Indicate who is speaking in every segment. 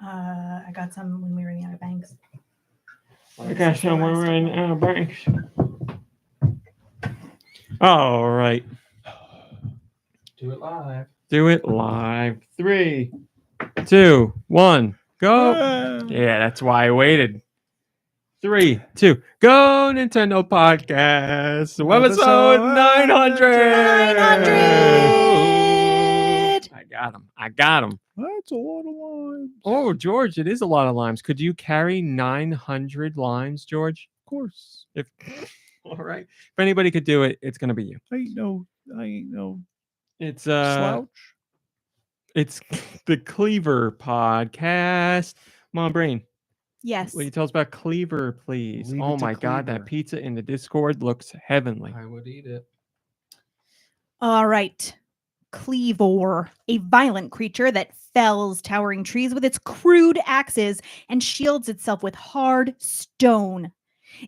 Speaker 1: I got some when we were in the Outer Banks.
Speaker 2: I got some when we were in the Outer Banks. All right.
Speaker 3: Do it live.
Speaker 2: Do it live. 3, 2, 1, go. Yeah, that's why I waited. 3, 2, go Nintendo Podcast. Episode 900.
Speaker 1: 900.
Speaker 2: I got him.
Speaker 4: That's a lot of limes.
Speaker 2: Oh, George, it is a lot of limes. Could you carry 900 limes, George?
Speaker 4: Of course.
Speaker 2: All right. If anybody could do it, it's going to be you.
Speaker 4: I ain't no
Speaker 2: It's
Speaker 4: slouch.
Speaker 2: It's the Kleavor Podcast. MomBrain,
Speaker 1: Yes.
Speaker 2: will you tell us about Kleavor, please?
Speaker 4: Leave it
Speaker 2: Oh
Speaker 4: to
Speaker 2: my God,
Speaker 4: Kleavor.
Speaker 2: that pizza in the Discord looks heavenly.
Speaker 3: I would eat it.
Speaker 1: All right. Kleavor, a violent creature that fells towering trees with its crude axes and shields itself with hard stone.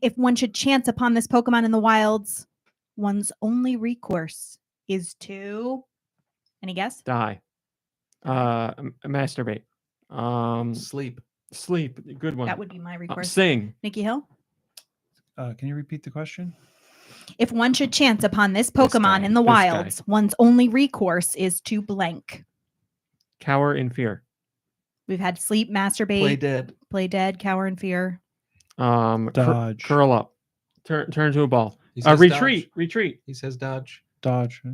Speaker 1: If one should chance upon this Pokemon in the wilds, one's only recourse is to... Any guess?
Speaker 2: Die. Masturbate.
Speaker 3: Sleep.
Speaker 2: Sleep. Good one.
Speaker 1: That would be my recourse.
Speaker 2: Sing.
Speaker 1: Nikki Hill?
Speaker 4: Can you repeat the question?
Speaker 1: If one should chance upon this
Speaker 2: This
Speaker 1: Pokemon
Speaker 2: guy,
Speaker 1: in the
Speaker 2: this guy.
Speaker 1: wilds, one's only recourse is to blank.
Speaker 2: Cower in fear.
Speaker 1: We've had sleep, masturbate,
Speaker 3: Play dead.
Speaker 1: cower in fear.
Speaker 4: Dodge.
Speaker 2: Curl up. Turn to a ball.
Speaker 3: He says
Speaker 2: Retreat.
Speaker 3: dodge.
Speaker 2: Retreat.
Speaker 3: He says dodge.
Speaker 4: Dodge. Huh?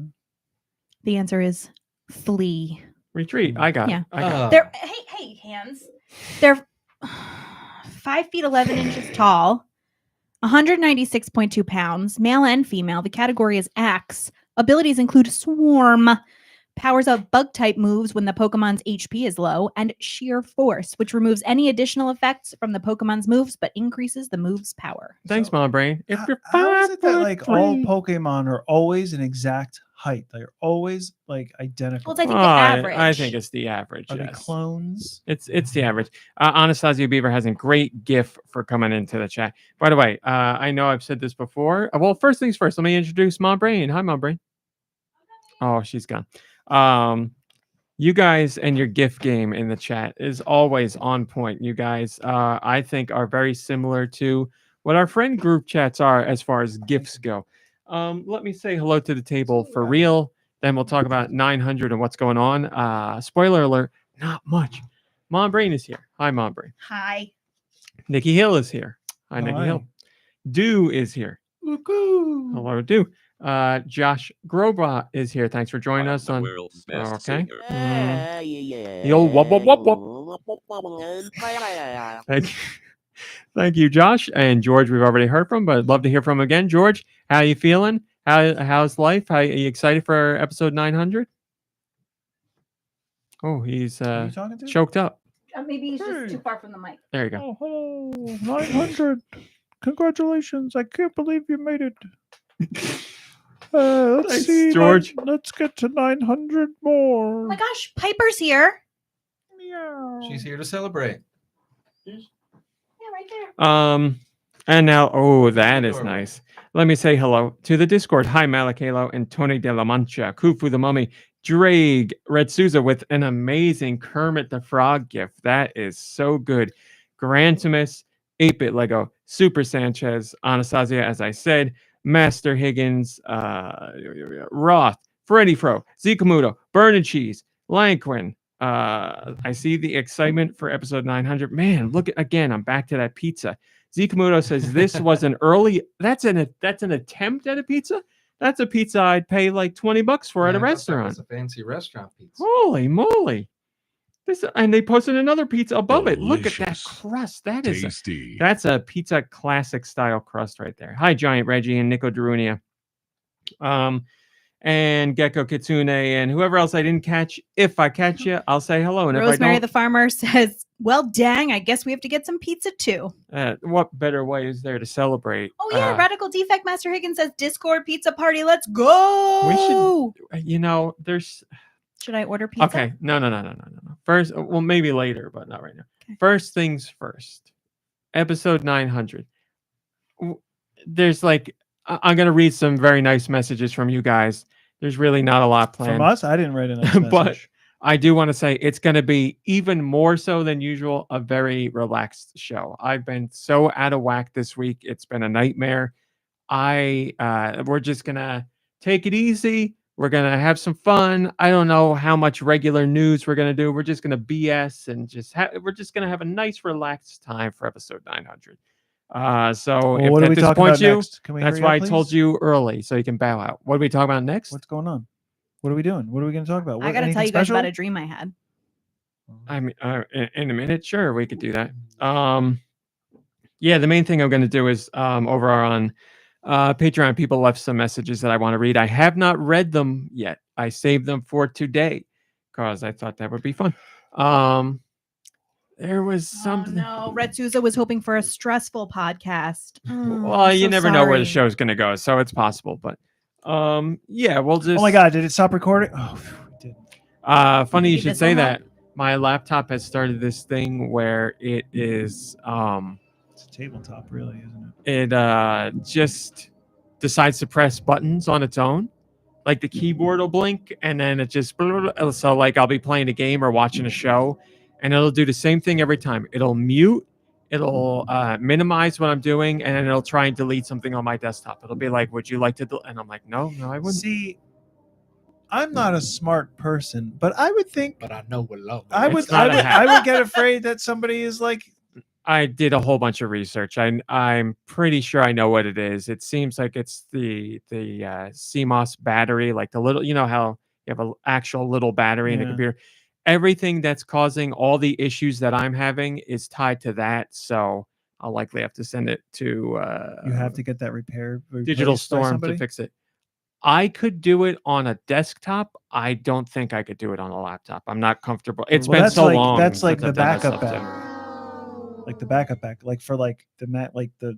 Speaker 1: The answer is flee.
Speaker 2: Retreat. I got
Speaker 1: Yeah.
Speaker 2: it. I got it.
Speaker 1: They're hey hands. They're 5 feet 11 inches tall, 196.2 pounds, male and female. The category is Axe. Abilities include Swarm, powers up bug type moves when the Pokemon's HP is low, and Sheer Force, which removes any additional effects from the Pokemon's moves but increases the move's power.
Speaker 2: Thanks,
Speaker 4: So,
Speaker 2: MomBrain. If you're
Speaker 4: How is it that like all
Speaker 2: 5'3"
Speaker 4: Pokemon are always an exact height? They're always like identical.
Speaker 1: Well, it's, I think, the average.
Speaker 2: I think it's the average.
Speaker 4: Are they
Speaker 2: Yes.
Speaker 4: clones?
Speaker 2: It's the average. Anastasia Beaver has a great GIF for coming into the chat. By the way, I know I've said this before. Well, first things first, let me introduce MomBrain. Hi, MomBrain. Oh, she's gone. You guys and your GIF game in the chat is always on point. You guys, I think, are very similar to what our friend group chats are as far as GIFs go. Let me say hello to the table for real. Then we'll talk about 900 and what's going on. Spoiler alert, not much. MomBrain is here. Hi, MomBrain.
Speaker 1: Hi.
Speaker 2: Nikki Hill is here. Hi, Nikki
Speaker 4: Hi.
Speaker 2: Hill. Deux is here. Hello, Deux. Josh Grobot is here. Thanks for joining us on. Okay. The old wop wop wop wop. Thank you. Thank you, Josh. And George, we've already heard from, but I'd love to hear from him again. George, how you feeling? How's life? Are you excited for episode 900? Oh, he's
Speaker 4: Who are you talking to?
Speaker 2: choked up.
Speaker 1: Maybe he's
Speaker 4: just too
Speaker 1: far from the mic.
Speaker 2: There you go.
Speaker 4: Oh, hello. 900. Congratulations. I can't believe you made it. Let's
Speaker 2: Thanks,
Speaker 4: see.
Speaker 2: George.
Speaker 4: Let's get to 900 more.
Speaker 1: Oh my gosh, Piper's here.
Speaker 4: Meow.
Speaker 3: She's here to celebrate.
Speaker 1: Yeah, right there.
Speaker 2: And now, oh, that is
Speaker 3: Adorable.
Speaker 2: nice. Let me say hello to the Discord. Hi, Malakalo and Tony de la Mancha, Kufu the Mummy, Drake, Red Souza with an amazing Kermit the Frog gift. That is so good. Grantimus, 8-Bit Lego, Super Sanchez, Anastasia, as I said, Master Higgins, Roth, Freddy Fro, Zikamuto, Burn and Cheese, Lanquin. I see the excitement for episode 900. Man, look again. I'm back to that pizza. Zikamuto says this was an early. That's an attempt at a pizza. That's a pizza I'd pay like $20 for at
Speaker 3: Yeah,
Speaker 2: a
Speaker 3: I thought that
Speaker 2: restaurant.
Speaker 3: was a fancy restaurant pizza.
Speaker 2: Holy moly! And they posted another pizza above it. Look at that
Speaker 5: Delicious.
Speaker 2: crust.
Speaker 5: Tasty.
Speaker 2: That's a pizza classic style crust right there. Hi, Giant Reggie and Nico Darunia. And GekkouKitsune and whoever else I didn't catch. If I catch you, I'll say hello. And if I
Speaker 1: Rosemary
Speaker 2: don't,
Speaker 1: the farmer says, well, dang, I guess we have to get some pizza too.
Speaker 2: what better way is there to celebrate?
Speaker 1: Oh, yeah. Radical Defect Master Higgins says, Discord pizza party. Let's go.
Speaker 2: There's
Speaker 1: Should I order pizza?
Speaker 2: okay. No. First, well, maybe later, but not right now.
Speaker 1: Okay.
Speaker 2: First things first. Episode 900. There's like, I'm going to read some very nice messages from you guys. There's really not a lot planned.
Speaker 4: From us? I didn't write a nice
Speaker 2: But
Speaker 4: message.
Speaker 2: I do want to say it's going to be even more so than usual, a very relaxed show. I've been so out of whack this week. It's been a nightmare. We're just going to take it easy. We're going to have some fun. I don't know how much regular news we're going to do. We're just going to BS and we're just going to have a nice relaxed time for episode 900. So
Speaker 4: Well, what
Speaker 2: if
Speaker 4: are we
Speaker 2: that
Speaker 4: talking
Speaker 2: disappoints
Speaker 4: about
Speaker 2: you,
Speaker 4: next? Can we
Speaker 2: that's
Speaker 4: hurry
Speaker 2: why
Speaker 4: up,
Speaker 2: I told
Speaker 4: please?
Speaker 2: you early so you can bow out. What are we talking about next?
Speaker 4: What's going on? What are we doing? What are we going to talk about?
Speaker 1: I got to tell you guys about a dream I had.
Speaker 2: I mean, in a minute, sure, we could do that. Yeah, the main thing I'm going to do is over on Patreon, people left some messages that I want to read. I have not read them yet. I saved them for today because I thought that would be fun. There was something.
Speaker 1: Oh, no, Red Souza was hoping for a stressful podcast.
Speaker 2: Well, you never know where the show's going to go, so it's possible. But yeah, we'll just.
Speaker 4: Oh my God! Did it stop recording? Oh, it did.
Speaker 2: Funny you
Speaker 1: Maybe
Speaker 2: should
Speaker 1: this
Speaker 2: say
Speaker 1: will
Speaker 2: that. My laptop has started this thing where it is
Speaker 4: It's a tabletop, really, isn't it?
Speaker 2: it just decides to press buttons on its own. Like the keyboard will blink and then it just so like I'll be playing a game or watching a show and it'll do the same thing every time. It'll mute, it'll minimize what I'm doing, and then it'll try and delete something on my desktop. It'll be like, would you like to and I'm like, no, I wouldn't.
Speaker 4: See, I'm not a smart person, but I would think
Speaker 3: But I know we're low.
Speaker 4: I would get afraid that somebody is like.
Speaker 2: I did a whole bunch of research. I'm pretty sure I know what it is. It seems like it's the CMOS battery, like the little, you know how you have an actual little battery in a computer. Everything that's causing all the issues that I'm having is tied to that. So I'll likely have to send it to.
Speaker 4: You have to get that repaired.
Speaker 2: Digital Storm to fix it. I could do it on a desktop. I don't think I could do it on a laptop. I'm not comfortable. It's been so long.
Speaker 4: That's like
Speaker 2: since
Speaker 4: the
Speaker 2: I've done that
Speaker 4: backup
Speaker 2: stuff,
Speaker 4: battery. Like the backup back, like for like the mat, like the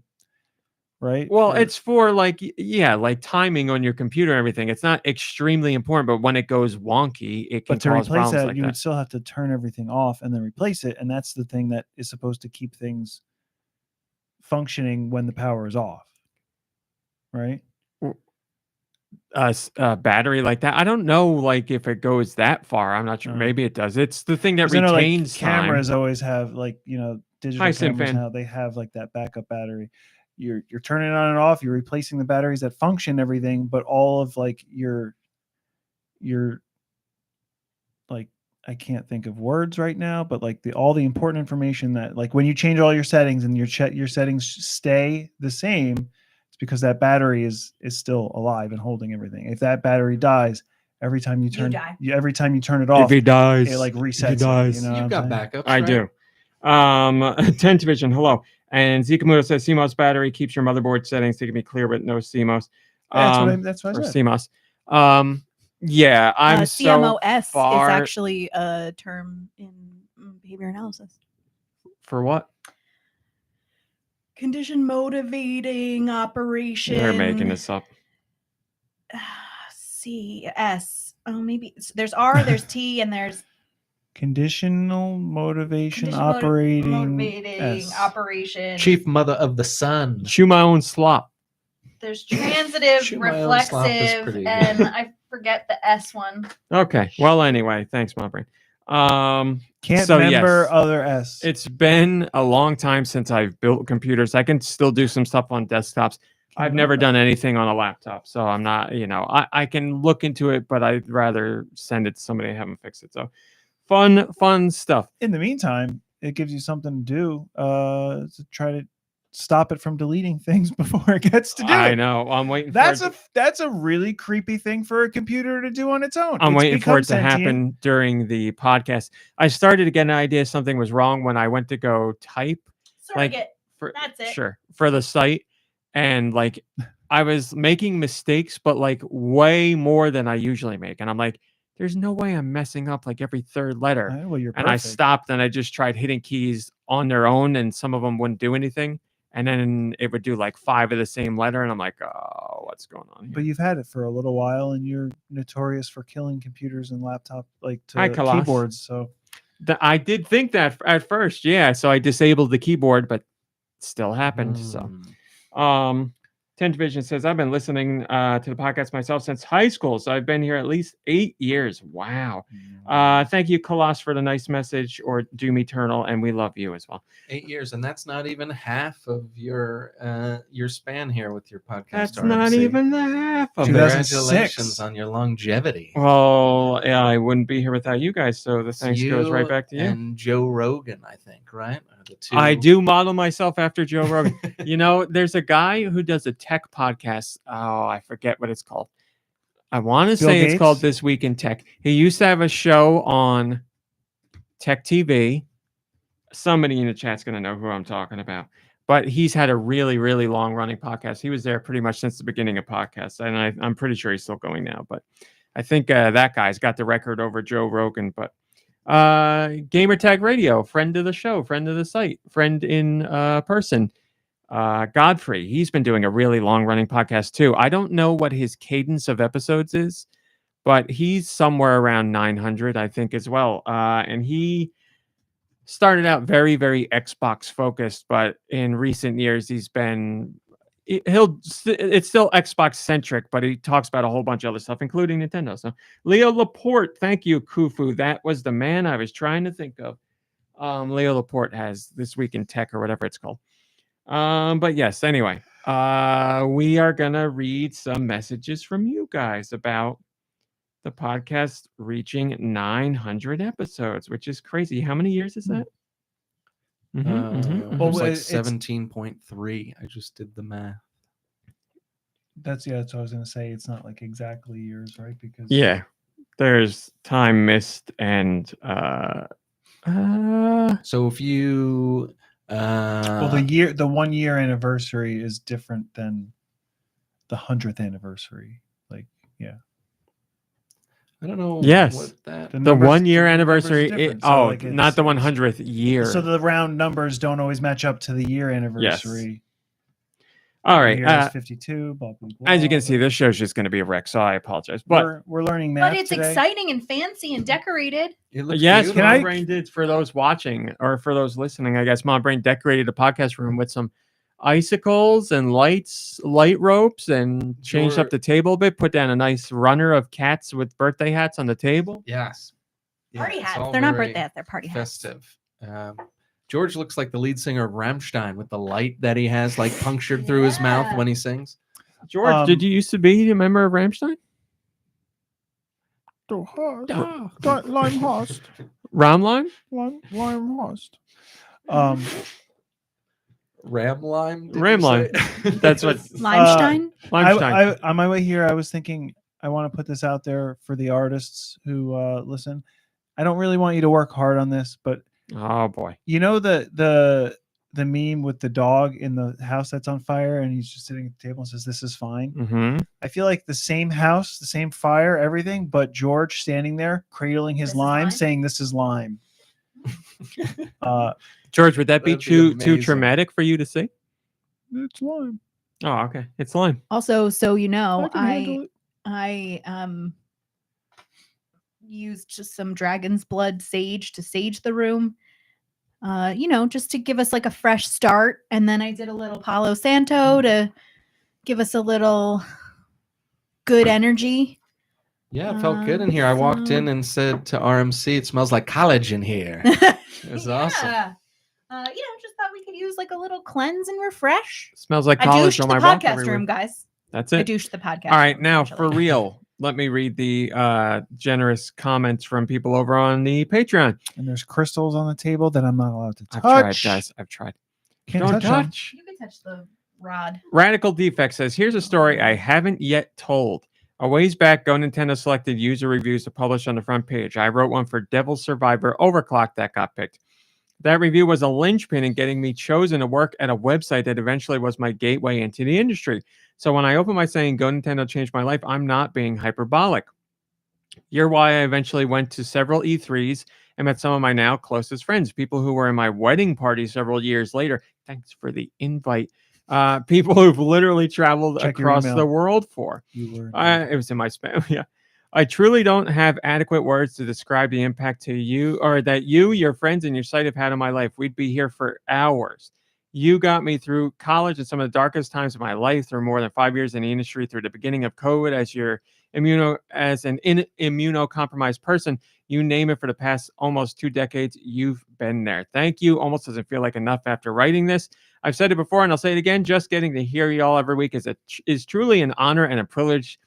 Speaker 4: right.
Speaker 2: Well, it's for like like timing on your computer and everything. It's not extremely important, but when it goes wonky, it can
Speaker 4: but to
Speaker 2: cause
Speaker 4: replace
Speaker 2: problems
Speaker 4: that,
Speaker 2: like
Speaker 4: you
Speaker 2: that.
Speaker 4: would still have to turn everything off and then replace it, and that's the thing that is supposed to keep things functioning when the power is off, right?
Speaker 2: Battery like that. I don't know, like if it goes that far. I'm not sure. Maybe it does. It's the thing that retains
Speaker 4: cameras.
Speaker 2: time.
Speaker 4: Always have digital cameras now. They have like that backup battery. You're turning it on and off. You're replacing the batteries that function everything, but all of like your like I can't think of words right now, but like all the important information that like when you change all your settings and your settings stay the same, it's because that battery is still alive and holding everything. If that battery dies, every time you turn it off,
Speaker 2: if he dies,
Speaker 4: it like resets.
Speaker 2: He dies.
Speaker 3: You've got backups.
Speaker 2: I do. 10 Division, hello. And Zikamuto says CMOS battery keeps your motherboard settings. They can be clear, but no CMOS.
Speaker 4: That's what I said.
Speaker 2: CMOS. Yeah, I'm
Speaker 1: CMOS
Speaker 2: so far.
Speaker 1: is actually a term in behavior analysis.
Speaker 2: For what?
Speaker 1: Condition motivating operation.
Speaker 2: You're making this up.
Speaker 1: CS. Oh, maybe there's R, there's T, and there's
Speaker 4: conditional motivation operating
Speaker 1: operation.
Speaker 3: Chief mother of the sun.
Speaker 2: Chew my own slop.
Speaker 1: There's transitive, reflexive, and I forget the S one.
Speaker 2: Okay. Well, anyway, thanks, MomBrain.
Speaker 4: Can't remember other S.
Speaker 2: It's been a long time since I've built computers. I can still do some stuff on desktops. I've never done anything on a laptop, so I'm not, I can look into it, but I'd rather send it to somebody and have them fix it. So fun stuff.
Speaker 4: In the meantime, it gives you something to do to try to stop it from deleting things before it gets to do it.
Speaker 2: I know. I'm waiting.
Speaker 4: That's a really creepy thing for a computer to do on its own.
Speaker 2: I'm waiting for it to happen during the podcast. I started to get an idea something was wrong when I went to go type.
Speaker 1: Surrogate. That's it.
Speaker 2: Sure. For the site. And like I was making mistakes, but like way more than I usually make. And I'm like, there's no way I'm messing up like every third letter.
Speaker 4: Well, you're
Speaker 2: and I stopped and I just tried hitting keys on their own and some of them wouldn't do anything. And then it would do like 5 of the same letter. And I'm like, oh, what's going on here?
Speaker 4: But you've had it for a little while and you're notorious for killing computers and laptop keyboards. So
Speaker 2: I did think that at first. Yeah. So I disabled the keyboard, but it still happened. So 10 Division says, I've been listening to the podcast myself since high school, so I've been here at least 8 years. Wow. Thank you, Colossus, for the nice message, or Doom Eternal, and we love you as well.
Speaker 3: 8 years, and that's not even half of your span here with your podcast.
Speaker 2: That's
Speaker 3: RMC.
Speaker 2: not even the half of it.
Speaker 4: 2006.
Speaker 3: Congratulations on your longevity.
Speaker 2: Well, yeah, I wouldn't be here without you guys, so the thanks goes right back to you.
Speaker 3: And Joe Rogan, I think, right? Are the two...
Speaker 2: I do model myself after Joe Rogan. You know, there's a guy who does a tech podcast. Oh, I forget what it's called. I want to say it's called This Week in Tech. He used to have a show on Tech TV. Somebody in the chat's going to know who I'm talking about. But he's had a really, really long running podcast. He was there pretty much since the beginning of podcasts. And I'm pretty sure he's still going now. But I think that guy's got the record over Joe Rogan. But Gamertag Radio, friend of the show, friend of the site, friend in person. Godfrey, he's been doing a really long running podcast too. I don't know what his cadence of episodes is, but he's somewhere around 900, I think, as well. And he started out very, very Xbox focused, but in recent years, it's still Xbox centric, but he talks about a whole bunch of other stuff, including Nintendo. So Leo Laporte, thank you, Kufu. That was the man I was trying to think of. Leo Laporte has This Week in Tech or whatever it's called. But yes, anyway, we are going to read some messages from you guys about the podcast reaching 900 episodes, which is crazy. How many years is that?
Speaker 3: Well, it's like 17.3. I just did the math.
Speaker 4: That's what I was going to say. It's not like exactly years, right? Because
Speaker 2: there's time missed and
Speaker 3: so if you
Speaker 4: the 1 year anniversary is different than the 100th anniversary.
Speaker 3: I don't know.
Speaker 2: Yes.
Speaker 3: What that...
Speaker 2: The 1 year anniversary.
Speaker 4: Not
Speaker 2: the 100th year.
Speaker 4: So the round numbers don't always match up to the year anniversary.
Speaker 2: All right.
Speaker 4: Year is 52. Blah, blah, blah,
Speaker 2: as you can see, this show's just going to be a wreck, so I apologize. But
Speaker 4: we're learning math.
Speaker 1: But it's
Speaker 4: today.
Speaker 1: exciting and fancy and decorated.
Speaker 2: Yes, MomBrain did for those watching or for those listening. I guess MomBrain decorated a podcast room with some icicles and light ropes, and changed up the table a bit. Put down a nice runner of cats with birthday hats on the table.
Speaker 3: Yes.
Speaker 1: Party hats. They're not birthday hats. They're party hats.
Speaker 3: Festive. George looks like the lead singer of Rammstein with the light that he has like punctured through his mouth when he sings.
Speaker 2: George, did you used to be a member of Rammstein?
Speaker 4: Limehorst.
Speaker 2: Ramline?
Speaker 4: Limehorst.
Speaker 3: Ramline.
Speaker 2: That's what.
Speaker 1: Limestein.
Speaker 2: Limestein.
Speaker 4: On my way here, I was thinking I want to put this out there for the artists who listen. I don't really want you to work hard on this, but
Speaker 2: oh boy,
Speaker 4: you know the meme with the dog in the house that's on fire, and he's just sitting at the table and says, "This is fine."
Speaker 2: Mm-hmm.
Speaker 4: I feel like the same house, the same fire, everything, but George standing there cradling his lime, saying, "This is lime."
Speaker 2: George, would that be too traumatic for you to see?
Speaker 4: It's lime.
Speaker 2: Oh, okay. It's lime.
Speaker 1: Also, so you know, I used just some dragon's blood sage to sage the room. Just to give us like a fresh start. And then I did a little Palo Santo to give us a little good energy.
Speaker 3: Yeah, it felt good in here. I walked in and said to RMC, "It smells like college in here." It was awesome.
Speaker 1: Just thought we could use like a little cleanse and refresh.
Speaker 2: Smells like
Speaker 1: I
Speaker 2: college
Speaker 1: douched
Speaker 2: on
Speaker 1: the
Speaker 2: my rock
Speaker 1: podcast
Speaker 2: everywhere.
Speaker 1: room, guys.
Speaker 2: That's
Speaker 1: I
Speaker 2: it.
Speaker 1: douched the podcast.
Speaker 2: All right,
Speaker 1: room,
Speaker 2: now
Speaker 1: essentially.
Speaker 2: for real. Let me read the generous comments from people over on the Patreon.
Speaker 4: And there's crystals on the table that I'm not allowed to touch.
Speaker 2: I've tried, guys. I've tried.
Speaker 4: Can't
Speaker 2: Don't
Speaker 4: touch them.
Speaker 2: touch.
Speaker 1: You can touch the rod.
Speaker 2: Radical Defect says, here's a story I haven't yet told. A ways back, GoNintendo selected user reviews to publish on the front page. I wrote one for Devil Survivor Overclock that got picked. That review was a linchpin in getting me chosen to work at a website that eventually was my gateway into the industry. So when I open my saying GoNintendo changed my life, I'm not being hyperbolic. You're why I eventually went to several E3s and met some of my now closest friends, people who were in my wedding party several years later. Thanks for the invite. People who've literally traveled across the world for. It was in my spam. Yeah. I truly don't have adequate words to describe the impact to you or that you, your friends, and your site have had on my life. We'd be here for hours. You got me through college and some of the darkest times of my life, through more than 5 years in the industry, through the beginning of COVID as an immunocompromised person. You name it, for the past almost 2 decades, you've been there. Thank you. Almost doesn't feel like enough after writing this. I've said it before and I'll say it again. Just getting to hear y'all every week is truly an honor and a privilege.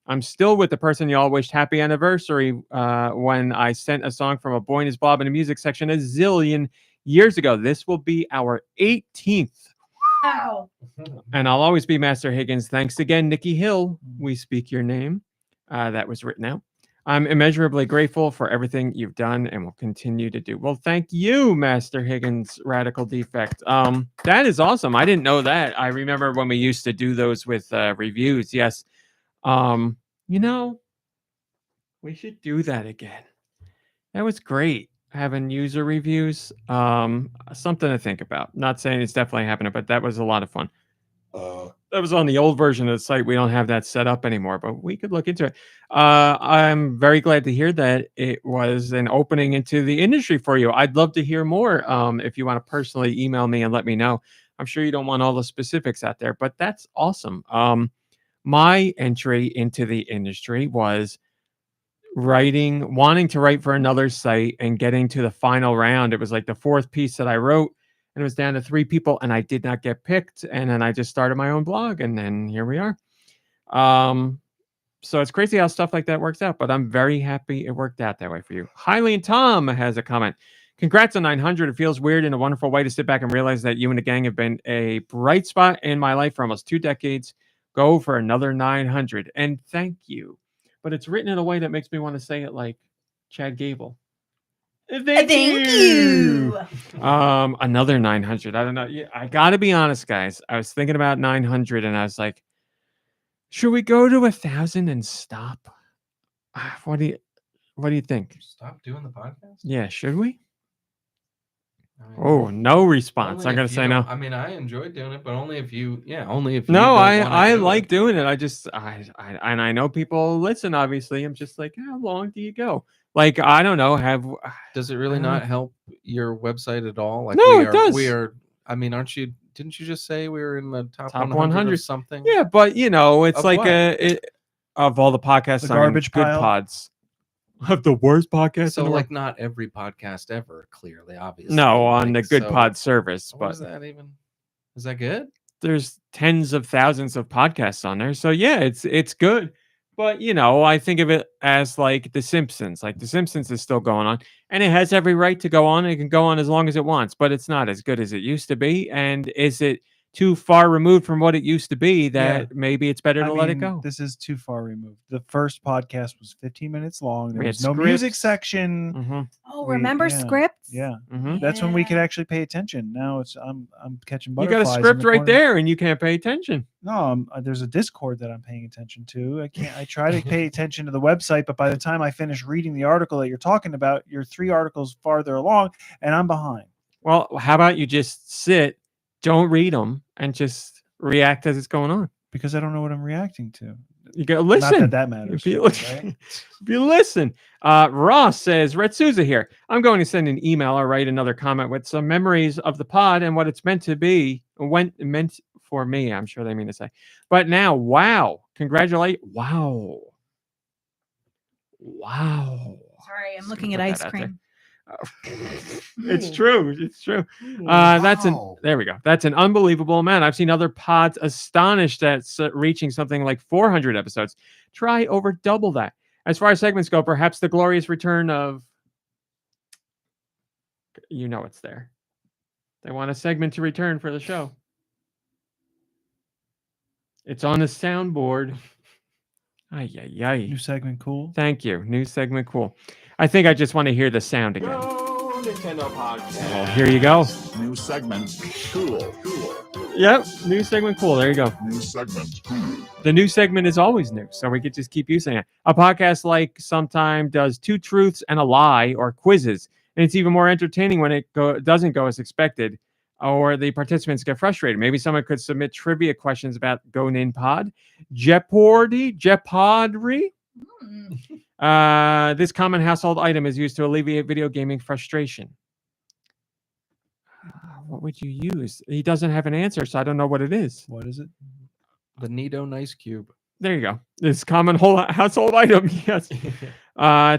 Speaker 2: I'm still with the person y'all wished happy anniversary when I sent a song from A Boy and His Blob in the music section a zillion years ago. This will be our 18th.
Speaker 1: Wow.
Speaker 2: And I'll always be Master Higgins. Thanks again, Nikki Hill. We speak your name. That was written out. I'm immeasurably grateful for everything you've done and will continue to do. Well, thank you, Master Higgins, Radical Defect. That is awesome. I didn't know that. I remember when we used to do those with reviews. Yes. You know, we should do that again. That was great, having user reviews. Something to think about. Not saying it's definitely happening, but that was a lot of fun. That was on the old version of the site. We don't have that set up anymore, but we could look into it. I'm very glad to hear that it was an opening into the industry for you. I'd love to hear more. If you want to personally email me and let me know. I'm sure you don't want all the specifics out there, but that's awesome. My entry into the industry was wanting to write for another site and getting to the final round. It was like the fourth piece that I wrote, and it was down to 3 people, and I did not get picked. And then I just started my own blog, and then here we are. So it's crazy how stuff like that works out, but I'm very happy it worked out that way for you. Highly and Tom has a comment. Congrats on 900. It feels weird in a wonderful way to sit back and realize that you and the gang have been a bright spot in my life for almost 2 decades. Go for another 900. And thank you. But it's written in a way that makes me want to say it like Chad Gable. Thank
Speaker 1: you.
Speaker 2: Another 900. I don't know. Yeah, I got to be honest, guys. I was thinking about 900 and I was like, should we go to 1,000 and stop? What do you think?
Speaker 3: Stop doing the podcast?
Speaker 2: Yeah, should we?
Speaker 3: I mean,
Speaker 2: Oh, no response.
Speaker 3: only
Speaker 2: I'm going
Speaker 3: if
Speaker 2: to
Speaker 3: you
Speaker 2: say
Speaker 3: don't-
Speaker 2: no.
Speaker 3: I mean, I enjoyed doing it, but only if you don't
Speaker 2: No,
Speaker 3: wanna
Speaker 2: I
Speaker 3: do
Speaker 2: like
Speaker 3: it.
Speaker 2: doing it. I know people listen, obviously. I'm just like, how long do you go? Like, I don't know.
Speaker 3: Does it really
Speaker 2: I don't
Speaker 3: not
Speaker 2: know.
Speaker 3: help your website at all? Like
Speaker 2: No, it does.
Speaker 3: We are. I mean, didn't you just say we were in the top
Speaker 2: Top
Speaker 3: 100
Speaker 2: 100
Speaker 3: of something?
Speaker 2: Yeah, but it's
Speaker 3: Of
Speaker 2: like
Speaker 3: what?
Speaker 2: of all the podcasts
Speaker 4: The
Speaker 2: on
Speaker 4: garbage
Speaker 2: good
Speaker 4: pile?
Speaker 2: pods. Of the worst podcast
Speaker 3: So
Speaker 2: in the world.
Speaker 3: like not every podcast ever, clearly, obviously.
Speaker 2: No, on the
Speaker 3: Like,
Speaker 2: good
Speaker 3: so
Speaker 2: pod service,
Speaker 3: what
Speaker 2: but
Speaker 3: is that even? Is that good?
Speaker 2: there's tens of thousands of podcasts on there. So yeah, it's good. But I think of it as like The Simpsons. Like The Simpsons is still going on, and it has every right to go on. It can go on as long as it wants, but it's not as good as it used to be. And is it too far removed from what it used to be that maybe it's better to let it go?
Speaker 4: This is too far removed. The first podcast was 15 minutes long. There
Speaker 2: We
Speaker 4: was
Speaker 2: had
Speaker 4: no music
Speaker 2: scripts.
Speaker 4: section.
Speaker 2: Mm-hmm.
Speaker 1: Oh, remember scripts?
Speaker 4: Yeah.
Speaker 2: Mm-hmm.
Speaker 4: That's when we could
Speaker 1: Yeah.
Speaker 4: actually pay attention. Now I'm catching
Speaker 2: You
Speaker 4: butterflies.
Speaker 2: got a
Speaker 4: in
Speaker 2: script
Speaker 4: the
Speaker 2: right
Speaker 4: corner.
Speaker 2: there, and you can't pay attention.
Speaker 4: No, there's a Discord that I'm paying attention to. I try to pay attention to the website, but by the time I finish reading the article that you're talking about, you're 3 articles farther along, and I'm behind.
Speaker 2: Well, how about you just sit, don't read them, and just react as it's going on?
Speaker 4: Because I don't know what I'm reacting to.
Speaker 2: You gotta listen.
Speaker 4: Not that matters.
Speaker 2: If you,
Speaker 4: Right?
Speaker 2: if you listen, Ross says, Red Souza here. I'm going to send an email or write another comment with some memories of the pod and what it's meant to be, meant for me. I'm sure they mean to say. But now, wow, congratulate. Wow.
Speaker 1: Sorry, I'm looking at ice cream.
Speaker 2: It's true. It's true. There we go. That's an unbelievable amount. I've seen other pods astonished at reaching something like 400 episodes. Try over double that. As far as segments go, perhaps the glorious return of, it's there. They want a segment to return for the show. It's on the soundboard.
Speaker 4: New segment, cool.
Speaker 2: Thank you. New segment, cool. I think I just want to hear the sound again. GoNintendo podcast. Well, here you go.
Speaker 5: New segment, cool.
Speaker 2: Yep, new segment, cool. There you go.
Speaker 5: New segment, cool.
Speaker 2: The new segment is always new, so we could just keep using it. A podcast like sometime does 2 truths and a lie or quizzes, and it's even more entertaining when it doesn't go as expected, or the participants get frustrated. Maybe someone could submit trivia questions about GoNinPod, Jeopardy. This common household item is used to alleviate video gaming frustration. what would you use? He doesn't have an answer, so I don't know what it is.
Speaker 4: What is it?
Speaker 3: The Nido Nice Cube.
Speaker 2: There you go. This common whole household item. Yes.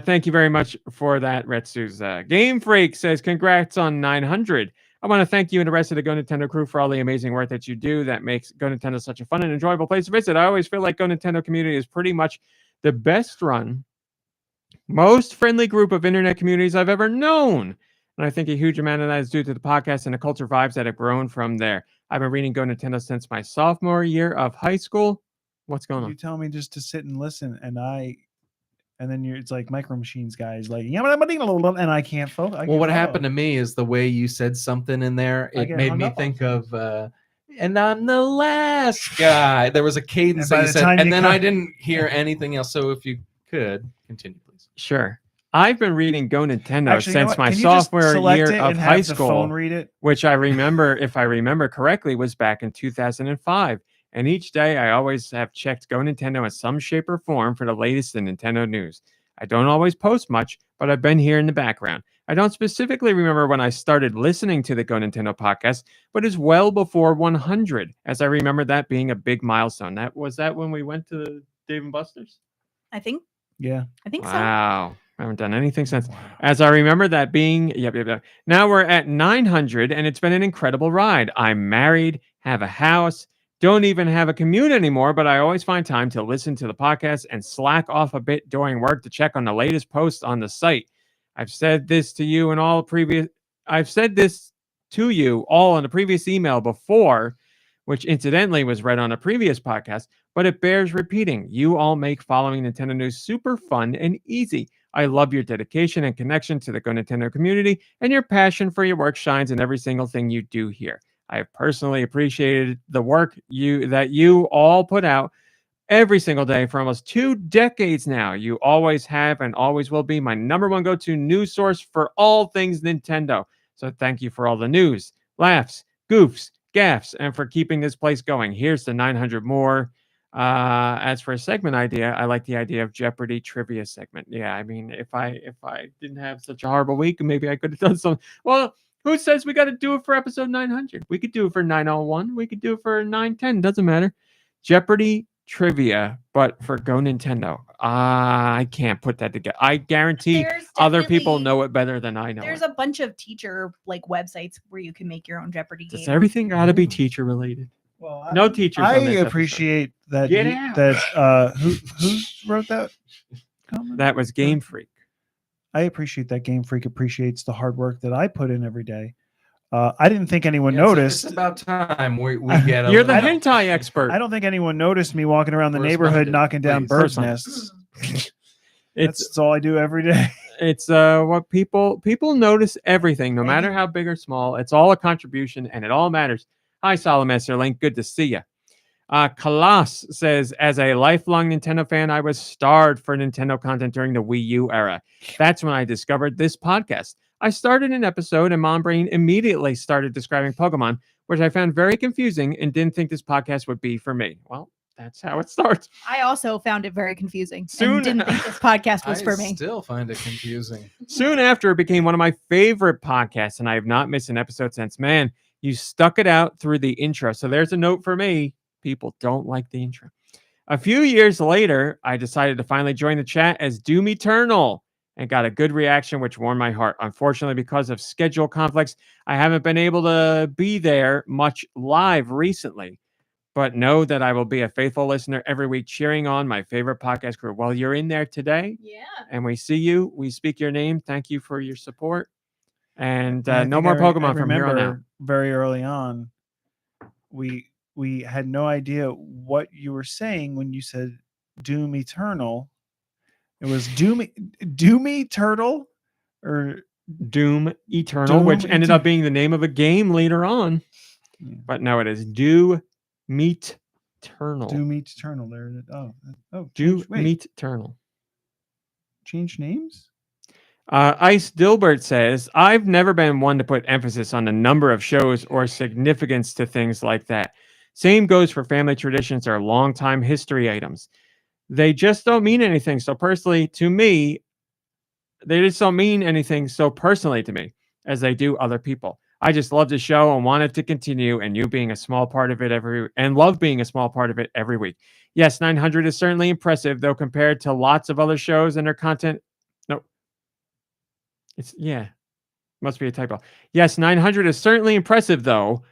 Speaker 2: Thank you very much for that, Red Souza. Game Freak says, congrats on 900. I want to thank you and the rest of the GoNintendo crew for all the amazing work that you do that makes GoNintendo such a fun and enjoyable place to visit. I always feel like GoNintendo community is pretty much the best run, most friendly group of internet communities I've ever known. And I think a huge amount of that is due to the podcast and the culture vibes that have grown from there. I've been reading GoNintendo since my sophomore year of high school. What's going
Speaker 4: You
Speaker 2: on?
Speaker 4: tell me just to sit and listen, and then it's like Micro Machines guys, like, and I can't focus.
Speaker 3: Well, what happened to me is the way you said something in there,
Speaker 4: I
Speaker 3: it
Speaker 4: get
Speaker 3: made
Speaker 4: hung
Speaker 3: me
Speaker 4: up on
Speaker 3: think of, and I'm the last guy. There was a cadence
Speaker 4: And by
Speaker 3: that you
Speaker 4: the
Speaker 3: said,
Speaker 4: time
Speaker 3: and
Speaker 4: you
Speaker 3: then
Speaker 4: cut-
Speaker 3: I didn't hear anything else. So if you could continue, please.
Speaker 2: Sure. I've been reading GoNintendo
Speaker 4: Actually, you know
Speaker 2: since
Speaker 4: what?
Speaker 2: my
Speaker 4: Can you just
Speaker 2: sophomore
Speaker 4: select
Speaker 2: year
Speaker 4: it
Speaker 2: of
Speaker 4: and
Speaker 2: high
Speaker 4: have the phone
Speaker 2: school,
Speaker 4: read it?
Speaker 2: which I remember, if I remember correctly, was back in 2005. And each day I always have checked GoNintendo in some shape or form for the latest in Nintendo news. I don't always post much, but I've been here in the background. I don't specifically remember when I started listening to the GoNintendo podcast, but it's well before 100, as I remember that being a big milestone. Was that when we went to Dave & Buster's?
Speaker 1: I think
Speaker 4: Yeah.
Speaker 1: so.
Speaker 2: Wow. I haven't done anything since. As I remember that being, yep. Now we're at 900, and it's been an incredible ride. I'm married, have a house, don't even have a commute anymore, but I always find time to listen to the podcast and slack off a bit during work to check on the latest posts on the site. I've said this to you in all previous. I've said this to you all in the previous email before, which incidentally was read on a previous podcast, but it bears repeating. You all make following Nintendo news super fun and easy. I love your dedication and connection to the GoNintendo community, and your passion for your work shines in every single thing you do here. I have personally appreciated the work that you all put out every single day for almost 2 decades now. You always have and always will be my number one go-to news source for all things Nintendo. So thank you for all the news, laughs, goofs, gaffs, and for keeping this place going. Here's the 900 more. As for a segment idea, I like the idea of Jeopardy trivia segment. Yeah, I mean, if I didn't have such a horrible week, maybe I could have done some. Well, who says we got to do it for episode 900? We could do it for 901. We could do it for 910. Doesn't matter. Jeopardy trivia, but for GoNintendo. I can't put that together. I guarantee
Speaker 1: There's
Speaker 2: other people
Speaker 1: definitely-
Speaker 2: know it better than I know.
Speaker 1: There's a bunch of teacher websites where you can make your own Jeopardy
Speaker 2: Does
Speaker 1: game.
Speaker 2: everything got to be teacher related?
Speaker 4: Well,
Speaker 2: No teachers on
Speaker 4: I
Speaker 2: this episode.
Speaker 4: appreciate that.
Speaker 2: Get out.
Speaker 4: Who wrote that comment?
Speaker 2: That was Game Freak.
Speaker 4: I appreciate that Game Freak appreciates the hard work that I put in every day. I didn't think anyone
Speaker 3: Yeah, it's-
Speaker 4: noticed.
Speaker 3: It's about time we get a
Speaker 2: You're the
Speaker 3: little-
Speaker 2: hentai expert.
Speaker 4: I don't think anyone noticed me walking around the neighborhood
Speaker 3: Correspondent,
Speaker 4: knocking down
Speaker 3: please.
Speaker 4: birds'
Speaker 2: Correspondent.
Speaker 4: nests.
Speaker 2: It's
Speaker 4: That's all I do every day.
Speaker 2: it's what people notice everything, no matter how big or small. It's all a contribution, and it all matters. Hi, Solomester Link. Good to see you. Kalas says, as a lifelong Nintendo fan, I was starved for Nintendo content during the Wii U era. That's when I discovered this podcast. I started an episode, and MomBrain immediately started describing Pokemon, which I found very confusing and didn't think this podcast would be for me. Well, that's how it starts.
Speaker 1: I also found it very confusing.
Speaker 2: Soon-
Speaker 1: And didn't think this podcast was
Speaker 3: I
Speaker 1: for me.
Speaker 3: still find it confusing.
Speaker 2: Soon after, it became one of my favorite podcasts, and I have not missed an episode since. Man, you stuck it out through the intro. So there's a note for me. People don't like the intro. A few years later, I decided to finally join the chat as Doom Eternal and got a good reaction, which warmed my heart. Unfortunately, because of schedule conflicts, I haven't been able to be there much live recently. But know that I will be a faithful listener every week, cheering on my favorite podcast crew. Well, you're in there today,
Speaker 1: Yeah.
Speaker 2: and we see you. We speak your name. Thank you for your support. And
Speaker 4: I
Speaker 2: no
Speaker 4: think
Speaker 2: more
Speaker 4: I
Speaker 2: Pokemon from here on out.
Speaker 4: remember very early on, we had no idea what you were saying when you said Doom Eternal. It was Doom Turtle or
Speaker 2: Doom Eternal, which
Speaker 4: Doom
Speaker 2: ended up being the name of a game later on.
Speaker 4: Yeah.
Speaker 2: But no, it is Do Meet Eternal.
Speaker 4: Doom Eternal. There. Oh.
Speaker 2: Do
Speaker 4: Wait,
Speaker 2: Meet Eternal.
Speaker 4: change names?
Speaker 2: Ice Dilbert says, I've never been one to put emphasis on the number of shows or significance to things like that. Same goes for family traditions or long-time history items. They just don't mean anything so personally to me. They just don't mean anything so personally to me as they do other people. I just love the show and want it to continue, and you being a small part of it love being a small part of it every week. Yes, 900 is certainly impressive, though compared to lots of other shows and their content. No, must be a typo. Yes, 900 is certainly impressive, though,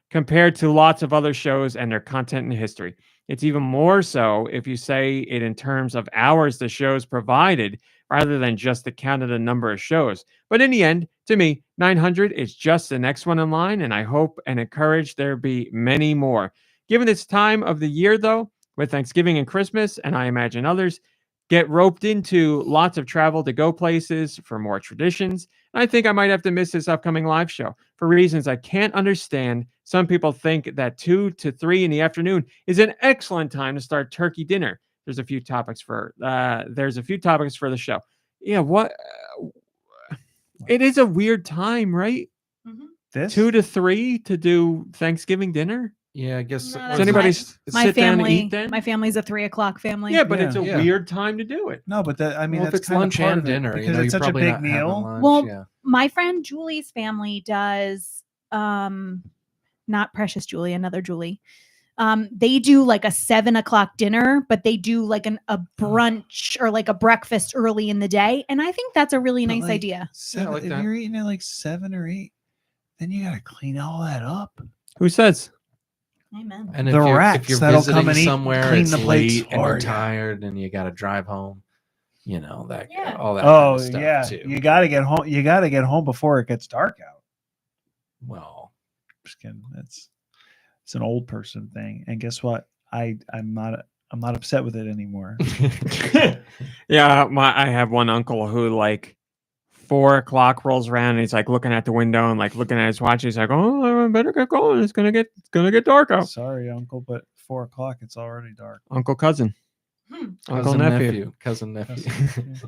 Speaker 2: compared to lots of other shows and their content and history. It's even more so if you say it in terms of hours the shows provided rather than just the count of the number of shows. But in the end, to me, 900 is just the next one in line, and I hope and encourage there be many more. Given this time of the year, though, with Thanksgiving and Christmas, and I imagine others, get roped into lots of travel to go places for more traditions. And I think I might have to miss this upcoming live show for reasons I can't understand. Some people think that 2 to 3 in the afternoon is an excellent time to start turkey dinner. There's a few topics for the show. Yeah, what? It is a weird time, right?
Speaker 4: This
Speaker 2: 2 to 3 to do Thanksgiving dinner.
Speaker 3: Yeah, I guess.
Speaker 1: No,
Speaker 2: Does
Speaker 1: that's
Speaker 2: anybody
Speaker 1: my
Speaker 2: sit down and
Speaker 1: family.
Speaker 2: eat then?
Speaker 1: My family's a 3 o'clock family.
Speaker 2: Yeah, but
Speaker 4: Yeah.
Speaker 2: it's a
Speaker 3: Yeah.
Speaker 2: weird time to do it.
Speaker 4: No, but that I mean
Speaker 3: Well, if
Speaker 4: that's
Speaker 3: it's
Speaker 4: kind of
Speaker 3: lunch
Speaker 4: part
Speaker 3: and
Speaker 4: of it,
Speaker 3: dinner,
Speaker 4: because
Speaker 3: you know,
Speaker 4: it's
Speaker 3: you're
Speaker 4: such a
Speaker 3: probably
Speaker 4: big
Speaker 3: not having
Speaker 4: meal.
Speaker 3: lunch,
Speaker 1: Well,
Speaker 3: yeah.
Speaker 1: my friend Julie's family does, not Precious Julie, another Julie. They do like a 7 o'clock dinner, but they do like a brunch or like a breakfast early in the day. And I think that's a really
Speaker 4: But,
Speaker 1: nice
Speaker 4: like,
Speaker 1: idea.
Speaker 4: Seven,
Speaker 3: like
Speaker 4: if
Speaker 3: that.
Speaker 4: you're eating at like 7 or 8, then you gotta clean all that up.
Speaker 2: Who says?
Speaker 1: Amen.
Speaker 3: And
Speaker 4: The
Speaker 3: if
Speaker 4: rats
Speaker 3: you're
Speaker 4: that'll
Speaker 3: visiting
Speaker 4: come and eat-
Speaker 3: somewhere,
Speaker 4: clean
Speaker 3: it's
Speaker 4: the plates
Speaker 3: late and
Speaker 4: for
Speaker 3: you're
Speaker 4: ya.
Speaker 3: tired and you got to drive home. You know that
Speaker 1: Yeah.
Speaker 3: all that kind
Speaker 4: Oh
Speaker 3: of stuff
Speaker 4: yeah,
Speaker 3: too.
Speaker 4: you gotta get home. You gotta get home before it gets dark out.
Speaker 3: Well,
Speaker 4: Just kidding. It's an old person thing. And guess what? I'm not upset with it anymore.
Speaker 2: Yeah, I have one uncle who like 4 o'clock rolls around and he's like looking at the window and like looking at his watch. He's like, "Oh, I better get going. It's gonna get dark out."
Speaker 4: Sorry, uncle, but 4 o'clock it's already dark.
Speaker 2: Uncle cousin, uncle
Speaker 3: cousin
Speaker 2: nephew.
Speaker 3: cousin nephew.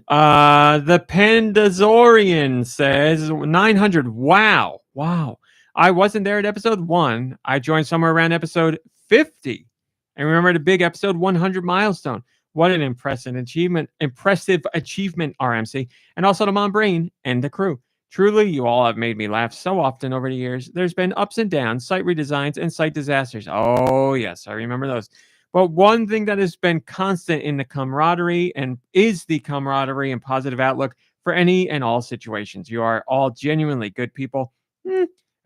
Speaker 2: The Pandazorian says 900. Wow. I wasn't there at episode 1. I joined somewhere around episode 50. And remember the big episode 100 milestone. What an impressive achievement, RMC, and also to MomBrain and the crew. Truly, you all have made me laugh so often over the years. There's been ups and downs, site redesigns, and site disasters. Oh, yes, I remember those. But one thing that has been constant in the camaraderie and positive outlook for any and all situations. You are all genuinely good people.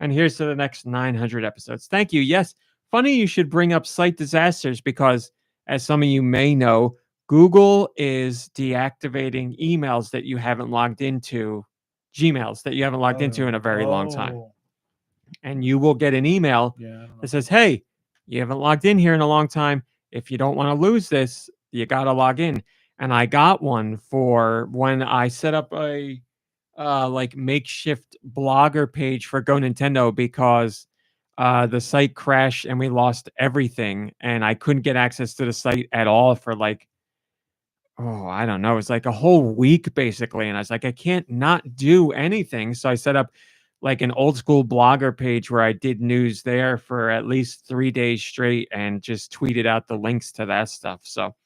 Speaker 2: And here's to the next 900 episodes. Thank you. Yes, funny you should bring up site disasters because, as some of you may know, Google is deactivating emails that you haven't logged into, Gmails that you haven't logged into in a very long time. And you will get an email that says, "Hey, you haven't logged in here in a long time. If you don't want to lose this, you got to log in." And I got one for when I set up a like makeshift blogger page for GoNintendo because the site crashed and we lost everything and I couldn't get access to the site at all for like, I don't know. It's like a whole week basically. And I was like, I can't not do anything. So I set up like an old school blogger page where I did news there for at least 3 days straight and just tweeted out the links to that stuff. So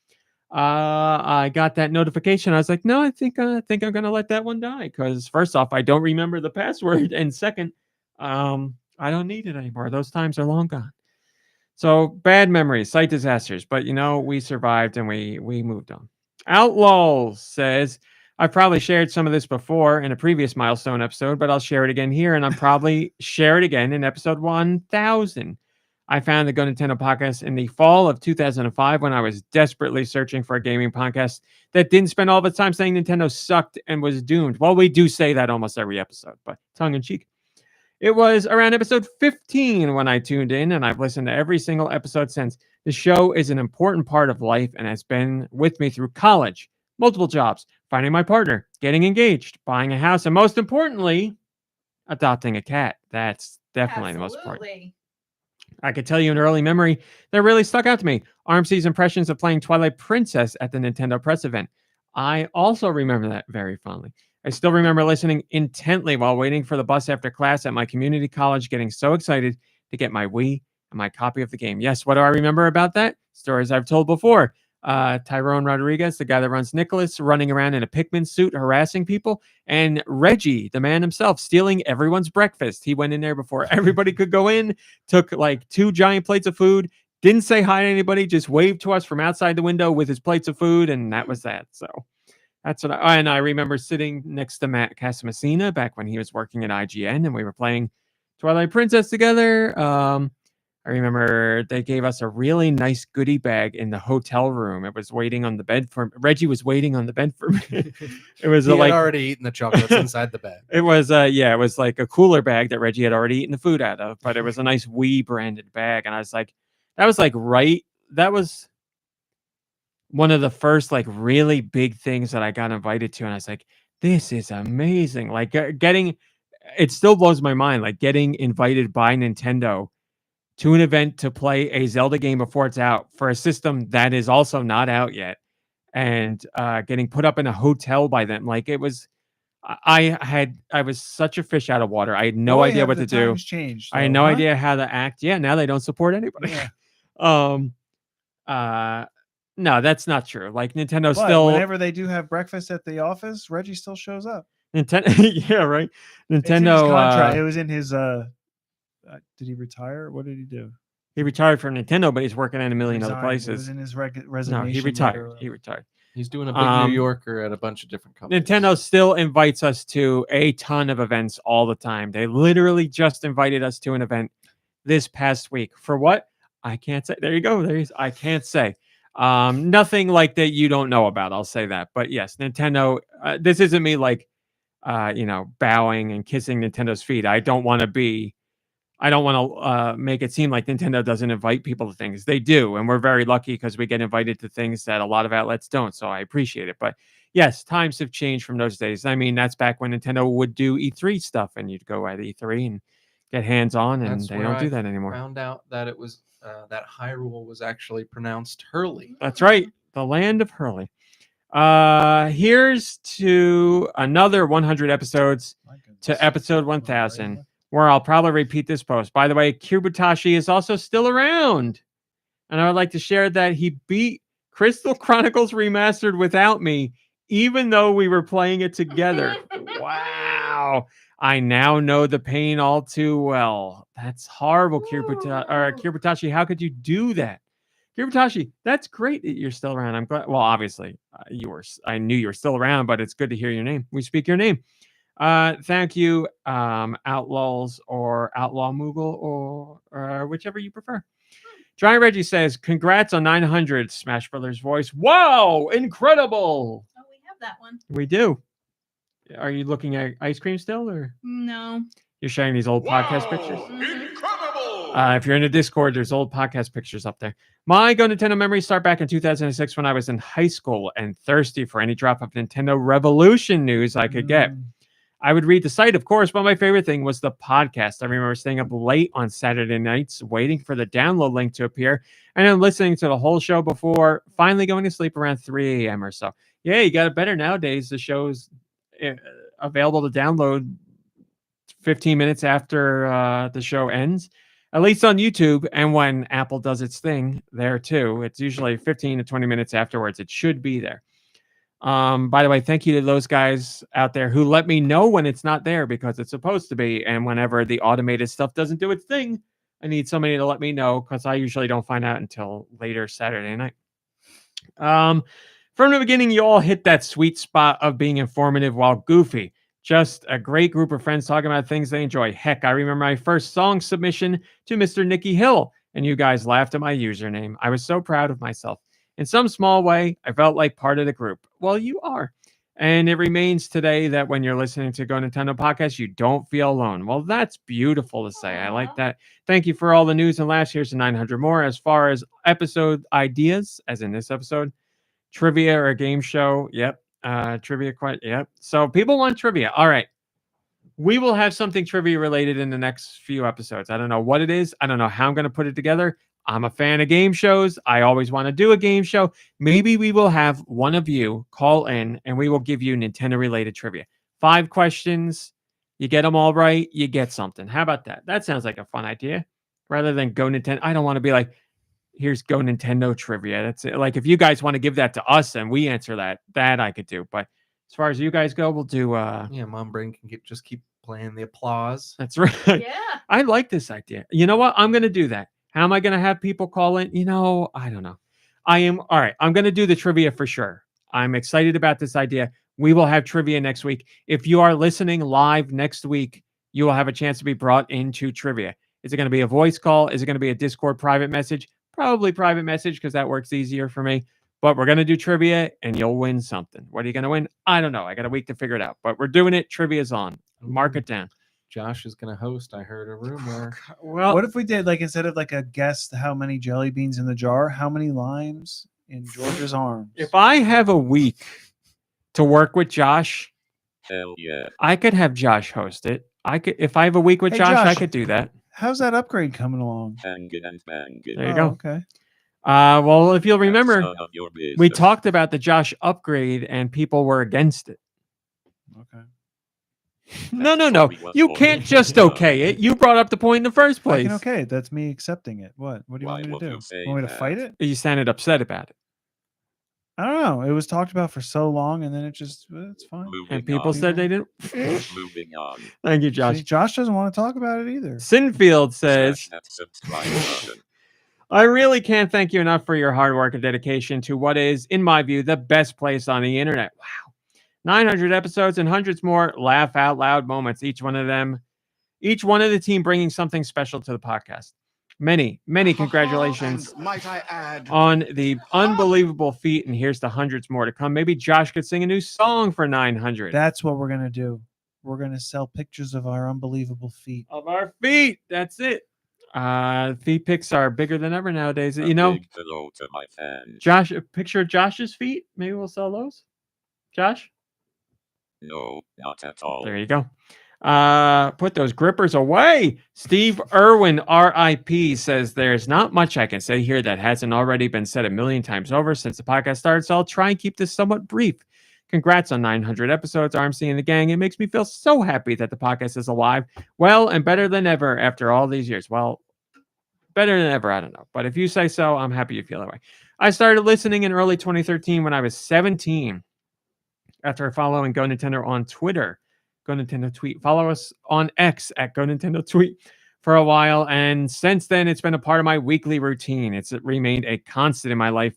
Speaker 2: I got that notification. I was like, no, I think I'm going to let that one die. Because first off, I don't remember the password. And second, I don't need it anymore. Those times are long gone. So bad memories, site disasters. But, we survived and we moved on. Outlaw says, I've probably shared some of this before in a previous milestone episode, but I'll share it again here. And I'll probably share it again in episode 1000. I found the GoNintendo podcast in the fall of 2005 when I was desperately searching for a gaming podcast that didn't spend all of its time saying Nintendo sucked and was doomed. Well, we do say that almost every episode, but tongue in cheek. It was around episode 15 when I tuned in, and I've listened to every single episode since. The show is an important part of life and has been with me through college, multiple jobs, finding my partner, getting engaged, buying a house, and most importantly, adopting a cat. That's definitely the most important. I could tell you an early memory that really stuck out to me. RMC's impressions of playing Twilight Princess at the Nintendo press event. I also remember that very fondly. I still remember listening intently while waiting for the bus after class at my community college, getting so excited to get my Wii and my copy of the game. Yes, what do I remember about that? Stories I've told before. Tyrone Rodriguez, the guy that runs Nicholas, running around in a Pikmin suit harassing people, and Reggie, the man himself, stealing everyone's breakfast. He went in there before everybody could go in, took like 2 giant plates of food, didn't say hi to anybody, just waved to us from outside the window with his plates of food, and that was that. So that's what and I remember sitting next to Matt Casamassina back when he was working at IGN, and we were playing Twilight Princess together. I remember they gave us a really nice goodie bag in the hotel room. It was waiting on the bed for Reggie was waiting on the bed for me. It was
Speaker 3: He had
Speaker 2: like
Speaker 3: already eaten the chocolates inside the bag.
Speaker 2: it was it was like a cooler bag that Reggie had already eaten the food out of, but it was a nice Wii branded bag, and I was like, that was one of the first like really big things that I got invited to, and I was like, this is amazing. Like getting it still blows my mind, like getting invited by Nintendo to an event to play a Zelda game before it's out for a system that is also not out yet, and getting put up in a hotel by them. Like it was, I was such a fish out of water. I had no
Speaker 4: Boy,
Speaker 2: idea
Speaker 4: have
Speaker 2: what
Speaker 4: the
Speaker 2: to do.
Speaker 4: times changed,
Speaker 2: I had
Speaker 4: though,
Speaker 2: no
Speaker 4: huh?
Speaker 2: idea how to act. Yeah, now they don't support anybody.
Speaker 4: Yeah.
Speaker 2: No, that's not true. Like Nintendo
Speaker 4: But
Speaker 2: still
Speaker 4: whenever they do have breakfast at the office, Reggie still shows up.
Speaker 2: Nintendo. Yeah, right.
Speaker 4: It's in his
Speaker 2: Nintendo.
Speaker 4: contract. It was in his. Did he retire? What did he do?
Speaker 2: He retired from Nintendo, but he's working in a million other
Speaker 4: Resigned. It was
Speaker 2: places.
Speaker 4: in his
Speaker 2: No,
Speaker 4: resignation.
Speaker 2: he
Speaker 4: letter
Speaker 2: retired.
Speaker 4: or
Speaker 2: He retired.
Speaker 3: He's doing a big New Yorker at a bunch of different companies.
Speaker 2: Nintendo still invites us to a ton of events all the time. They literally just invited us to an event this past week. For what? I can't say. There you go. I can't say. Nothing like that you don't know about. I'll say that. But yes, Nintendo. This isn't me like, bowing and kissing Nintendo's feet. I don't want to make it seem like Nintendo doesn't invite people to things. They do, and we're very lucky because we get invited to things that a lot of outlets don't. So I appreciate it. But yes, times have changed from those days. I mean, that's back when Nintendo would do E3 stuff, and you'd go at E3 and get hands on, and
Speaker 3: That's
Speaker 2: they
Speaker 3: where
Speaker 2: don't do
Speaker 3: I
Speaker 2: that anymore.
Speaker 3: Found out that it was that Hyrule was actually pronounced Hurley.
Speaker 2: That's right, the land of Hurley. Here's to another 100 episodes
Speaker 4: My goodness.
Speaker 2: to episode 1000. Where I'll probably repeat this post. By the way, Kiributashi is also still around. And I would like to share that he beat Crystal Chronicles Remastered without me, even though we were playing it together. Wow. I now know the pain all too well. That's horrible, Kiributashi. How could you do that? Kiributashi, that's great that you're still around. I'm glad. Well, obviously, I knew you were still around, but it's good to hear your name. We speak your name. Thank you, Outlaws or Outlaw Moogle or whichever you prefer. Giant Reggie says, congrats on 900 Smash Brothers voice. Wow, incredible.
Speaker 1: Oh, we have that one.
Speaker 2: We do. Are you looking at ice cream still, or
Speaker 1: No.
Speaker 2: you're sharing these old podcast pictures?
Speaker 5: Incredible!
Speaker 2: If you're in a Discord, there's old podcast pictures up there. My GoNintendo memories start back in 2006 when I was in high school and thirsty for any drop of Nintendo Revolution news I could get. I would read the site, of course, but my favorite thing was the podcast. I remember staying up late on Saturday nights, waiting for the download link to appear, and then listening to the whole show before finally going to sleep around 3 a.m. or so. Yeah, you got it better nowadays. The show's available to download 15 minutes after the show ends, at least on YouTube. And when Apple does its thing there too, it's usually 15 to 20 minutes afterwards. It should be there. By the way, thank you to those guys out there who let me know when it's not there, because it's supposed to be. And whenever the automated stuff doesn't do its thing, I need somebody to let me know, because I usually don't find out until later Saturday night. From the beginning, you all hit that sweet spot of being informative while goofy. Just a great group of friends talking about things they enjoy. Heck, I remember my first song submission to Mr. Nicky Hill, and you guys laughed at my username. I was so proud of myself. In some small way, I felt like part of the group. Well, you are. And it remains today that when you're listening to GoNintendo podcast, you don't feel alone. Well, that's beautiful to say. I like that. Thank you for all the news and laughs. Here's to 900 more. As far as episode ideas, as in this episode, trivia or a game show. Yep. Trivia. Yep. So people want trivia. All right. We will have something trivia related in the next few episodes. I don't know what it is. I don't know how I'm going to put it together. I'm a fan of game shows. I always want to do a game show. Maybe we will have one of you call in and we will give you Nintendo related trivia. 5 questions. You get them all right, you get something. How about that? That sounds like a fun idea. Rather than Go Nintendo. I don't want to be like, here's GoNintendo trivia. That's it. Like if you guys want to give that to us and we answer that I could do. But as far as you guys go, we'll do.
Speaker 3: Yeah, MomBrain can just keep playing the applause.
Speaker 2: That's right.
Speaker 1: Yeah.
Speaker 2: I like this idea. You know what? I'm going to do that. How am I going to have people call in? I don't know. I am. All right. I'm going to do the trivia for sure. I'm excited about this idea. We will have trivia next week. If you are listening live next week, you will have a chance to be brought into trivia. Is it going to be a voice call? Is it going to be a Discord private message? Probably private message because that works easier for me. But we're going to do trivia and you'll win something. What are you going to win? I don't know. I got a week to figure it out. But we're doing it. Trivia's on. Mark it down.
Speaker 3: Josh is going to host. I heard a rumor.
Speaker 2: Well,
Speaker 4: What if we did like instead of like a guess how many jelly beans in the jar, how many limes in George's arms?
Speaker 2: if I have a week to work with Josh,
Speaker 6: Hell yeah.
Speaker 2: I could have Josh host it. If I have a week with
Speaker 4: Hey,
Speaker 2: Josh, I
Speaker 4: Josh.
Speaker 2: could do that.
Speaker 4: How's that upgrade coming along?
Speaker 6: Bang it and bang it.
Speaker 2: There you go.
Speaker 4: Okay.
Speaker 2: Well, if you'll
Speaker 6: That's
Speaker 2: remember,
Speaker 6: none of your
Speaker 2: we
Speaker 6: business.
Speaker 2: talked about the Josh upgrade and people were against it.
Speaker 4: Okay.
Speaker 2: No.
Speaker 6: Story was
Speaker 2: You
Speaker 6: for
Speaker 2: can't
Speaker 6: me.
Speaker 2: just okay it. You brought up the point in the first
Speaker 4: I
Speaker 2: place.
Speaker 4: can okay. That's me accepting it. What? What do you
Speaker 6: Why
Speaker 4: want me
Speaker 6: would
Speaker 4: to do?
Speaker 6: you say
Speaker 4: Want me to
Speaker 6: that?
Speaker 4: fight it?
Speaker 2: You sounded upset about it.
Speaker 4: I don't know. It was talked about for so long, and then it's fine.
Speaker 6: Moving
Speaker 2: And people
Speaker 6: on.
Speaker 2: said they didn't.
Speaker 6: Moving on.
Speaker 2: Thank you, Josh.
Speaker 4: See, Josh doesn't want to talk about it either.
Speaker 2: Sinfield says,
Speaker 6: Smash that subscribe button.
Speaker 2: I really can't thank you enough for your hard work and dedication to what is, in my view, the best place on the internet. Wow. 900 episodes and hundreds more laugh out loud moments. Each one of the team bringing something special to the podcast. Many congratulations
Speaker 5: And might I add,
Speaker 2: on the unbelievable feat. And here's the hundreds more to come. Maybe Josh could sing a new song for 900
Speaker 4: That's what we're gonna do. We're gonna sell pictures of our unbelievable feet.
Speaker 2: of our feet. That's it. Feet pics are bigger than ever nowadays.
Speaker 6: A
Speaker 2: You know,
Speaker 6: big hello to my fans.
Speaker 2: Josh, a picture of Josh's feet. Maybe we'll sell those. Josh?
Speaker 6: No, not at all.
Speaker 2: There you go. Put those grippers away. Steve Irwin, RIP, says there's not much I can say here that hasn't already been said a million times over since the podcast started, so I'll try and keep this somewhat brief. Congrats on 900 episodes, RMC and the gang. It makes me feel so happy that the podcast is alive, well, and better than ever after all these years. Well, better than ever, I don't know. But if you say so, I'm happy you feel that way. I started listening in early 2013 when I was 17. After following GoNintendo on Twitter, GoNintendo Tweet. Follow us on X at GoNintendo Tweet for a while. And since then, it's been a part of my weekly routine. It's remained a constant in my life,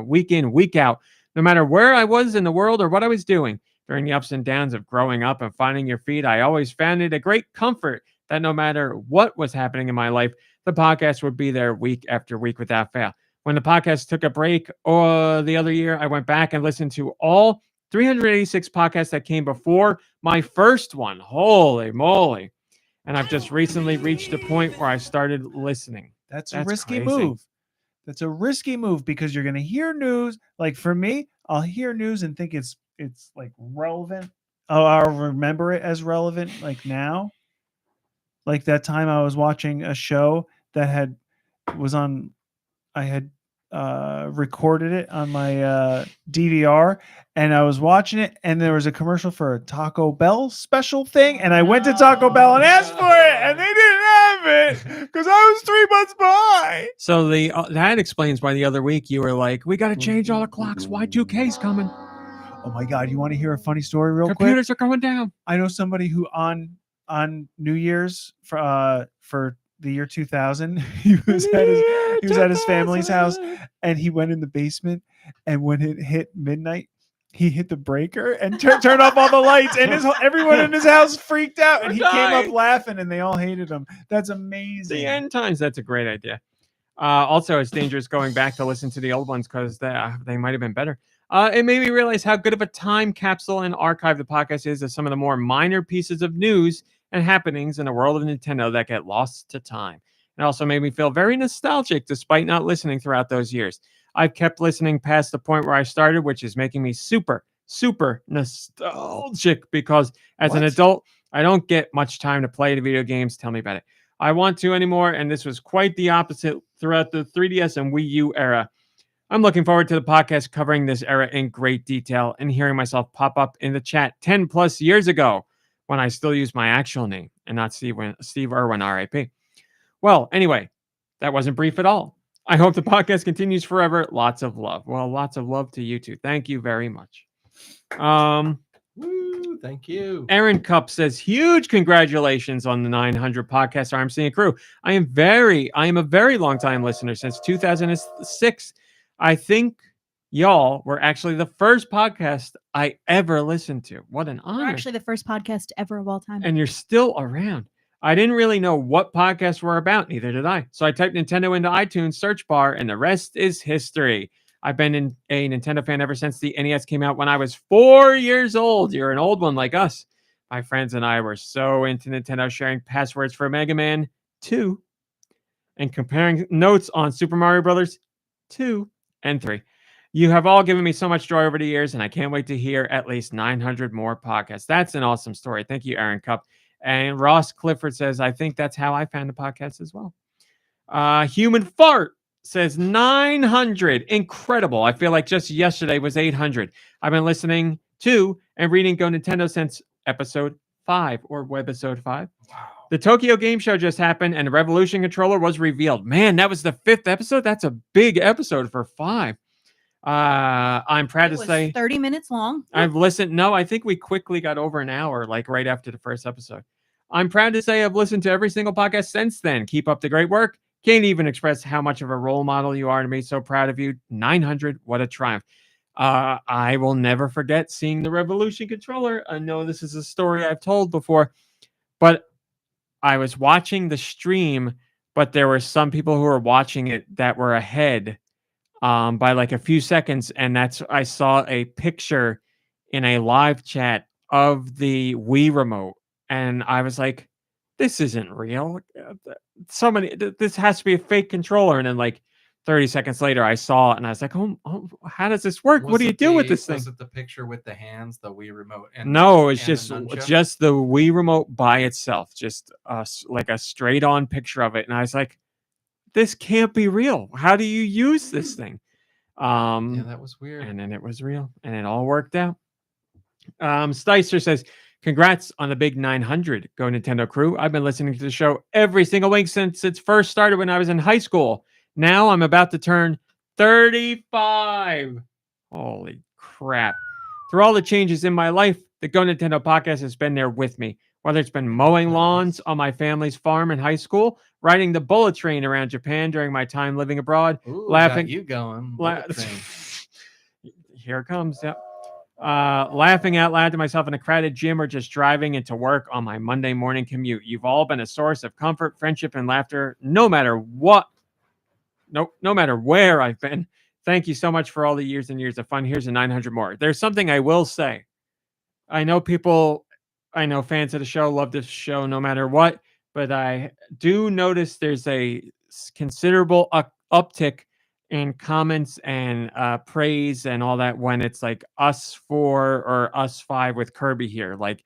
Speaker 2: week in, week out, no matter where I was in the world or what I was doing. During the ups and downs of growing up and finding your feet, I always found it a great comfort that no matter what was happening in my life, the podcast would be there week after week without fail. When the podcast took a break the other year, I went back and listened to all 386 podcasts that came before my first one. Holy moly. And I've just recently reached a point where I started listening.
Speaker 4: That's a
Speaker 2: That's
Speaker 4: risky
Speaker 2: crazy.
Speaker 4: move. That's a risky move because you're gonna hear news. Like for me, I'll hear news and think it's like relevant. Oh, I'll remember it as relevant like now. Like that time I was watching a show that I had recorded it on my DVR and I was watching it and there was a commercial for a Taco Bell special thing and I went to Taco Bell and asked for it and they didn't have it because I was 3 months behind.
Speaker 2: So that explains why the other week you were like, we got to change all the clocks. Y2K's coming.
Speaker 4: Oh my God, you want to hear a funny story real quick?
Speaker 2: Computers are going down.
Speaker 4: I know somebody who on New Year's for the year 2000, he was at his family's house and he went in the basement and when it hit midnight, he hit the breaker and turned off all the lights and everyone in his house freaked out and he came up laughing and they all hated him. That's amazing.
Speaker 2: The end times. That's a great idea. Also, it's dangerous going back to listen to the old ones because they might have been better. It made me realize how good of a time capsule and archive the podcast is of some of the more minor pieces of news and happenings in the world of Nintendo that get lost to time. It also made me feel very nostalgic despite not listening throughout those years. I've kept listening past the point where I started, which is making me super nostalgic because as an adult, I don't get much time to play the video games. Tell me about it. I want to anymore, and this was quite the opposite throughout the 3DS and Wii U era. I'm looking forward to the podcast covering this era in great detail and hearing myself pop up in the chat 10 plus years ago when I still use my actual name and not Steve Irwin, RIP. Well, anyway, that wasn't brief at all. I hope the podcast continues forever. Lots of love. Well, lots of love to you too. Thank you very much.
Speaker 3: Woo, thank you.
Speaker 2: Aaron Cup says, huge congratulations on the 900 podcast RMC and crew. I am a very long time listener since 2006. I think y'all were actually the first podcast I ever listened to. What an honor.
Speaker 1: We're actually the first podcast ever of all time.
Speaker 2: And you're still around. I didn't really know what podcasts were about, neither did I. So I typed Nintendo into iTunes search bar, and the rest is history. I've been a Nintendo fan ever since the NES came out when I was 4 years old. You're an old one like us. My friends and I were so into Nintendo, sharing passwords for Mega Man 2 and comparing notes on Super Mario Brothers 2 and 3. You have all given me so much joy over the years, and I can't wait to hear at least 900 more podcasts. That's an awesome story. Thank you, Aaron Cup. And Ross Clifford says, I think that's how I found the podcast as well. Human Fart says 900. Incredible. I feel like just yesterday was 800. I've been listening to and reading Go Nintendo since episode 5 or webisode 5.
Speaker 3: Wow.
Speaker 2: The Tokyo Game Show just happened and the Revolution controller was revealed. Man, that was the 5th episode. That's a big episode for 5. I'm proud
Speaker 1: It
Speaker 2: to
Speaker 1: was
Speaker 2: say
Speaker 1: 30 minutes long.
Speaker 2: I've listened. No, I think we quickly got over an hour, like right after the first episode. I'm proud to say I've listened to every single podcast since then. Keep up the great work. Can't even express how much of a role model you are to me. So proud of you. 900. What a triumph. I will never forget seeing the Revolution controller. I know this is a story I've told before, but I was watching the stream, but there were some people who were watching it that were ahead by like a few seconds. And I saw a picture in a live chat of the Wii remote. And I was like, this isn't real. This has to be a fake controller. And then like 30 seconds later, I saw it and I was like, oh how does this work? What do you do with this thing?
Speaker 3: Was it the picture with the hands, the Wii remote? And
Speaker 2: No, it's
Speaker 3: and
Speaker 2: just the Wii remote by itself. Just like a straight on picture of it. And I was like, this can't be real. How do you use this thing?
Speaker 3: Yeah, that was weird.
Speaker 2: And then it was real and it all worked out. Sticer says, congrats on the big 900 Go Nintendo crew. I've been listening to the show every single week since it first started when I was in high school. Now I'm about to turn 35. Holy crap. Through all the changes in my life, the Go Nintendo podcast has been there with me. Whether it's been mowing lawns on my family's farm in high school, riding the bullet train around Japan during my time living abroad,
Speaker 3: Ooh,
Speaker 2: laughing.
Speaker 3: got you going.
Speaker 2: Here it comes. Yep. Laughing out loud to myself in a crowded gym or just driving into work on my Monday morning commute. You've all been a source of comfort, friendship, and laughter, no matter what. No matter where I've been. Thank you so much for all the years and years of fun. Here's a 900 more. There's something I will say. I know fans of the show love this show no matter what, but I do notice there's a considerable uptick in comments and praise and all that when it's like us 4 or us 5 with Kirby here. Like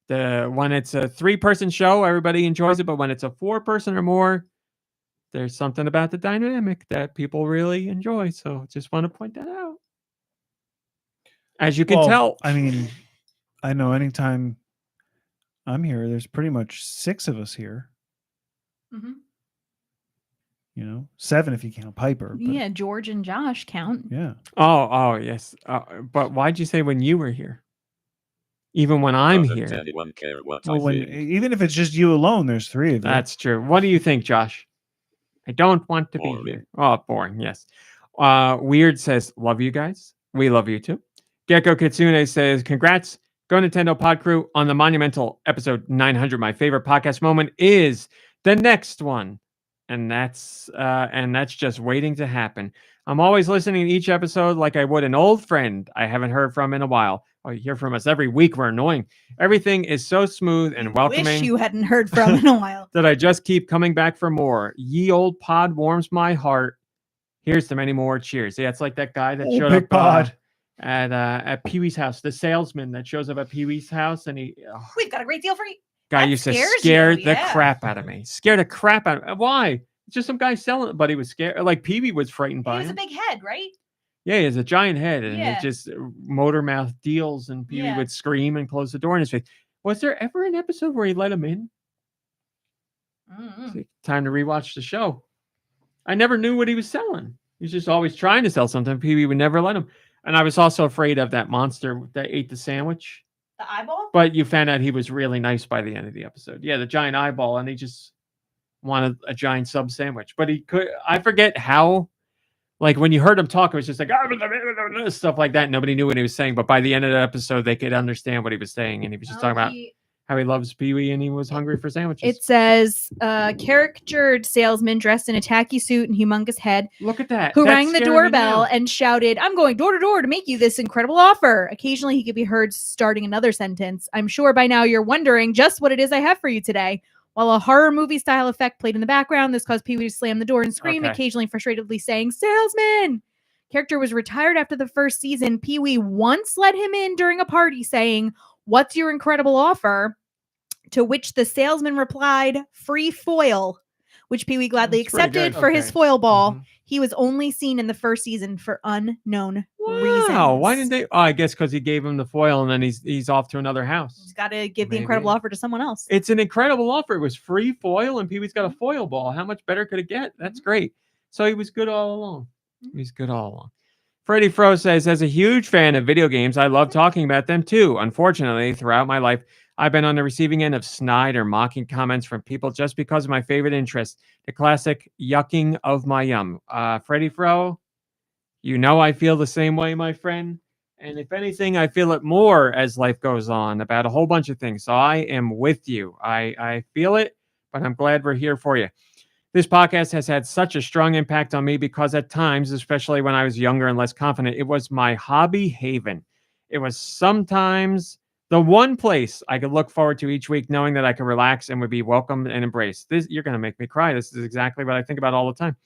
Speaker 2: when it's a 3-person show, everybody enjoys it, but when it's a 4-person or more, there's something about the dynamic that people really enjoy. So just want to point that out. As you can tell.
Speaker 4: I mean, I know anytime I'm here, there's pretty much 6 of us here.
Speaker 1: Mm-hmm.
Speaker 4: 7 if you count Piper. But
Speaker 1: Yeah, George and Josh count.
Speaker 4: yeah.
Speaker 2: Oh, yes. But why'd you say when you were here? Even when I'm
Speaker 6: Doesn't
Speaker 2: here.
Speaker 6: anyone care what
Speaker 4: Well,
Speaker 6: I think?
Speaker 4: even if it's just you alone, there's 3 of you.
Speaker 2: That's true. What do you think, Josh? I don't want to
Speaker 6: Boring.
Speaker 2: be here. Oh, boring. Yes. Weird says, love you guys. We love you too. GekkouKitsune says, congrats, Go Nintendo Pod Crew, on the monumental episode 900. My favorite podcast moment is the next one. And that's just waiting to happen. I'm always listening to each episode like I would an old friend I haven't heard from in a while. Oh, you hear from us every week. We're annoying. Everything is so smooth and welcoming.
Speaker 1: Wish you hadn't heard from in a while.
Speaker 2: That I just keep coming back for more. Ye old pod warms my heart. Here's to many more. Cheers. Yeah, it's like that guy that showed
Speaker 4: big
Speaker 2: up
Speaker 4: pod.
Speaker 2: at Pee-wee's house, the salesman that shows up at Pee-wee's house, and
Speaker 1: We've got a great deal for you.
Speaker 2: guy
Speaker 1: That
Speaker 2: used to
Speaker 1: scares
Speaker 2: scare
Speaker 1: you,
Speaker 2: the
Speaker 1: yeah.
Speaker 2: crap out of me. Scared the crap out of me. Why? Just some guy selling it, but he was scared. Like Pee-wee was frightened
Speaker 1: He
Speaker 2: by
Speaker 1: was a
Speaker 2: him.
Speaker 1: big head, right?
Speaker 2: Yeah, he has a giant head, and
Speaker 1: Yeah.
Speaker 2: it just motor mouth deals, and Pee-wee
Speaker 1: Yeah.
Speaker 2: would scream and close the door in his face. Was there ever an episode where he let him in?
Speaker 1: Mm-mm.
Speaker 2: Time to rewatch the show. I never knew what he was selling. He was just always trying to sell something. Pee Wee would never let him. And I was also afraid of that monster that ate the sandwich.
Speaker 1: The eyeball?
Speaker 2: But you found out he was really nice by the end of the episode. Yeah, the giant eyeball, and he just wanted a giant sub sandwich. But he could, I forget how, like when you heard him talk, it was just like stuff like that. Nobody knew what he was saying. But by the end of the episode, they could understand what he was saying. And he was just talking about how he loves Pee Wee and he was hungry for sandwiches.
Speaker 1: It says, caricatured salesman dressed in a tacky suit and humongous head
Speaker 2: Look at that.
Speaker 1: who
Speaker 2: That
Speaker 1: rang the
Speaker 2: scared me
Speaker 1: doorbell
Speaker 2: now.
Speaker 1: and shouted, "I'm going door to door to make you this incredible offer." Occasionally, he could be heard starting another sentence. "I'm sure by now you're wondering just what it is I have for you today." While a horror movie style effect played in the background, this caused Pee Wee to slam the door and scream,
Speaker 2: Okay.
Speaker 1: occasionally frustratedly saying, "Salesman!" Character was retired after the first season. Pee Wee once let him in during a party saying, "What's your incredible offer?" To which the salesman replied, "Free foil," which Pee Wee gladly
Speaker 2: That's pretty
Speaker 1: accepted
Speaker 2: good.
Speaker 1: for his
Speaker 3: Okay.
Speaker 1: foil ball.
Speaker 3: Mhm.
Speaker 1: He was only seen in the first season for unknown
Speaker 2: Wow.
Speaker 1: reasons.
Speaker 2: Why didn't they? Oh, I guess because he gave him the foil and then he's off to another house.
Speaker 1: He's got to give the
Speaker 3: Maybe.
Speaker 1: incredible offer to someone else.
Speaker 2: It's an incredible offer. It was free foil and Pee Wee's got a foil ball. How much better could it get? That's great. So he was good all along. He was good all along. Freddie Fro says, as a huge fan of video games, I love talking about them too. Unfortunately, throughout my life, I've been on the receiving end of snide or mocking comments from people just because of my favorite interest, the classic yucking of my yum. Freddie Fro, you know I feel the same way, my friend. And if anything, I feel it more as life goes on about a whole bunch of things. So I am with you. I feel it, but I'm glad we're here for you. This podcast has had such a strong impact on me because at times, especially when I was younger and less confident, it was my hobby haven. It was sometimes the one place I could look forward to each week, knowing that I could relax and would be welcomed and embraced. This, you're going to make me cry. This is exactly what I think about all the time.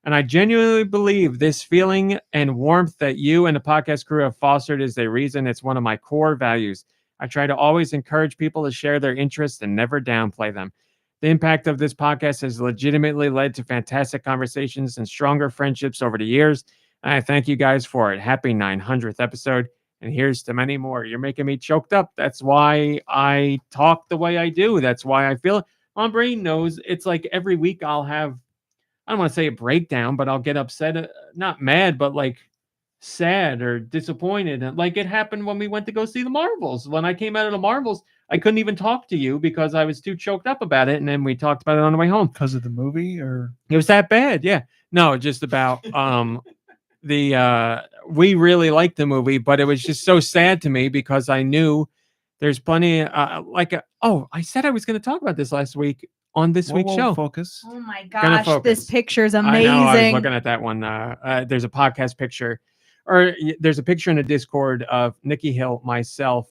Speaker 2: And I genuinely believe this feeling and warmth that you and the podcast crew have fostered is the reason it's one of my core values. I try to always encourage people to share their interests and never downplay them. The impact of this podcast has legitimately led to fantastic conversations and stronger friendships over the years. And I thank you guys for it. Happy 900th episode. And here's to many more. You're making me choked up. That's why I talk the way I do. That's why I feel it. MomBrain knows it's like every week I'll have, I don't want to say a breakdown, but I'll get upset, not mad, but like sad or disappointed. Like it happened when we went to go see the Marvels. When I came out of the Marvels, I couldn't even talk to you because I was too choked up about it. And then we talked about it on the way home.
Speaker 4: Because of the movie, or
Speaker 2: It was that bad. Yeah. No, just about we really liked the movie, but it was just so sad to me because I knew there's plenty I said I was going to talk about this last week on this week's
Speaker 4: Whoa,
Speaker 2: show.
Speaker 4: focus.
Speaker 1: Oh my
Speaker 2: Gonna
Speaker 1: gosh,
Speaker 2: focus.
Speaker 1: this picture's
Speaker 2: I
Speaker 1: amazing.
Speaker 2: know, I was looking at that one. There's a podcast picture, or there's a picture in the Discord of Nikki Hill, myself,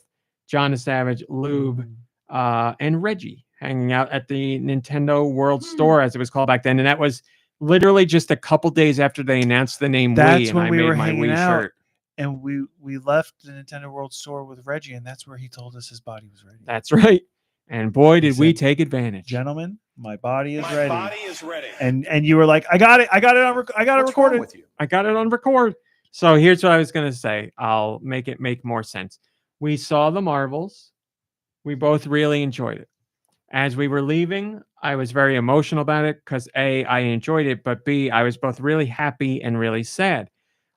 Speaker 2: John Savage, Lube, and Reggie hanging out at the Nintendo World Store, as it was called back then. And that was literally just a couple days after they announced the name Wii,
Speaker 4: That's
Speaker 2: and
Speaker 4: when
Speaker 2: I
Speaker 4: we
Speaker 2: made
Speaker 4: were
Speaker 2: my
Speaker 4: hanging
Speaker 2: Wii
Speaker 4: out.
Speaker 2: shirt.
Speaker 4: And we left the Nintendo World Store with Reggie, and that's where he told us his body was ready.
Speaker 2: That's right. And boy, did we
Speaker 4: said,
Speaker 2: take advantage.
Speaker 4: Gentlemen, my body is ready.
Speaker 5: body is ready.
Speaker 4: And you were like, I got it on I got it
Speaker 5: What's wrong
Speaker 4: recorded.
Speaker 5: with you?
Speaker 2: I got it on record. So here's what I was going to say. I'll make it make more sense. We saw the Marvels. We both really enjoyed it. As we were leaving, I was very emotional about it because A, I enjoyed it, but B, I was both really happy and really sad.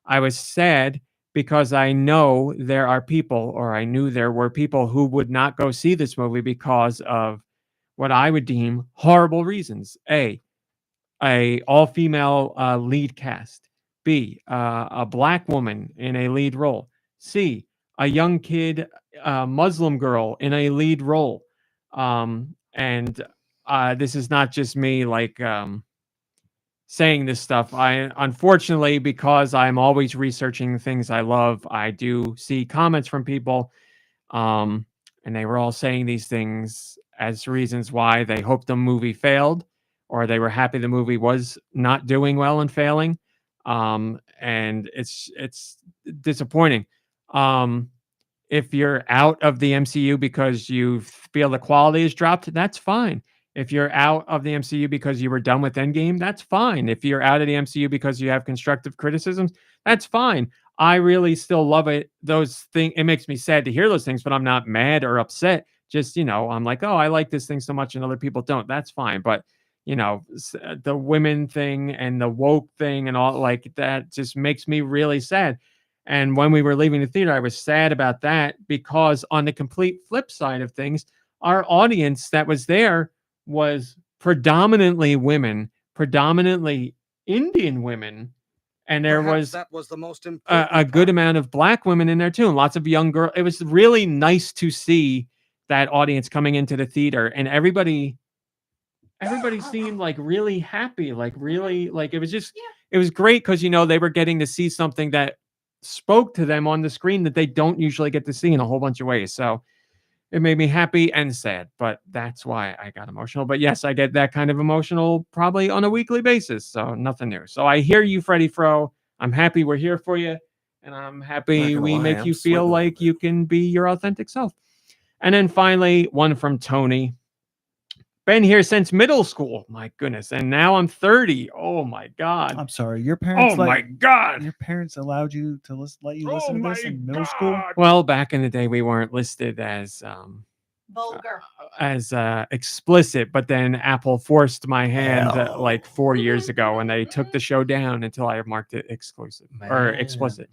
Speaker 2: I was sad because I know there are people, or I knew there were people who would not go see this movie because of what I would deem horrible reasons. A all-female lead cast. B, a black woman in a lead role. C, a young kid, Muslim girl in a lead role. And this is not just me saying this stuff. I unfortunately, because I'm always researching things I love, I do see comments from people, and they were all saying these things as reasons why they hoped the movie failed, or they were happy the movie was not doing well and failing. And it's disappointing. If you're out of the MCU because you feel the quality has dropped, that's fine. If you're out of the MCU because you were done with Endgame, that's fine. If you're out of the MCU because you have constructive criticisms, that's fine. I really still love it. Those things, it makes me sad to hear those things, but I'm not mad or upset. Just, I'm like, oh, I like this thing so much and other people don't. That's fine. But, the women thing and the woke thing and all like that just makes me really sad. And when we were leaving the theater, I was sad about that because on the complete flip side of things, our audience that was there was predominantly women, predominantly Indian women. And there was
Speaker 7: that was the most
Speaker 2: a
Speaker 7: important
Speaker 2: good amount of black women in there too, and lots of young girls. It was really nice to see that audience coming into the theater, and everybody seemed like really happy, like really, like it was just, it was great because they were getting to see something that spoke to them on the screen that they don't usually get to see in a whole bunch of ways. So it made me happy and sad, but that's why I got emotional. But yes, I get that kind of emotional probably on a weekly basis. So nothing new. So I hear you, Freddie Fro. I'm happy we're here for you. And I'm happy
Speaker 3: gonna
Speaker 2: we
Speaker 3: lie,
Speaker 2: make
Speaker 3: I'm
Speaker 2: you
Speaker 3: sweating a
Speaker 2: feel
Speaker 3: little
Speaker 2: like
Speaker 3: bit.
Speaker 2: you can be your authentic self. And then finally, one from Tony. Been here since middle school. My goodness. And now I'm 30. Oh my God.
Speaker 4: I'm sorry. Your parents
Speaker 2: Oh my God.
Speaker 4: your parents allowed you to let you listen
Speaker 2: Oh
Speaker 4: to this
Speaker 2: my
Speaker 4: in middle school?
Speaker 2: God. Well, back in the day, we weren't listed as
Speaker 1: Vulgar.
Speaker 2: explicit, but then Apple forced my hand
Speaker 4: Hell.
Speaker 2: like 4 years ago, and they took the show down until I marked it exclusive or
Speaker 3: Man.
Speaker 2: explicit.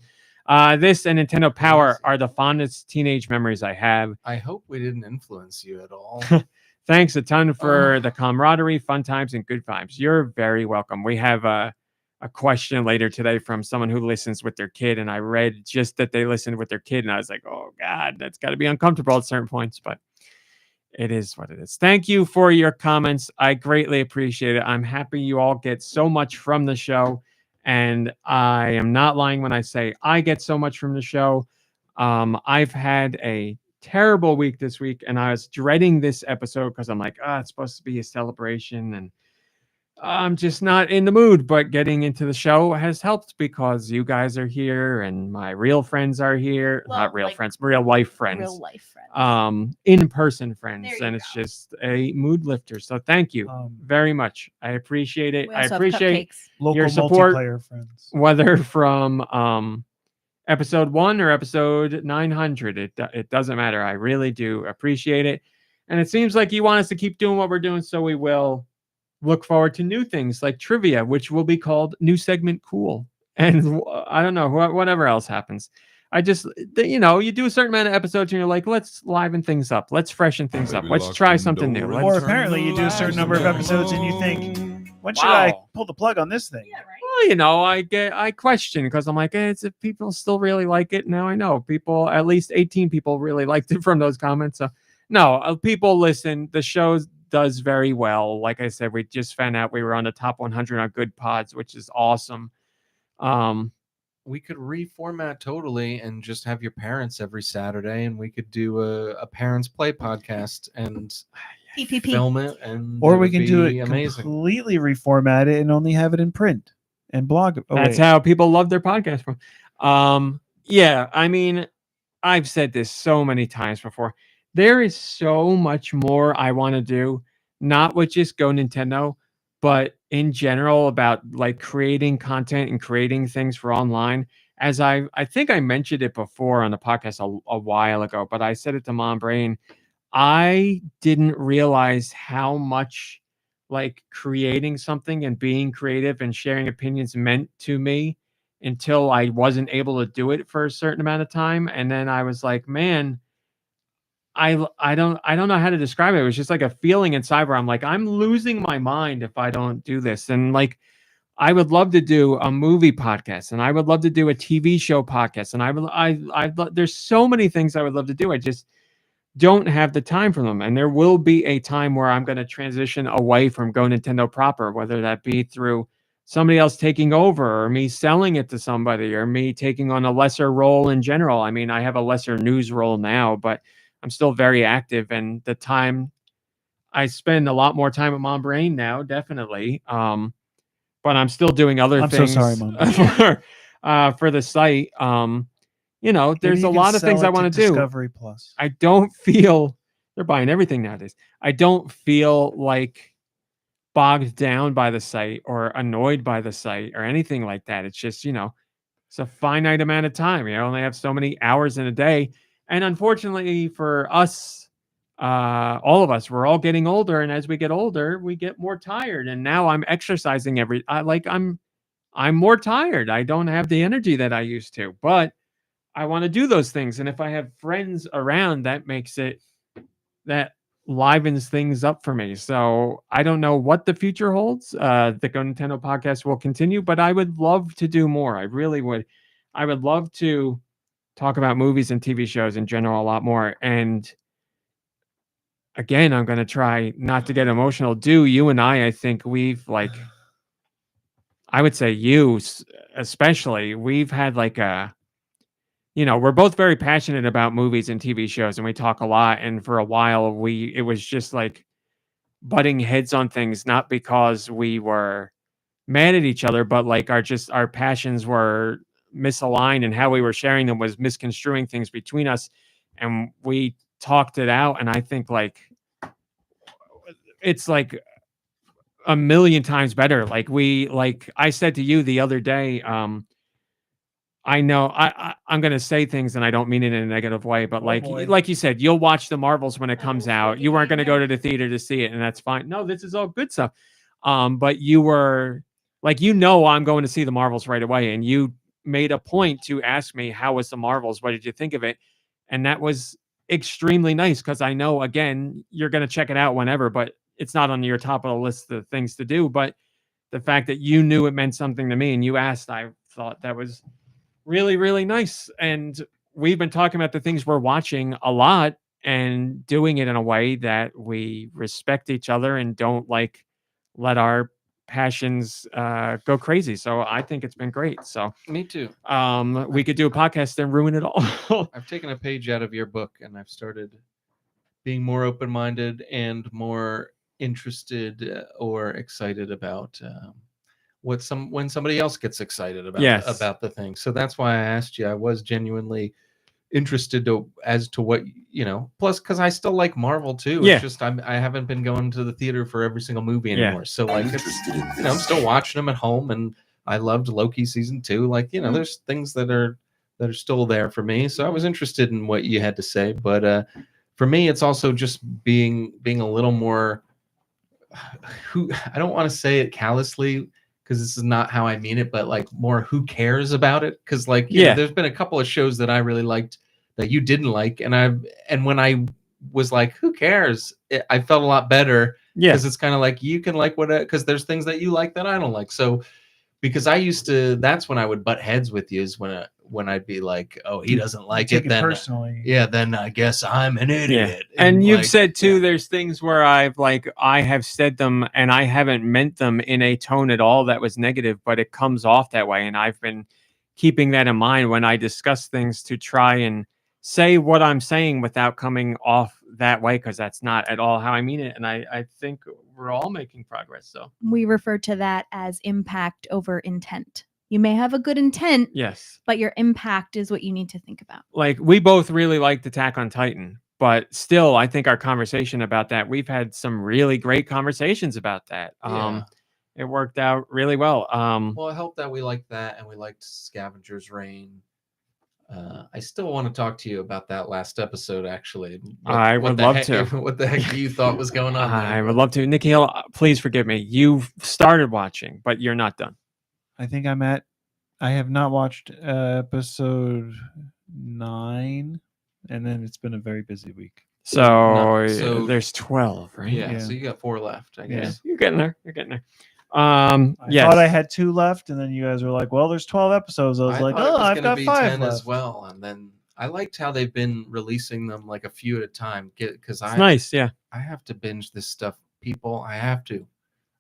Speaker 2: This and Nintendo Power
Speaker 3: Amazing.
Speaker 2: are the fondest teenage memories I have.
Speaker 3: I hope we didn't influence you at all.
Speaker 2: Thanks a ton for the camaraderie, fun times, and good vibes. You're very welcome. We have a question later today from someone who listens with their kid, and I read just that they listened with their kid, and I was like, oh God, that's got to be uncomfortable at certain points, but it is what it is. Thank you for your comments. I greatly appreciate it. I'm happy you all get so much from the show, and I am not lying when I say I get so much from the show. I've had a terrible week this week, and I was dreading this episode because I'm like, it's supposed to be a celebration, and I'm just not in the mood. But getting into the show has helped because you guys are here, and my real friends are here.
Speaker 1: Well,
Speaker 2: Not real
Speaker 1: like,
Speaker 2: friends, real life friends.
Speaker 1: Real life friends.
Speaker 2: In-person friends,
Speaker 1: There you
Speaker 2: and it's
Speaker 1: go.
Speaker 2: just a mood lifter. So thank you very much. I appreciate it.
Speaker 1: We
Speaker 2: I
Speaker 1: also have
Speaker 2: appreciate
Speaker 1: cupcakes.
Speaker 4: Local
Speaker 2: your support,
Speaker 4: multiplayer friends.
Speaker 2: whether from episode 1 or episode 900. It doesn't matter. I really do appreciate it. And it seems like you want us to keep doing what we're doing, so we will look forward to new things like trivia, which will be called New Segment Cool. And I don't know, whatever else happens. I just, you do a certain amount of episodes and you're like, let's liven things up. Let's freshen things up. Let's try something new.
Speaker 4: Or apparently you do a certain number of episodes and you think, when should I pull the plug on this thing?
Speaker 1: Yeah, right.
Speaker 2: Well, I question because I'm like, it's if people still really like it. Now I know people, at least 18 people really liked it from those comments. So no, people listen. The show does very well. Like I said, we just found out we were on the top 100 on Good Pods, which is awesome.
Speaker 3: We could reformat totally and just have your parents every Saturday, and we could do a parents play podcast and
Speaker 1: PPP.
Speaker 3: film it, and
Speaker 4: Or
Speaker 3: it
Speaker 4: we
Speaker 3: would
Speaker 4: can do
Speaker 3: be
Speaker 4: it
Speaker 3: amazing.
Speaker 4: completely reformat it and only have it in print and blog. Oh,
Speaker 2: That's
Speaker 4: wait.
Speaker 2: how people love their podcast from. Yeah, I mean, I've said this so many times before. There is so much more I want to do, not with just GoNintendo, but in general about like creating content and creating things for online. As I think I mentioned it before on the podcast a while ago, but I said it to MomBrain. I didn't realize how much like creating something and being creative and sharing opinions meant to me until I wasn't able to do it for a certain amount of time. And then I was like, man, I don't know how to describe it. It was just like a feeling inside where I'm like, I'm losing my mind if I don't do this. And like, I would love to do a movie podcast, and I would love to do a TV show podcast, and there's so many things I would love to do. I just don't have the time for them. And there will be a time where I'm going to transition away from GoNintendo proper, whether that be through somebody else taking over or me selling it to somebody or me taking on a lesser role in general. I mean, I have a lesser news role now, but I'm still very active, and the time I spend a lot more time at MomBrain now, definitely. But I'm still doing other
Speaker 4: I'm
Speaker 2: things
Speaker 4: so sorry, Mom.
Speaker 2: for the site.
Speaker 4: Maybe
Speaker 2: There's
Speaker 4: you
Speaker 2: a
Speaker 4: can
Speaker 2: lot of
Speaker 4: sell
Speaker 2: things I
Speaker 4: it to
Speaker 2: want to do.
Speaker 4: Discovery Plus.
Speaker 2: I don't feel they're buying everything nowadays. I don't feel like bogged down by the site or annoyed by the site or anything like that. It's just, it's a finite amount of time. You only have so many hours in a day. And unfortunately for us all of us, we're all getting older, and as we get older, we get more tired. And now I'm exercising I'm more tired. I don't have the energy that I used to, but I want to do those things. And if I have friends around, that livens things up for me. So I don't know what the future holds. The GoNintendo podcast will continue, but I would love to do more. I really would. I would love to talk about movies and TV shows in general a lot more. And again, I'm going to try not to get emotional. You and I think we've I would say especially, we've had we're both very passionate about movies and TV shows, and we talk a lot. And for a while, it was just like butting heads on things, not because we were mad at each other, but like our passions were misaligned, and how we were sharing them was misconstruing things between us. And we talked it out, and I think it's like a million times better. I said to you the other day, I know I'm going to say things and I don't mean it in a negative way, but
Speaker 4: boy.
Speaker 2: like you said, you'll watch the Marvels when it comes out. You weren't going to go to the theater to see it, and that's fine. No, this is all good stuff. But you were I'm going to see the Marvels right away, and you made a point to ask me, how was the Marvels? What did you think of it? And that was extremely nice, because I know, again, you're going to check it out whenever, but it's not on your top of the list of things to do. But the fact that you knew it meant something to me and you asked, I thought that was really, really nice. And we've been talking about the things we're watching a lot, and doing it in a way that we respect each other and don't let our passions go crazy. So I think it's been great. So
Speaker 3: Me too.
Speaker 2: we could do a podcast and ruin it all.
Speaker 3: I've taken a page out of your book, and I've started being more open-minded and more interested or excited about when somebody else gets excited about the thing. So that's why I asked you. I was genuinely interested as to what plus because I still like Marvel too.
Speaker 2: Yeah.
Speaker 3: It's just I haven't been going to the theater for every single movie anymore. So I'm still watching them at home, and I loved Loki season 2. There's things that are still there for me. So I was interested in what you had to say, but for me, it's also just being a little more I don't want to say it callously, because this is not how I mean it, but more who cares about it? Because there's been a couple of shows that I really liked that you didn't like, and when I was like, who cares? I felt a lot better, because it's kind of like you can like what, because there's things that you like that I don't like. So because that's when I would butt heads with you, is when I'd be like, oh, he doesn't like it, then
Speaker 4: personally.
Speaker 3: then I guess I'm an idiot.
Speaker 2: And you've said too, there's things where I have said them and I haven't meant them in a tone at all that was negative, but it comes off that way. And I've been keeping that in mind when I discuss things, to try and say what I'm saying without coming off that way, because that's not at all how I mean it. And I think we're all making progress. So
Speaker 1: We refer to that as impact over intent. You may have a good intent,
Speaker 2: yes,
Speaker 1: but your impact is what you need to think about.
Speaker 2: we both really liked Attack on Titan, but still, I think our conversation about that, we've had some really great conversations about that. It worked out really well.
Speaker 3: Well, it helped that we liked that, and we liked Scavenger's Reign. I still want to talk to you about that last episode, actually.
Speaker 2: I would love to.
Speaker 3: What the heck you thought was going on there?
Speaker 2: I would love to. Nikhil, please forgive me. You've started watching, but you're not done.
Speaker 4: I think I have not watched episode 9, and then it's been a very busy week.
Speaker 2: So,
Speaker 3: so
Speaker 2: there's 12, right?
Speaker 3: Yeah, so you got 4 left, I guess.
Speaker 2: You're getting there. You're getting there.
Speaker 4: I thought I had 2 left, and then you guys were like, well, there's 12 episodes. I was like,
Speaker 3: thought it was
Speaker 4: I've
Speaker 3: gonna
Speaker 4: got
Speaker 3: be
Speaker 4: 5
Speaker 3: 10
Speaker 4: left.
Speaker 3: as well. And then I liked how they've been releasing them a few at a time, because
Speaker 2: It's nice, yeah.
Speaker 3: I have to binge this stuff, people. I have to.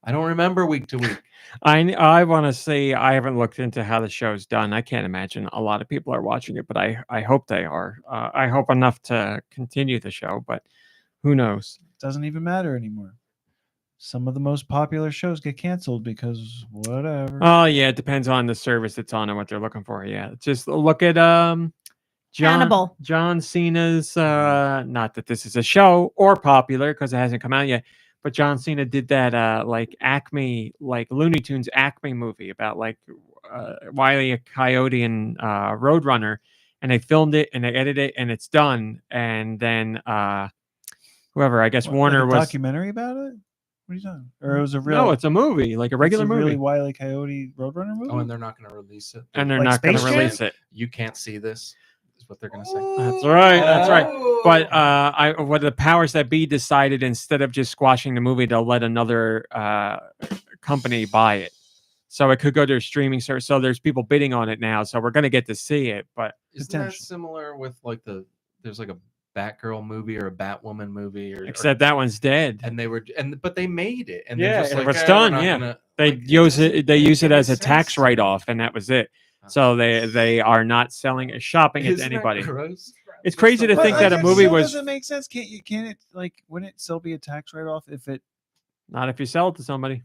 Speaker 3: I don't remember week to week.
Speaker 2: I want to say I haven't looked into how the show's done. I can't imagine a lot of people are watching it, but I hope they are. I hope enough to continue the show, but who knows?
Speaker 4: It doesn't even matter anymore. Some of the most popular shows get canceled because whatever.
Speaker 2: Oh yeah, it depends on the service it's on and what they're looking for. Yeah, just look at
Speaker 1: Hannibal.
Speaker 2: John Cena's. Not that this is a show or popular because it hasn't come out yet, but John Cena did that Acme, Looney Tunes Acme movie about Wile E. Coyote and Roadrunner, and they filmed it and they edited it and it's done. And then whoever. I guess
Speaker 4: What,
Speaker 2: Warner
Speaker 4: like a
Speaker 2: was.
Speaker 4: documentary about it. What are you talking? Or it was a real?
Speaker 2: No, it's a movie, like a regular
Speaker 4: it's a
Speaker 2: movie,
Speaker 4: really Wile E. Coyote Roadrunner movie.
Speaker 3: Oh, and they're not going to release it.
Speaker 2: and they're
Speaker 4: like
Speaker 2: not going to
Speaker 4: Space Jam?
Speaker 2: release it.
Speaker 3: You can't see this. Is what they're going to say.
Speaker 2: That's right. That's right. But
Speaker 1: Oh.
Speaker 2: what the powers that be decided, instead of just squashing the movie, they'll let another company buy it, so it could go to a streaming service. So there's people bidding on it now. So we're going to get to see it. But
Speaker 3: Isn't that
Speaker 4: Potential.
Speaker 3: similar with like there's like a Batgirl movie or a Batwoman movie, or
Speaker 2: except that one's dead.
Speaker 3: but they made it, and
Speaker 2: Yeah,
Speaker 3: they're just
Speaker 2: it
Speaker 3: like,
Speaker 2: was
Speaker 3: we're
Speaker 2: done,
Speaker 3: not
Speaker 2: yeah.
Speaker 3: gonna-
Speaker 2: They
Speaker 3: like,
Speaker 2: use it.
Speaker 3: doesn't
Speaker 2: They use it
Speaker 3: make
Speaker 2: as a
Speaker 3: any
Speaker 2: tax
Speaker 3: sense.
Speaker 2: write-off, and that was it. So they are not selling it, shopping it to
Speaker 3: Isn't that
Speaker 2: anybody.
Speaker 3: gross?
Speaker 2: It's crazy to
Speaker 3: But,
Speaker 2: think
Speaker 3: like,
Speaker 2: that a
Speaker 3: it
Speaker 2: movie
Speaker 3: still
Speaker 2: was
Speaker 4: Doesn't make sense. Can't it like wouldn't it still be a tax write off if it?
Speaker 2: not if you sell it to somebody.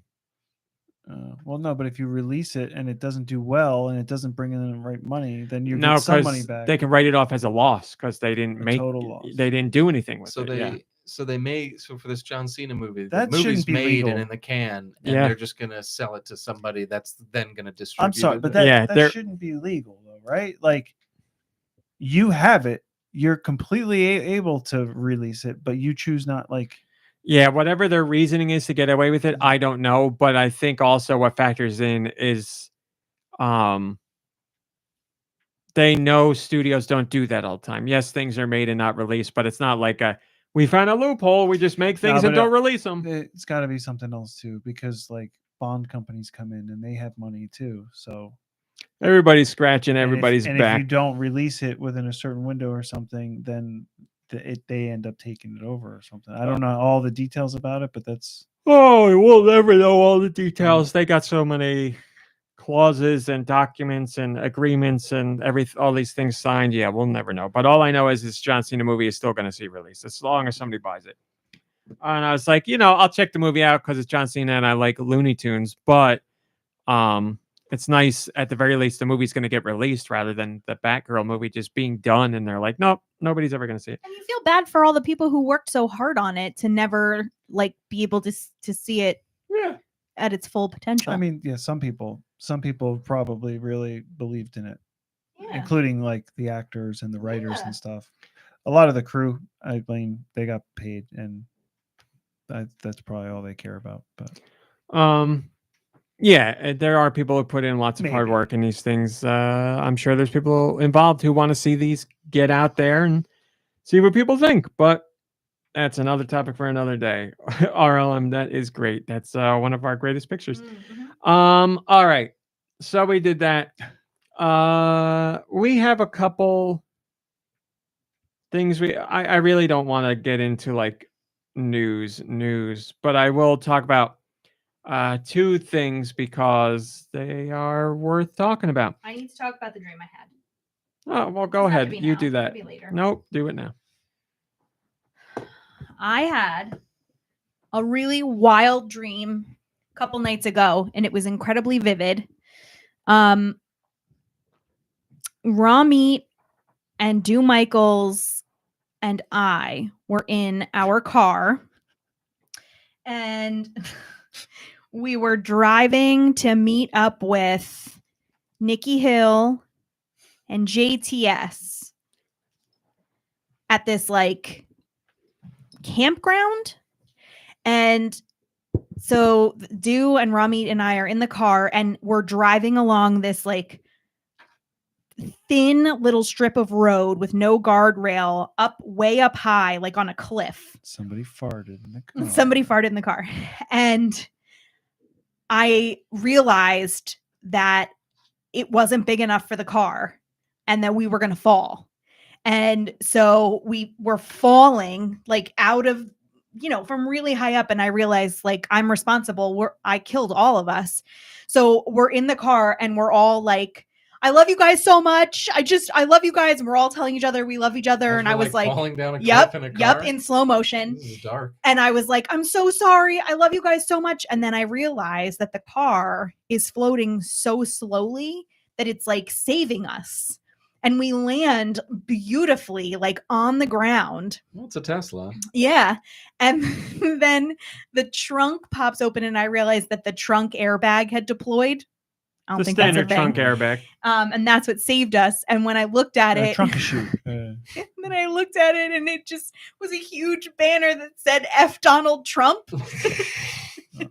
Speaker 4: Well, no, but if you release it and it doesn't do well and it doesn't bring in the right money, then you
Speaker 2: No,
Speaker 4: get some money
Speaker 2: because
Speaker 4: back.
Speaker 2: they can write it off as a loss because they didn't
Speaker 4: A
Speaker 2: make.
Speaker 4: total loss.
Speaker 2: They didn't do anything with
Speaker 3: So
Speaker 2: it.
Speaker 3: they
Speaker 2: yeah.
Speaker 3: for this John Cena movie, the
Speaker 4: That
Speaker 3: movie's
Speaker 4: shouldn't be
Speaker 3: made
Speaker 4: legal.
Speaker 3: and in the can, and
Speaker 2: Yeah.
Speaker 3: they're just gonna sell it to somebody that's then gonna distribute.
Speaker 4: I'm sorry,
Speaker 3: it.
Speaker 4: but that,
Speaker 2: Yeah,
Speaker 4: that
Speaker 2: they're-
Speaker 4: shouldn't be legal though, right? Like you have it, you're completely able to release it, but you choose not. Like
Speaker 2: Yeah, whatever their reasoning is to get away with it, I don't know. But I think also what factors in is they know studios don't do that all the time. Yes, things are made and not released, but it's not like we found a loophole, we just make things and
Speaker 4: but,
Speaker 2: don't release them.
Speaker 4: it's got to be something else too, because like bond companies come in and they have money too. So
Speaker 2: Everybody's scratching
Speaker 4: and if-
Speaker 2: everybody's
Speaker 4: and
Speaker 2: back.
Speaker 4: if you don't release it within a certain window or something, then they end up taking it over or something. I don't know all the details about it, but that's
Speaker 2: Oh, we'll never know all the details. They got so many clauses and documents and agreements and all these things signed. Yeah, we'll never know. But all I know is this John Cena movie is still going to see release as long as somebody buys it. And I was like, I'll check the movie out because it's John Cena and I like Looney Tunes. But it's nice at the very least the movie's going to get released rather than the Batgirl movie just being done and they're like, nope, nobody's ever going to see it.
Speaker 1: And you feel bad for all the people who worked so hard on it to never like be able to see it at its full potential.
Speaker 4: I mean, yeah, some people probably really believed in it,
Speaker 1: yeah.
Speaker 4: including like the actors and the writers
Speaker 1: Yeah.
Speaker 4: and stuff. A lot of the crew, I mean, they got paid, and that's probably all they care about. But
Speaker 2: yeah, there are people who put in lots of hard
Speaker 4: Maybe.
Speaker 2: work in these things. I'm sure there's people involved who want to see these get out there and see what people think. But that's another topic for another day. RLM, that is great. That's one of our greatest pictures.
Speaker 1: Mhm.
Speaker 2: All right. So we did that. We have a couple things I really don't want to get into like news, but I will talk about two things because they are worth talking about.
Speaker 1: I need to talk about the dream I had.
Speaker 2: Oh, well, go
Speaker 1: Doesn't have to
Speaker 2: ahead.
Speaker 1: be
Speaker 2: You
Speaker 1: now.
Speaker 2: do
Speaker 1: It
Speaker 2: that.
Speaker 1: could be later.
Speaker 2: Nope, do it now.
Speaker 1: I had a really wild dream a couple nights ago, and it was incredibly vivid. Raw Meat and Do Michaels and I were in our car, and we were driving to meet up with Nikki Hill and JTS at this like campground. And so Do and Ramit and I are in the car and we're driving along this like thin little strip of road with no guardrail way up high, like on a cliff.
Speaker 4: somebody farted in the car.
Speaker 1: Somebody farted in the car. And I realized that it wasn't big enough for the car and that we were going to fall. And so we were falling like out of, from really high up. And I realized like I'm responsible. I killed all of us. So we're in the car and we're all like, I love you guys so much. I love you guys. And we're all telling each other we love each other.
Speaker 3: As
Speaker 1: And
Speaker 3: we're,
Speaker 1: I was like,
Speaker 3: falling down a
Speaker 1: yep,
Speaker 3: cliff in a car.
Speaker 1: in slow motion.
Speaker 3: This is dark.
Speaker 1: And I was like, I'm so sorry. I love you guys so much. And then I realized that the car is floating so slowly that it's like saving us. And we land beautifully, like on the ground.
Speaker 3: Well, it's a Tesla.
Speaker 1: Yeah. And then the trunk pops open and I realized that the trunk airbag had deployed. I don't
Speaker 2: The
Speaker 1: think that's a
Speaker 2: standard
Speaker 1: thing.
Speaker 2: trunk airbag.
Speaker 1: And that's what saved us. And when I looked at it,
Speaker 4: Trunk and shoot.
Speaker 1: and then I looked at it, and it just was a huge banner that said "F Donald Trump." I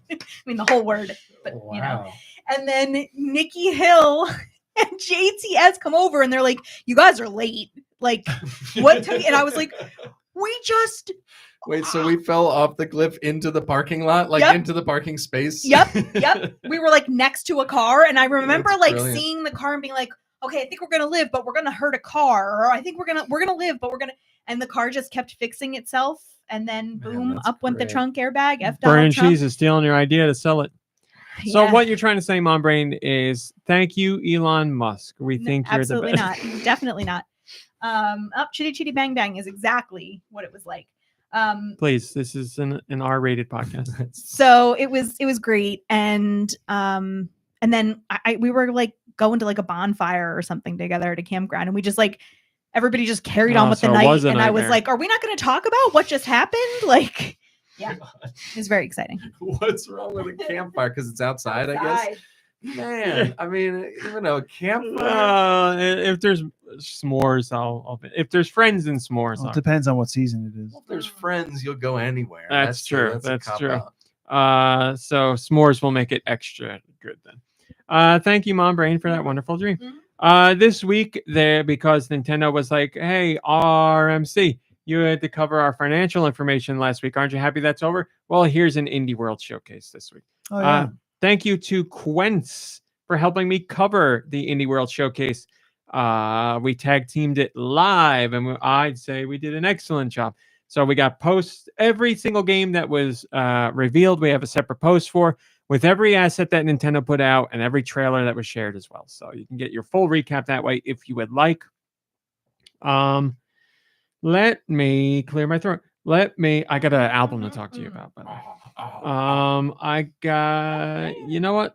Speaker 1: mean, the whole word, but you know. And then Nikki Hill and JTS come over, and they're like, "You guys are late. Like, what took?" And I was like, "We just."
Speaker 3: Wait, so we fell off the cliff into the parking lot, like
Speaker 1: Yep.
Speaker 3: into the parking space?
Speaker 1: Yep. We were like next to a car, and I remember
Speaker 3: That's
Speaker 1: like
Speaker 3: brilliant.
Speaker 1: seeing the car and being like, "Okay, I think we're gonna live, but we're gonna hurt a car," or "I think we're gonna live, but we're gonna." And the car just kept fixing itself, and then boom,
Speaker 3: that's
Speaker 1: up went the
Speaker 3: great.
Speaker 1: trunk airbag. F
Speaker 2: Brian
Speaker 1: Donald Trump.
Speaker 2: Cheese is stealing your idea to sell it. So
Speaker 1: Yeah.
Speaker 2: what you're trying to say, MomBrain, is thank you, Elon Musk. We
Speaker 1: No,
Speaker 2: think you're the
Speaker 1: absolutely
Speaker 2: best.
Speaker 1: not. Definitely not. Chitty Chitty Bang Bang is exactly what it was like.
Speaker 2: Please, this is an R-rated podcast.
Speaker 1: So it was great, and then we were like going to like a bonfire or something together at a campground, and we just like everybody just carried on with
Speaker 2: so
Speaker 1: the
Speaker 2: it
Speaker 1: night,
Speaker 2: was a
Speaker 1: and I was
Speaker 2: nightmare.
Speaker 1: like, "Are we not going to talk about what just happened?" Like, yeah, it was very exciting.
Speaker 3: What's wrong with a campfire? Because it's outside, I guess. Man, I mean, even a campfire.
Speaker 2: If there's s'mores, I'll if there's friends and s'mores,
Speaker 4: Well, it
Speaker 2: I'll-
Speaker 4: depends on what season it is.
Speaker 3: Well, if there's friends, you'll go anywhere.
Speaker 2: That's true.
Speaker 3: a
Speaker 2: That's
Speaker 3: cop
Speaker 2: true.
Speaker 3: out.
Speaker 2: So s'mores will make it extra good then. Thank you, MomBrain, for that wonderful dream. This week there, because Nintendo was like, "Hey, RMC, you had to cover our financial information last week. Aren't you happy that's over?" Well, here's an Indie World showcase this week.
Speaker 4: Oh yeah.
Speaker 2: Thank you to Quentz for helping me cover the Indie World Showcase. We tag teamed it live, and I'd say we did an excellent job. So we got posts every single game that was revealed. We have a separate post for with every asset that Nintendo put out and every trailer that was shared as well. So you can get your full recap that way if you would like. Let me clear my throat. I got an album to talk to you about, by the way. I got, you know what?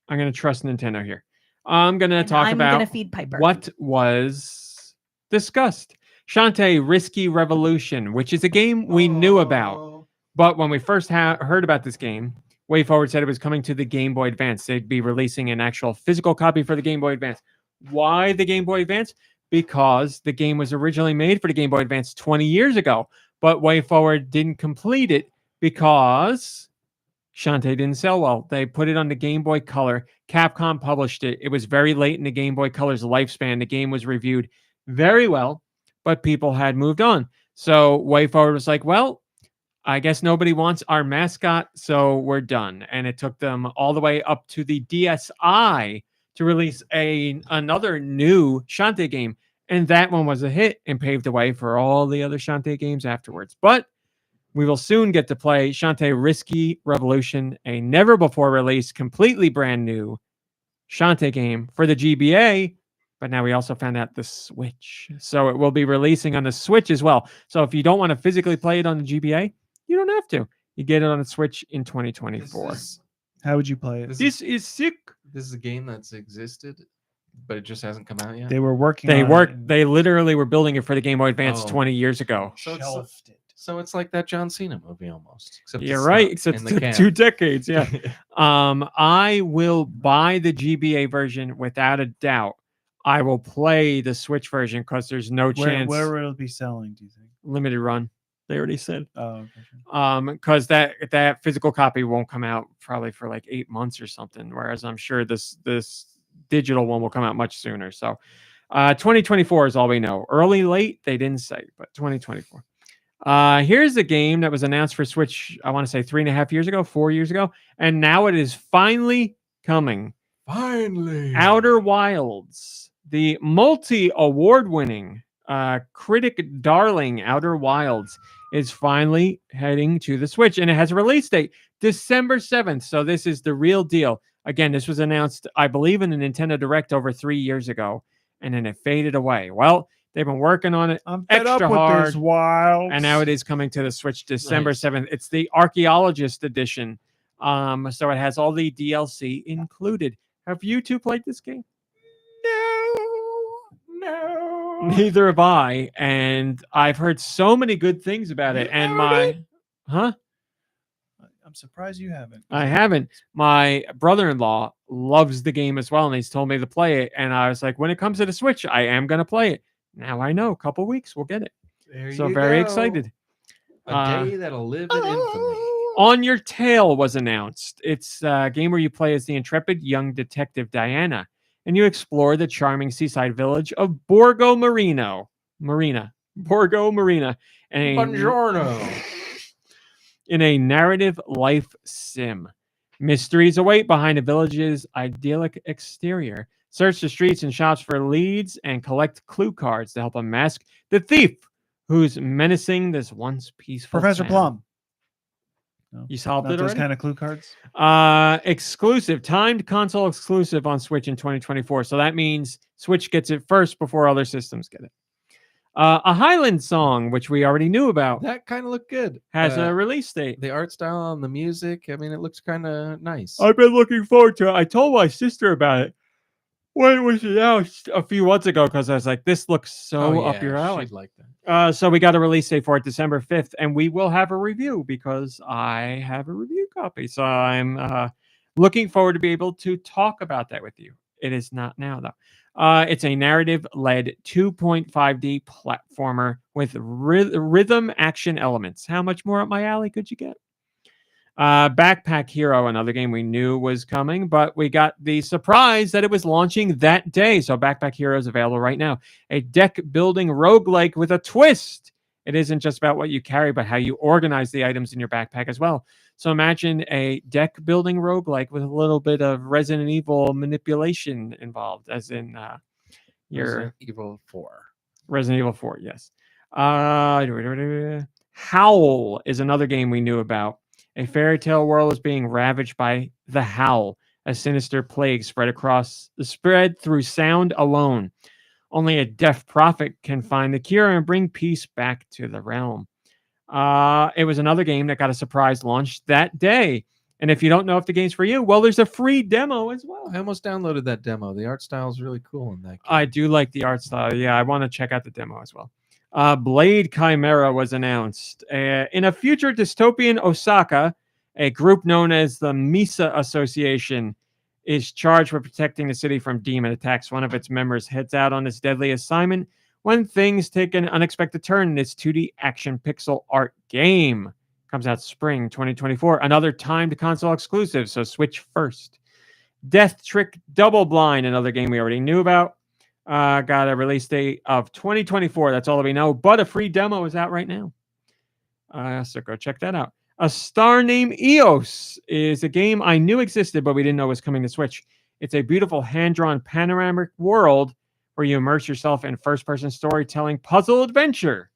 Speaker 2: I'm going to trust Nintendo here. I'm going to talk
Speaker 1: I'm
Speaker 2: about
Speaker 1: gonna feed Piper.
Speaker 2: what was discussed. Shantae Risky Revolution, which is a game we knew about. But when we first heard about this game, WayForward said it was coming to the Game Boy Advance. They'd be releasing an actual physical copy for the Game Boy Advance. Why the Game Boy Advance? Because the game was originally made for the Game Boy Advance 20 years ago, but WayForward didn't complete it because Shantae didn't sell well. They put it on the Game Boy Color. Capcom published it. It was very late in the Game Boy Color's lifespan. The game was reviewed very well, but people had moved on. So WayForward was like, well, I guess nobody wants our mascot, so we're done. And it took them all the way up to the DSi to release another new Shantae game. And that one was a hit and paved the way for all the other Shantae games afterwards. But we will soon get to play Shantae Risky Revolution, a never-before-released, completely brand new Shantae game for the GBA. But now we also found out the Switch. So it will be releasing on the Switch as well. So if you don't want to physically play it on the GBA, you don't have to. You get it on the Switch in 2024.
Speaker 4: How would you play it?
Speaker 2: This is sick.
Speaker 3: This is a game that's existed, but it just hasn't come out yet.
Speaker 4: They were working.
Speaker 2: They
Speaker 4: on
Speaker 2: worked.
Speaker 4: It and
Speaker 2: They literally were building it for the Game Boy Advance
Speaker 3: Oh.
Speaker 2: 20 years ago.
Speaker 3: So it's,
Speaker 4: shelved it.
Speaker 3: so it's like that John Cena movie almost. Except
Speaker 2: You're
Speaker 3: it's
Speaker 2: right.
Speaker 3: not
Speaker 2: Except
Speaker 3: in the can.
Speaker 2: 2 decades. Yeah. I will buy the GBA version without a doubt. I will play the Switch version because there's no chance.
Speaker 4: Where will it be selling? Do you think?
Speaker 2: Limited run. They already said.
Speaker 4: Oh, okay, sure.
Speaker 2: Because that physical copy won't come out probably for like 8 months or something. Whereas I'm sure this digital one will come out much sooner. So 2024 is all we know. Early, late, they didn't say, but 2024. Here's a game that was announced for Switch, I want to say 4 years ago. And now it is finally coming.
Speaker 3: Finally.
Speaker 2: Outer Wilds, the multi-award winning critic darling Outer Wilds is finally heading to the Switch, and it has a release date, December 7th. So this is the real deal. Again, this was announced, I believe, in the Nintendo Direct over 3 years ago, and then it faded away. Well, they've been working on it
Speaker 4: I'm fed
Speaker 2: extra
Speaker 4: up with
Speaker 2: hard,
Speaker 4: this wild.
Speaker 2: and now it is coming to the Switch December
Speaker 3: Nice.
Speaker 2: 7th. It's the Archaeologist Edition. So it has all the DLC included. Have you two played this game?
Speaker 3: No.
Speaker 2: Neither have I, and I've heard so many good things about it. And my, huh?
Speaker 4: I'm surprised you haven't.
Speaker 2: I haven't. My brother-in-law loves the game as well, and he's told me to play it. And I was like, when it comes to the Switch, I am going to play it. Now I know. A couple weeks, we'll get it.
Speaker 3: There
Speaker 2: So
Speaker 3: you
Speaker 2: very
Speaker 3: go.
Speaker 2: excited.
Speaker 3: A day that'll live in infamy.
Speaker 2: On Your Tail was announced. It's a game where you play as the intrepid young detective Diana, and you explore the charming seaside village of Borgo Marina, and
Speaker 3: Buongiorno.
Speaker 2: in a narrative life sim. Mysteries await behind the village's idyllic exterior. Search the streets and shops for leads and collect clue cards to help unmask the thief who's menacing this once peaceful
Speaker 4: Professor
Speaker 2: town.
Speaker 4: Plum. No,
Speaker 2: You solved
Speaker 4: not
Speaker 2: it
Speaker 4: those
Speaker 2: already?
Speaker 4: kind of clue cards.
Speaker 2: Exclusive, timed console exclusive on Switch in 2024. So that means Switch gets it first before other systems get it. A Highland song, which we already knew about,
Speaker 3: That kind of looked good.
Speaker 2: has a release date.
Speaker 3: The art style and the music. I mean, it looks kind of nice.
Speaker 2: I've been looking forward to it. I told my sister about it when it was announced a few months ago because I was like, this looks so up your alley.
Speaker 3: She'd like that.
Speaker 2: So we got a release date for it December 5th, and we will have a review because I have a review copy. So I'm looking forward to be able to talk about that with you. It is not now, though. It's a narrative-led 2.5D platformer with rhythm action elements. How much more up my alley could you get? Backpack Hero, another game we knew was coming, but we got the surprise that it was launching that day. So Backpack Hero is available right now. A deck-building roguelike with a twist. It isn't just about what you carry, but how you organize the items in your backpack as well. So imagine a deck-building roguelike with a little bit of Resident Evil manipulation involved, as in your
Speaker 3: Resident Evil 4.
Speaker 2: Resident Evil 4, yes. Howl is another game we knew about. A fairy tale world is being ravaged by the Howl, a sinister plague spread through sound alone. Only a deaf prophet can find the cure and bring peace back to the realm. It was another game that got a surprise launch that day. And if you don't know if the game's for you, well, there's a free demo as well.
Speaker 3: I almost downloaded that demo. The art style is really cool in that game.
Speaker 2: I do like the art style. Yeah, I want to check out the demo as well. Blade Chimera was announced. In a future dystopian Osaka, a group known as the Misa Association is charged with protecting the city from demon attacks. One of its members heads out on this deadly assignment when things take an unexpected turn in this 2D action pixel art game. Comes out spring 2024. Another timed console exclusive, so Switch first. Death Trick Double Blind, another game we already knew about. Got a release date of 2024. That's all that we know, but a free demo is out right now. So go check that out. A Star Named Eos is a game I knew existed, but we didn't know was coming to Switch. It's a beautiful hand-drawn panoramic world where you immerse yourself in first-person storytelling puzzle adventure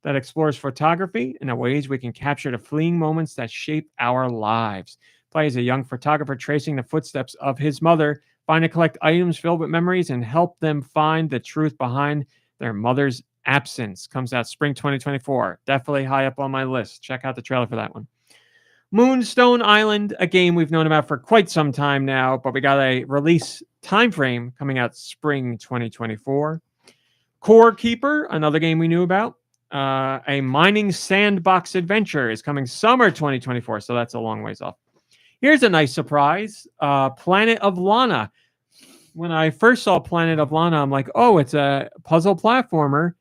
Speaker 2: that explores photography and the ways we can capture the fleeting moments that shape our lives. Play as a young photographer tracing the footsteps of his mother, find and collect items filled with memories, and help them find the truth behind their mother's absence. Comes out spring 2024. Definitely high up on my list. Check out the trailer for that one. Moonstone Island, a game we've known about for quite some time now, but we got a release time frame coming out spring 2024. Core Keeper, another game we knew about. A mining sandbox adventure is coming summer 2024, so that's a long ways off. Here's a nice surprise. Planet of Lana. When I first saw Planet of Lana, I'm like, oh, it's a puzzle platformer.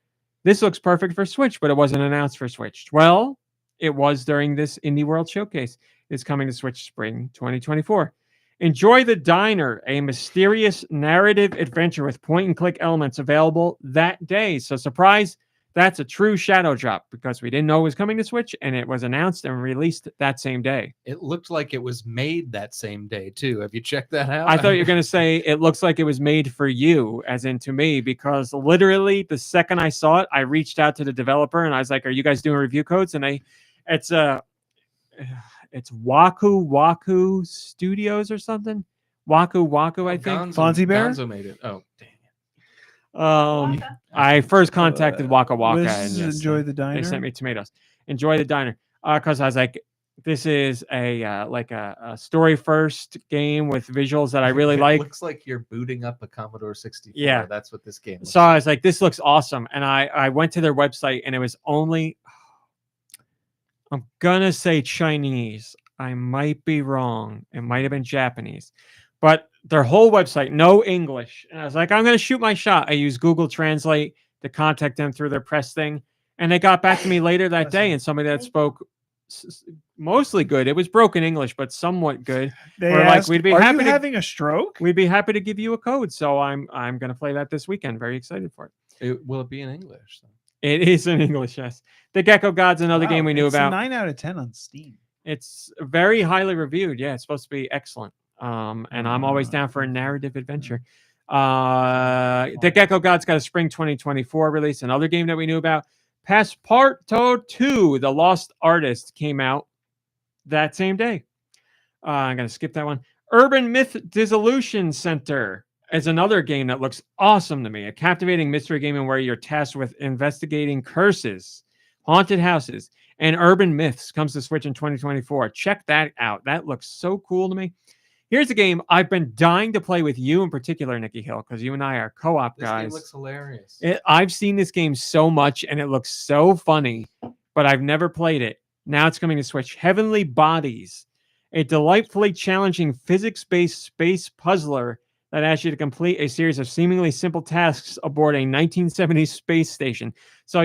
Speaker 2: This looks perfect for Switch, but it wasn't announced for Switch. Well, it was during this Indie World Showcase. It's coming to Switch spring 2024. Enjoy the Diner, a mysterious narrative adventure with point-and-click elements available that day. So surprise, that's a true shadow drop because we didn't know it was coming to Switch, and it was announced and released that same day.
Speaker 3: It looked like it was made that same day, too. Have you checked that out?
Speaker 2: I thought you were going to say it looks like it was made for you, as in to me, because literally the second I saw it, I reached out to the developer and I was like, are you guys doing review codes? And it's Waku Studios or something. Waku, I think.
Speaker 4: Fonzie Bear?
Speaker 3: Gonzo made it. Oh, dang it.
Speaker 2: I first contacted Waka Waka and
Speaker 4: Liz,
Speaker 2: yes,
Speaker 4: Enjoy the Diner.
Speaker 2: they sent me tomatoes. Enjoy the Diner. Because I was like, this is a like a story first game with visuals that I really
Speaker 3: It
Speaker 2: like.
Speaker 3: looks like you're booting up a Commodore 64.
Speaker 2: Yeah.
Speaker 3: That's what this game looks
Speaker 2: So I was like, this looks awesome. And I went to their website and it was only, I'm gonna say Chinese. I might be wrong. It might have been Japanese. But their whole website, no English. And I was like, I'm going to shoot my shot. I used Google Translate to contact them through their press thing. And they got back to me later that day, and somebody that spoke mostly good. It was broken English, but somewhat good.
Speaker 4: They
Speaker 2: Or like,
Speaker 4: asked,
Speaker 2: we'd be
Speaker 4: "Are
Speaker 2: happy
Speaker 4: you
Speaker 2: to-
Speaker 4: having a stroke?"
Speaker 2: We'd be happy to give you a code. So I'm going to play that this weekend. Very excited for it.
Speaker 3: Will it be in English?
Speaker 2: It is in English, yes. The Gecko God's another game we knew
Speaker 4: it's
Speaker 2: about.
Speaker 4: A 9 out of 10 on Steam.
Speaker 2: It's very highly reviewed. Yeah, it's supposed to be excellent. And I'm always down for a narrative adventure. The Gecko God's got a spring 2024 release. Another game that we knew about. Passepartout 2, The Lost Artist, came out that same day. I'm going to skip that one. Urban Myth Dissolution Center is another game that looks awesome to me. A captivating mystery game in where you're tasked with investigating curses, haunted houses, and urban myths. Comes to Switch in 2024. Check that out. That looks so cool to me. Here's a game I've been dying to play with you in particular, Nikki Hill, because you and I are co-op
Speaker 3: This
Speaker 2: guys.
Speaker 3: game looks hilarious.
Speaker 2: I've seen this game so much, and it looks so funny, but I've never played it. Now it's coming to Switch. Heavenly Bodies, a delightfully challenging physics-based space puzzler that asks you to complete a series of seemingly simple tasks aboard a 1970s space station. So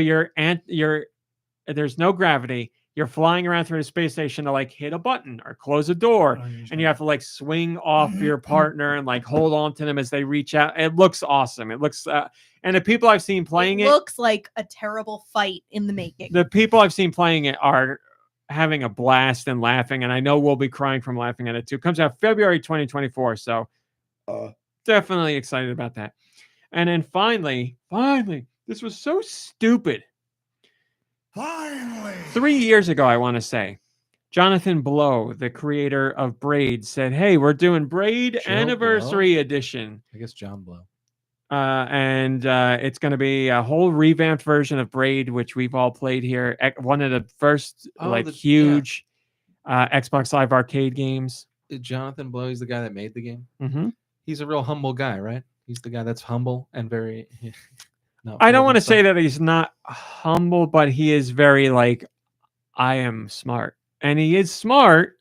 Speaker 2: there's no gravity. You're flying around through the space station to like hit a button or close a door, and you have to like swing off your partner and like hold on to them as they reach out. It looks awesome. It looks, and the people I've seen playing it
Speaker 1: looks like a terrible fight in the making.
Speaker 2: The people I've seen playing it are having a blast and laughing, and I know we'll be crying from laughing at it too. Comes out February 2024, so definitely excited about that. And then finally, this was so stupid.
Speaker 5: Finally.
Speaker 2: 3 years ago, I want to say, Jonathan Blow, the creator of Braid, said, "Hey, we're doing Braid
Speaker 3: Joe
Speaker 2: Anniversary Edition."
Speaker 3: I guess John Blow.
Speaker 2: And it's going to be a whole revamped version of Braid, which we've all played here. One of the first huge Xbox Live Arcade games.
Speaker 3: Jonathan Blow, he's the guy that made the game.
Speaker 2: Mm-hmm.
Speaker 3: He's a real humble guy, right? He's the guy that's humble and very.
Speaker 2: I don't want to say that he's not humble, but he is very like, I am smart, and he is smart.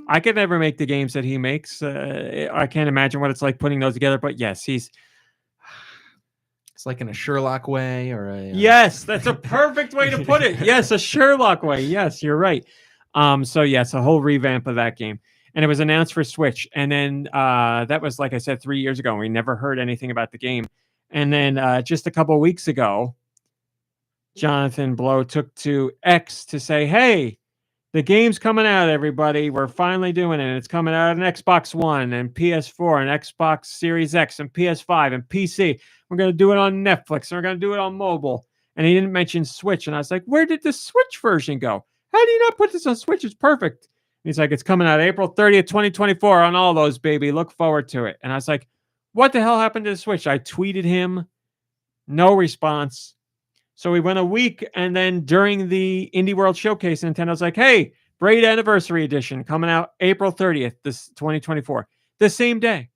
Speaker 2: I could never make the games that he makes. I can't imagine what it's like putting those together. But yes, it's
Speaker 3: like in a Sherlock way, or a
Speaker 2: yes, that's a perfect way to put it. Yes, a Sherlock way. Yes, you're right. So yes, a whole revamp of that game, and it was announced for Switch, and then that was, like I said, 3 years ago. And we never heard anything about the game. And then just a couple of weeks ago, Jonathan Blow took to X to say, "Hey, the game's coming out, everybody. We're finally doing it. It's coming out on Xbox One and PS4 and Xbox Series X and PS5 and PC. We're going to do it on Netflix. And we're going to do it on mobile." And he didn't mention Switch. And I was like, where did the Switch version go? How do you not put this on Switch? It's perfect. And he's like, it's coming out April 30th, 2024 on all those, baby. Look forward to it. And I was like, what the hell happened to the Switch? I tweeted him. No response. So we went a week, and then during the Indie World Showcase, Nintendo's like, "Hey, Braid Anniversary Edition coming out April 30th, this 2024." The same day.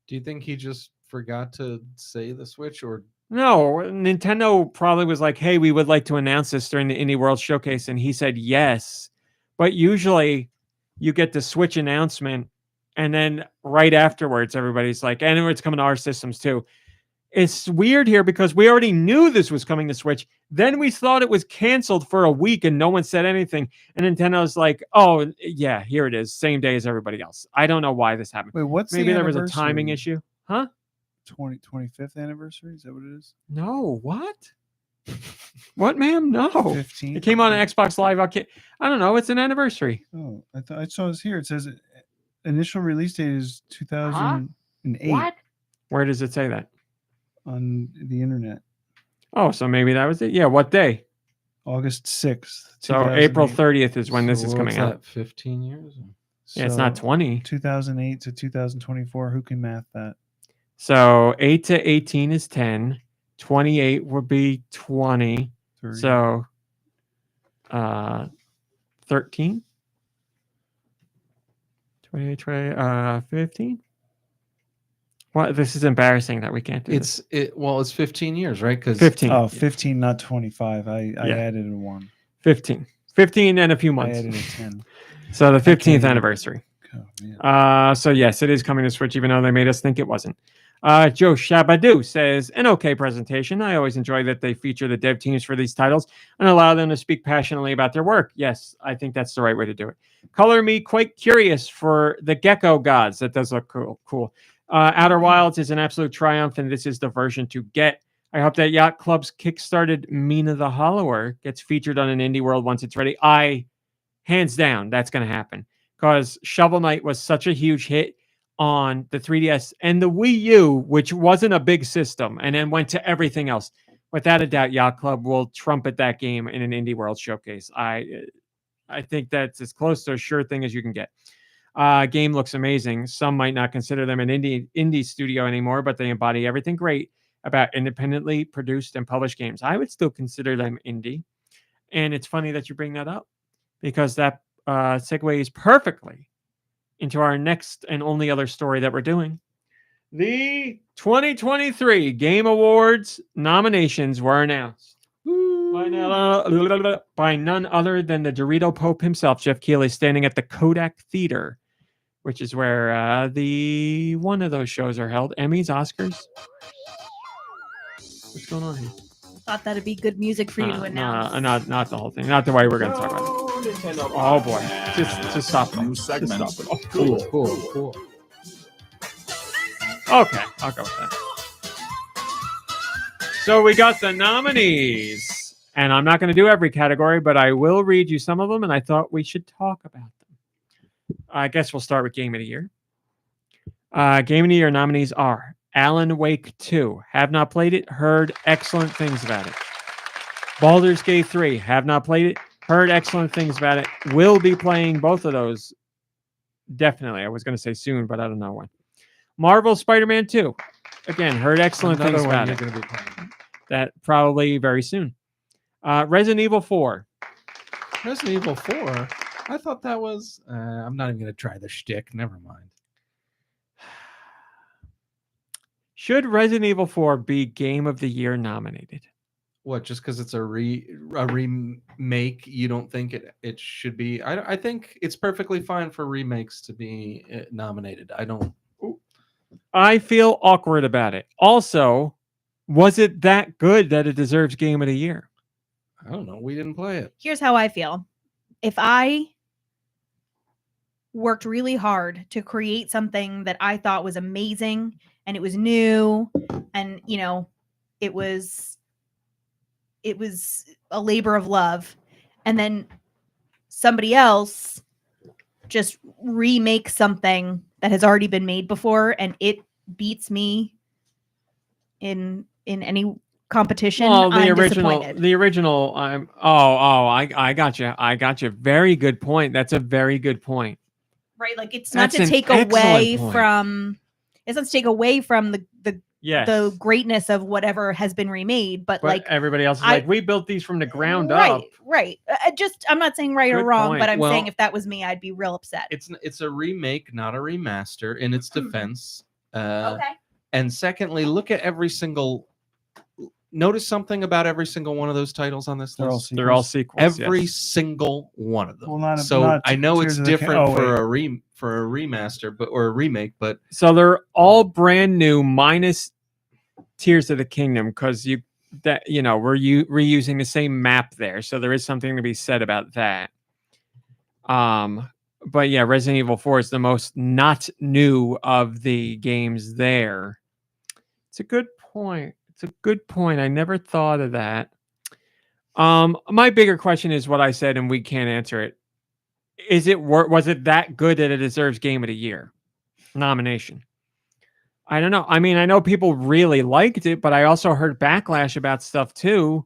Speaker 3: Do you think he just forgot to say the Switch, or
Speaker 2: no? Nintendo probably was like, "Hey, we would like to announce this during the Indie World Showcase," and he said yes. But usually, you get the Switch announcement, and then right afterwards, everybody's like, "And it's coming to our systems too." It's weird here because we already knew this was coming to Switch. Then we thought it was canceled for a week and no one said anything. And Nintendo's like, "Oh, yeah, here it is. Same day as everybody else." I don't know why this happened.
Speaker 4: Wait, what's
Speaker 2: Maybe
Speaker 4: the
Speaker 2: there was a timing issue. Huh?
Speaker 4: 25th anniversary? Is that what it is?
Speaker 2: No, what? What, ma'am? No.
Speaker 4: 15.
Speaker 2: It came on Xbox Live Arcade. I don't know. It's an anniversary.
Speaker 4: Oh, I thought I saw this here. It says initial release date is 2008.
Speaker 1: What?
Speaker 2: Where does it say that?
Speaker 4: On the internet.
Speaker 2: Oh, so maybe that was it. Yeah, what day?
Speaker 4: August 6th.
Speaker 2: So April 30th is when this is coming out.
Speaker 3: 15 years?
Speaker 2: Yeah, it's not 20.
Speaker 4: 2008 to 2024. Who can math that?
Speaker 2: So 8 to 18 is 10. 28 would be 20.
Speaker 4: 30.
Speaker 2: So 13? 28, 15? What? This is embarrassing that we can't do this.
Speaker 3: It's 15 years, right? Because
Speaker 2: 15.
Speaker 4: Oh, 15, not 25. I added a 1.
Speaker 2: 15. 15 and a few months.
Speaker 4: I added a 10.
Speaker 2: So the 15th
Speaker 4: even-
Speaker 2: anniversary.
Speaker 4: Oh, man.
Speaker 2: So yes, it is coming to Switch, even though they made us think it wasn't. Joe Shabadoo says, an okay presentation. I always enjoy that they feature the dev teams for these titles and allow them to speak passionately about their work. Yes, I think that's the right way to do it. Color me quite curious for the Gecko Gods. That does look cool. Outer Wilds is an absolute triumph, and this is the version to get. I hope that Yacht Club's kickstarted Mina the Hollower gets featured on an indie world once it's ready. Hands down, that's going to happen. Because Shovel Knight was such a huge hit on the 3DS and the Wii U, which wasn't a big system, and then went to everything else. Without a doubt, Yacht Club will trumpet that game in an indie world showcase. I think that's as close to a sure thing as you can get. Game looks amazing. Some might not consider them an indie studio anymore, but they embody everything great about independently produced and published games. I would still consider them indie. And it's funny that you bring that up, because that segues perfectly into our next and only other story that we're doing. The 2023 Game Awards nominations were announced by none other than the Dorito Pope himself, Jeff Keighley, standing at the Kodak Theater, which is where the one of those shows are held. Emmys, Oscars. What's going on here?
Speaker 1: Thought that'd be good music for you to announce.
Speaker 2: Not the whole thing. Not the way we're going to talk about it. Oh boy, just stop it.
Speaker 5: New segment.
Speaker 2: Just stop it.
Speaker 5: Cool.
Speaker 2: Okay, I'll go with that. So we got the nominees, and I'm not going to do every category, but I will read you some of them, and I thought we should talk about them. I guess we'll start with Game of the Year. Game of the Year nominees are Alan Wake 2. Have not played it. Heard excellent things about it. Baldur's Gate 3. Have not played it. Heard excellent things about it. Will be playing both of those. Definitely. I was going to say soon, but I don't know when. Marvel Spider-Man 2. Again, heard excellent
Speaker 3: Another
Speaker 2: things
Speaker 3: one
Speaker 2: about
Speaker 3: you're
Speaker 2: it.
Speaker 3: going to be playing.
Speaker 2: That probably very soon. Resident Evil 4.
Speaker 3: Resident Evil 4. I thought that was. I'm not even going to try the shtick. Never mind.
Speaker 2: Should Resident Evil 4 be Game of the Year nominated?
Speaker 3: What? Just because it's a remake, you don't think it should be? I think it's perfectly fine for remakes to be nominated. I don't.
Speaker 2: I feel awkward about it. Also, was it that good that it deserves Game of the Year?
Speaker 3: I don't know. We didn't play it.
Speaker 1: Here's how I feel. If I worked really hard to create something that I thought was amazing and it was new and, you know, it was a labor of love, and then somebody else just remake something that has already been made before and it beats me in any competition,
Speaker 2: Well,
Speaker 1: I'm disappointed.
Speaker 2: the original. I got you. I got you. Very good point. That's a very good point.
Speaker 1: Right, like it's not
Speaker 2: That's
Speaker 1: to
Speaker 2: an
Speaker 1: take
Speaker 2: excellent
Speaker 1: away
Speaker 2: point.
Speaker 1: from. It's not to take away from the
Speaker 2: Yes.
Speaker 1: the greatness of whatever has been remade, but like
Speaker 2: everybody else is
Speaker 1: I-
Speaker 2: like, we built these from the ground
Speaker 1: right,
Speaker 2: up.
Speaker 1: right. I'm not saying right or
Speaker 2: Good
Speaker 1: wrong,
Speaker 2: point.
Speaker 1: but I'm
Speaker 3: Well-
Speaker 1: saying if that was me, I'd be real upset.
Speaker 3: It's a remake, not a remaster. In its defense.
Speaker 1: Okay.
Speaker 3: And secondly, look at every single. Notice something about every single one of those titles on this
Speaker 4: They're all
Speaker 3: list.
Speaker 2: They're all sequels.
Speaker 3: Every
Speaker 2: yes.
Speaker 3: single one of them.
Speaker 4: Well, not-
Speaker 3: so
Speaker 4: not
Speaker 3: I know
Speaker 4: Tears
Speaker 3: it's
Speaker 4: of the King-
Speaker 3: different
Speaker 4: oh,
Speaker 3: for
Speaker 4: wait.
Speaker 3: a remaster, or a remake, but
Speaker 2: So they're all brand new, minus Tears of the Kingdom, because we're reusing the same map there, so there is something to be said about that. But yeah, Resident Evil 4 is the most not new of the games there. It's a good point. I never thought of that. My bigger question is what I said, and we can't answer it. Was it that good that it deserves Game of the Year nomination? I don't know. I mean, I know people really liked it, but I also heard backlash about stuff too.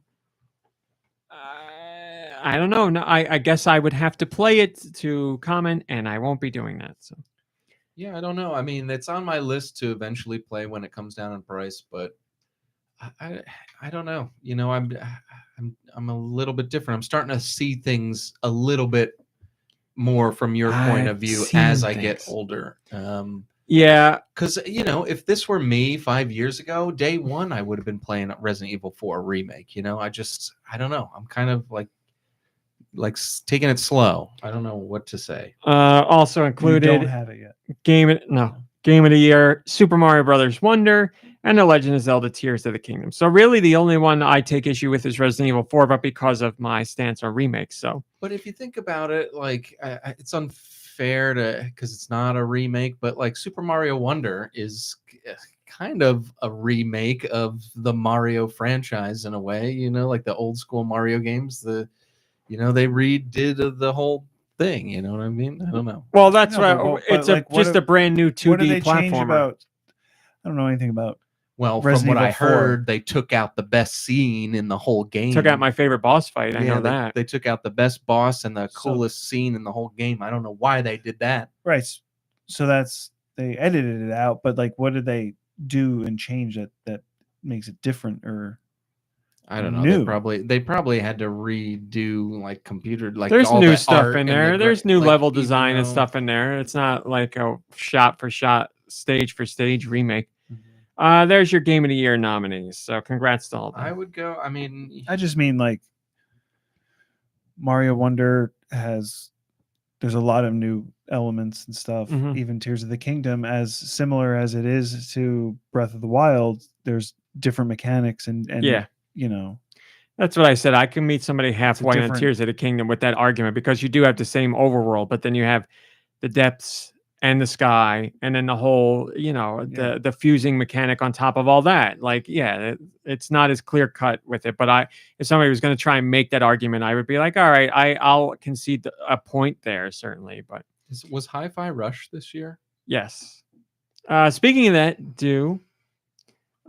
Speaker 2: I don't know. No, I guess I would have to play it to comment, and I won't be doing that. So
Speaker 3: yeah, I don't know. I mean, it's on my list to eventually play when it comes down in price, but I don't know. You know, I'm a little bit different. I'm starting to see things a little bit more from your point of
Speaker 2: I've
Speaker 3: view
Speaker 2: seen
Speaker 3: as I get
Speaker 2: things.
Speaker 3: older.
Speaker 2: yeah,
Speaker 3: Because, you know, if this were me 5 years ago, day one, I would have been playing Resident Evil 4 remake. You know, I don't know. I'm kind of like, taking it slow. I don't know what to say.
Speaker 2: Also
Speaker 4: You
Speaker 2: included
Speaker 4: don't have it yet.
Speaker 2: Game of the Year, Super Mario Brothers Wonder, and The Legend of Zelda: Tears of the Kingdom. So really, the only one I take issue with is Resident Evil 4, but because of my stance on remakes. So,
Speaker 3: But if you think about it, like it's unfair to because it's not a remake, but like Super Mario Wonder is kind of a remake of the Mario franchise in a way. You know, like the old school Mario games. They redid the whole thing. You know what I mean? I don't know.
Speaker 2: well, that's
Speaker 4: No,
Speaker 2: why
Speaker 4: but
Speaker 2: it's
Speaker 4: like,
Speaker 2: just a brand new
Speaker 4: What did
Speaker 2: 2D
Speaker 4: they change
Speaker 2: platformer.
Speaker 4: about? I don't know anything about.
Speaker 3: Well,
Speaker 4: Resident
Speaker 3: from what I
Speaker 4: Evil 4.
Speaker 3: heard, they took out the best scene in the whole game.
Speaker 2: Took out my favorite boss fight. I know
Speaker 3: they,
Speaker 2: that.
Speaker 3: they took out the best boss and the
Speaker 4: So-
Speaker 3: coolest scene in the whole game. I don't know why they did that.
Speaker 4: Right. So they edited it out, but like, what did they do and change that makes it different? Or
Speaker 3: I don't know.
Speaker 4: New.
Speaker 3: They probably had to redo like computer like
Speaker 2: There's
Speaker 3: all
Speaker 2: new
Speaker 3: the
Speaker 2: stuff
Speaker 3: art
Speaker 2: in
Speaker 3: and
Speaker 2: there.
Speaker 3: the
Speaker 2: There's new
Speaker 3: like,
Speaker 2: level
Speaker 3: even
Speaker 2: design and
Speaker 3: though-
Speaker 2: stuff in there. It's not like a shot for shot, stage for stage remake. There's your Game of the Year nominees. So congrats to all of them.
Speaker 3: I would go. I mean,
Speaker 4: I just mean like Mario Wonder there's a lot of new elements and stuff.
Speaker 2: Mhm.
Speaker 4: Even Tears of the Kingdom, as similar as it is to Breath of the Wild, there's different mechanics and
Speaker 2: Yeah.
Speaker 4: you know,
Speaker 2: That's what I said. I can meet somebody halfway on
Speaker 4: different-
Speaker 2: Tears of the Kingdom with that argument because you do have the same overworld, but then you have the depths and the sky, and then the whole,
Speaker 4: Yeah.
Speaker 2: the fusing mechanic on top of all that. Like, yeah, it's not as clear cut with it. But if somebody was going to try and make that argument, I would be like, all right, I'll concede a point there, certainly. But
Speaker 3: was Hi-Fi Rush this year?
Speaker 2: yes. Speaking of that,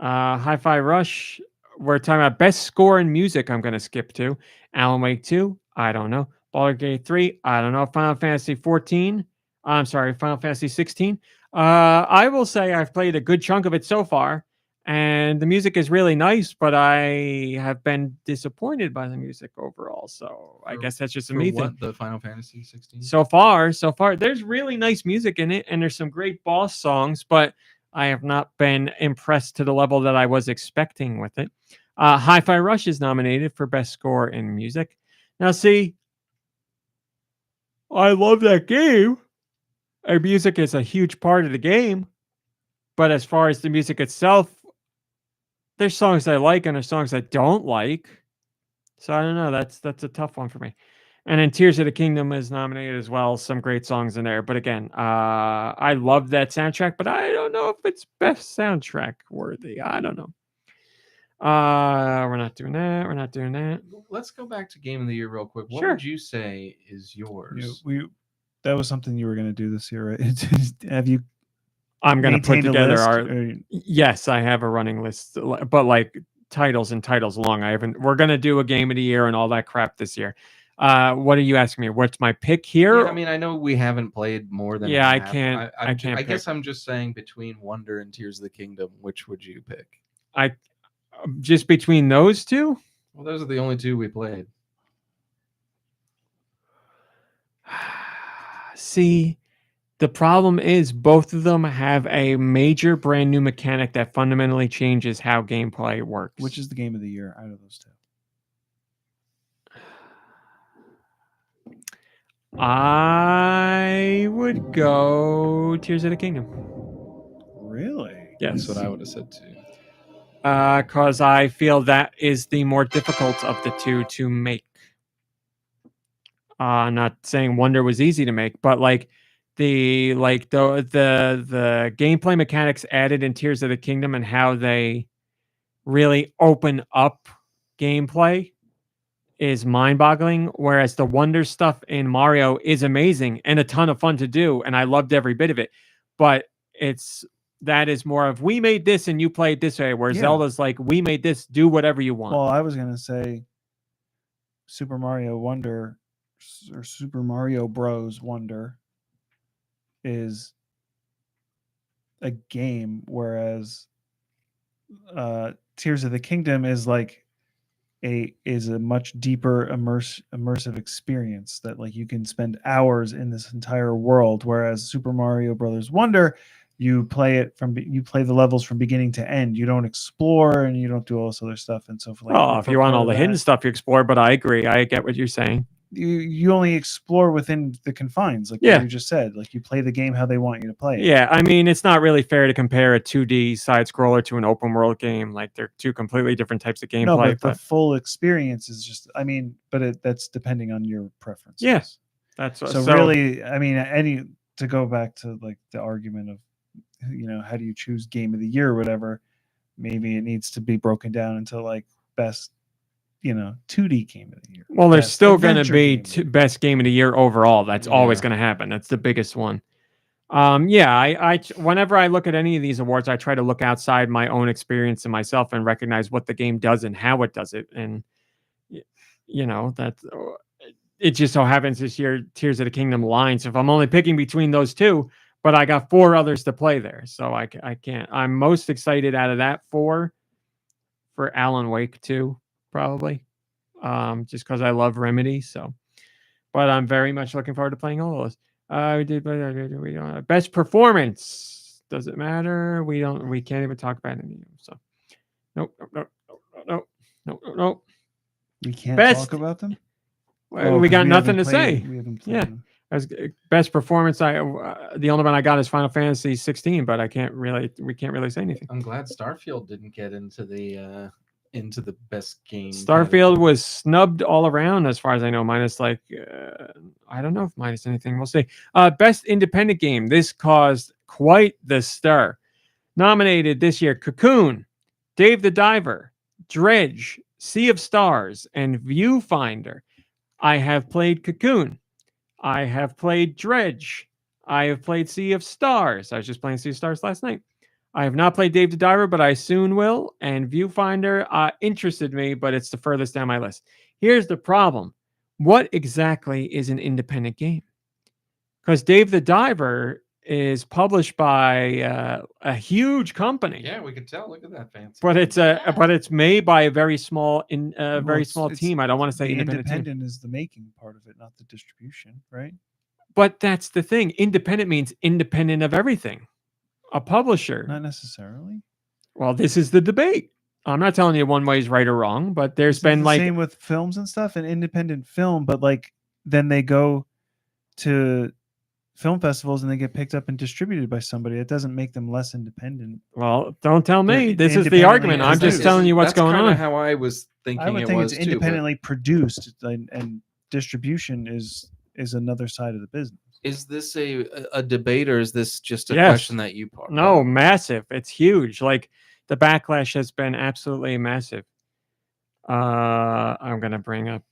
Speaker 2: Hi-Fi Rush. We're talking about best score in music. I'm going to skip to Alan Wake 2. I don't know. Baldur's Gate 3. I don't know. Final Fantasy 14. I'm sorry, Final Fantasy 16. I will say I've played a good chunk of it so far, and the music is really nice, but I have been disappointed by the music overall. So I guess that's just a
Speaker 3: For
Speaker 2: me
Speaker 3: what
Speaker 2: thing.
Speaker 3: the Final Fantasy 16?
Speaker 2: So far, there's really nice music in it, and there's some great boss songs, but I have not been impressed to the level that I was expecting with it. Hi-Fi Rush is nominated for best score in music. Now, see, I love that game. And music is a huge part of the game, but as far as the music itself, there's songs I like and there's songs I don't like. So I don't know. That's a tough one for me. And then Tears of the Kingdom is nominated as well. Some great songs in there. But again, I love that soundtrack, but I don't know if it's best soundtrack worthy. I don't know. We're not doing that. We're not doing that.
Speaker 3: Let's go back to Game of the Year real quick. What
Speaker 2: Sure.
Speaker 3: would you say is yours?
Speaker 4: that was something you were going to do this year, right? Have you
Speaker 2: I'm going to put
Speaker 4: maintained a
Speaker 2: together
Speaker 4: list,
Speaker 2: our.
Speaker 4: or-
Speaker 2: Yes, I have a running list, but like titles and titles long. I haven't. We're going to do a Game of the Year and all that crap this year. What are you asking me? What's my pick here?
Speaker 3: Yeah, I mean, I know we haven't played more than
Speaker 2: Yeah, I
Speaker 3: half.
Speaker 2: can't- I can't
Speaker 3: I guess
Speaker 2: pick.
Speaker 3: I'm just saying between Wonder and Tears of the Kingdom, which would you pick?
Speaker 2: Just between those two.
Speaker 3: Well, those are the only two we played.
Speaker 2: See, the problem is both of them have a major brand new mechanic that fundamentally changes how gameplay works.
Speaker 4: which is the game of the year out of those two?
Speaker 2: I would go Tears of the Kingdom.
Speaker 4: Really?
Speaker 2: Yes.
Speaker 3: That's what I would have said too.
Speaker 2: Because I feel that is the more difficult of the two to make. I'm not saying Wonder was easy to make, but like the gameplay mechanics added in Tears of the Kingdom and how they really open up gameplay is mind-boggling. Whereas the Wonder stuff in Mario is amazing and a ton of fun to do, and I loved every bit of it. But that is more of we made this and you played this way, where
Speaker 4: Yeah.
Speaker 2: Zelda's like we made this, do whatever you want.
Speaker 4: Well, I was going to say Super Mario Wonder or Super Mario Bros. Wonder is a game, whereas Tears of the Kingdom is like a much deeper immersive experience that like you can spend hours in this entire world, whereas Super Mario Brothers Wonder, you play the levels from beginning to end. You don't explore and you don't do all this other stuff. And so for like,
Speaker 2: Well, if you want all the hidden stuff you explore, but I agree. I get what you're saying.
Speaker 4: you only explore within the confines, like
Speaker 2: Yeah.
Speaker 4: you just said. Like you play the game how they want you to play it.
Speaker 2: Yeah, I mean, it's not really fair to compare a 2D side scroller to an open world game. Like they're two completely different types of gameplay.
Speaker 4: No, but the full experience is just. I mean, but that's depending on your preferences.
Speaker 2: Yeah. That's
Speaker 4: So really, I mean, to go back to like the argument of, how do you choose game of the year or whatever? Maybe it needs to be broken down into like best, 2D game of the year.
Speaker 2: Well, there's
Speaker 4: best
Speaker 2: still going to
Speaker 4: adventure
Speaker 2: be
Speaker 4: game of the year.
Speaker 2: best game of the year overall. That's always
Speaker 3: Yeah.
Speaker 2: going to happen. That's the biggest one. I whenever I look at any of these awards, I try to look outside my own experience and myself and recognize what the game does and how it does it. And that it just so happens this year Tears of the Kingdom lines. If I'm only picking between those two, but I got 4 others to play there, so I can't. I'm most excited out of that 4 for Alan Wake 2, probably, just because I love Remedy. So, but I'm very much looking forward to playing all those. We don't best performance. Does it matter? We can't even talk about any of them. So, nope.
Speaker 4: We can't
Speaker 2: Best-
Speaker 4: talk about them.
Speaker 2: We got nothing to say.
Speaker 4: We haven't played
Speaker 2: Yeah.
Speaker 4: them.
Speaker 2: As best performance, the only one I got is Final Fantasy 16, but we can't really say anything.
Speaker 3: I'm glad Starfield didn't get into the best game.
Speaker 2: Starfield was snubbed all around, as far as I know, minus I don't know if minus anything. We'll see. Best independent game. This caused quite the stir. Nominated this year: Cocoon, Dave the Diver, Dredge, Sea of Stars, and Viewfinder. I have played Cocoon. I have played Dredge. I have played Sea of Stars. I was just playing Sea of Stars last night. I have not played Dave the Diver, but I soon will. And Viewfinder interested me, but it's the furthest down my list. Here's the problem. What exactly is an independent game? Because Dave the Diver is published by a huge company.
Speaker 3: Yeah, we could tell. Look at that fancy.
Speaker 2: But it's made by a very small
Speaker 4: Well,
Speaker 2: small
Speaker 4: it's-
Speaker 2: team. I don't want to say
Speaker 4: The
Speaker 2: independent team.
Speaker 4: independent is the making part of it, not the distribution, right?
Speaker 2: But that's the thing. Independent means independent of everything. A publisher.
Speaker 4: Not necessarily.
Speaker 2: Well, this is the debate. I'm not telling you one way is right or wrong, but there's
Speaker 4: Isn't it
Speaker 2: been
Speaker 4: the
Speaker 2: like
Speaker 4: same with films and stuff, an independent film, but like then they go to film festivals and they get picked up and distributed by somebody. It doesn't make them less independent.
Speaker 2: well, don't tell me.
Speaker 4: They're
Speaker 2: This is the
Speaker 4: independently
Speaker 2: argument. I'm
Speaker 4: produced.
Speaker 2: just telling you what's
Speaker 3: That's
Speaker 2: going
Speaker 3: kinda
Speaker 2: on.
Speaker 3: How I was thinking
Speaker 4: I would
Speaker 3: it
Speaker 4: think
Speaker 3: was
Speaker 4: it's
Speaker 3: too.
Speaker 4: independently produced, and distribution is another side of the business.
Speaker 3: Is this a debate, or is this just a
Speaker 2: Yes.
Speaker 3: question that you part?
Speaker 2: No, massive. It's huge. Like the backlash has been absolutely massive. I'm gonna bring up.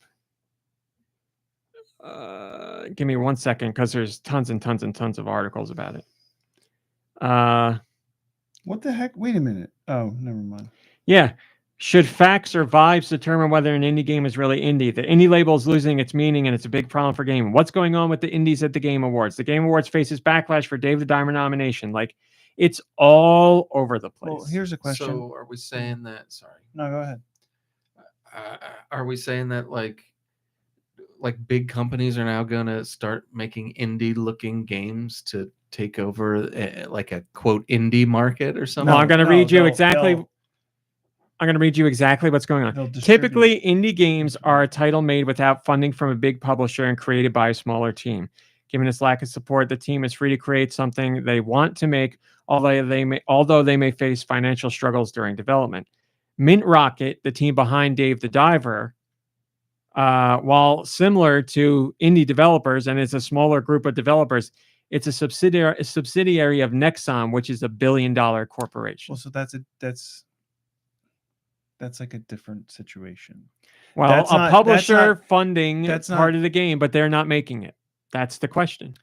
Speaker 2: Give me 1 second, because there's tons and tons and tons of articles about it.
Speaker 4: What the heck? Wait a minute. Oh, never mind.
Speaker 2: Yeah. Should facts or vibes determine whether an indie game is really indie? The indie label is losing its meaning, and it's a big problem for gaming. What's going on with the indies at the Game Awards? The Game Awards faces backlash for Dave the Diver nomination. Like, it's all over the place.
Speaker 4: Well, here's a question.
Speaker 3: So, are we saying that? Sorry.
Speaker 4: No, go ahead.
Speaker 3: Are we saying that like big companies are now going to start making indie-looking games to take over like a quote indie market or something?
Speaker 2: Well, I'm going to
Speaker 4: No,
Speaker 2: read you
Speaker 4: they'll-
Speaker 2: exactly.
Speaker 4: they'll-
Speaker 2: I'm going to read you exactly what's going on.
Speaker 4: They'll distribute.
Speaker 2: Typically, indie games are a title made without funding from a big publisher and created by a smaller team. Given this lack of support, the team is free to create something they want to make, although they may face financial struggles during development. Mint Rocket, the team behind Dave the Diver, while similar to indie developers, and it's a smaller group of developers, it's a subsidiary of Nexon, which is $1 billion corporation.
Speaker 4: Well, so that's like a different situation.
Speaker 2: Well,
Speaker 4: That's
Speaker 2: a
Speaker 4: not-
Speaker 2: publisher
Speaker 4: that's not-
Speaker 2: funding
Speaker 4: that's
Speaker 2: part
Speaker 4: not-
Speaker 2: of the game, but they're not making it. That's the question.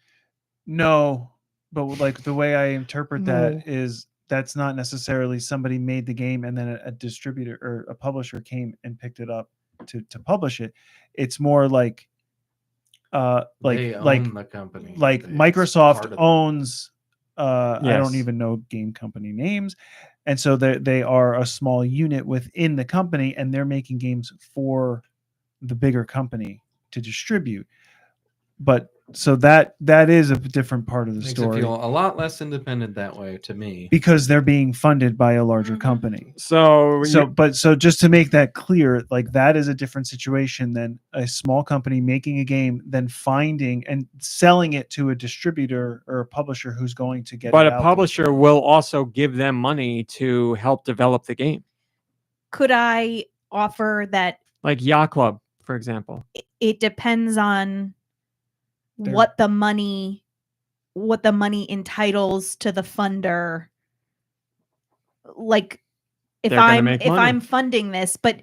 Speaker 4: No, but like the way I interpret that is that's not necessarily somebody made the game and then a distributor or a publisher came and picked it up to publish it. It's more like
Speaker 3: They own the company.
Speaker 4: like
Speaker 3: It's
Speaker 4: Microsoft
Speaker 3: part of them.
Speaker 4: owns I
Speaker 2: Yes.
Speaker 4: don't even know game company names, and so they are a small unit within the company, and they're making games for the bigger company to distribute. But So that is a different part of the
Speaker 3: Makes
Speaker 4: story
Speaker 3: it feel a lot less independent that way to me.
Speaker 4: because they're being funded by a larger
Speaker 1: Mhm.
Speaker 4: company.
Speaker 2: So,
Speaker 4: So just to make that clear, like that is a different situation than a small company making a game, then finding and selling it to a distributor or a publisher who's going to get
Speaker 2: but
Speaker 4: it
Speaker 2: a
Speaker 4: out
Speaker 2: publisher will also give them money to help develop the game,
Speaker 1: Could I offer that
Speaker 2: like Yacht Club, for example.
Speaker 1: it depends on
Speaker 4: They're-
Speaker 1: what the money entitles to the funder? Like if
Speaker 2: They're gonna
Speaker 1: I'm
Speaker 2: make money.
Speaker 1: I'm funding this, but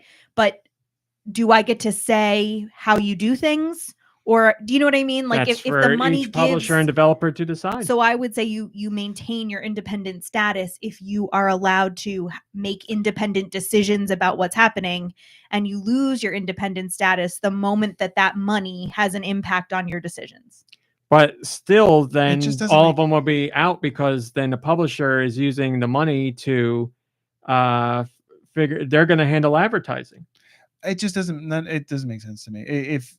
Speaker 1: do I get to say how you do things? Or do you know what I mean? Like
Speaker 2: That's
Speaker 1: if
Speaker 2: for
Speaker 1: the money
Speaker 2: each publisher
Speaker 1: gives,
Speaker 2: and developer to decide.
Speaker 1: so I would say you maintain your independent status if you are allowed to make independent decisions about what's happening, and you lose your independent status the moment that money has an impact on your decisions.
Speaker 2: But still, then
Speaker 4: just doesn't
Speaker 2: all
Speaker 4: make-
Speaker 2: of them will be out because then the publisher is using the money to figure they're going to handle advertising.
Speaker 4: it just it doesn't make sense to me.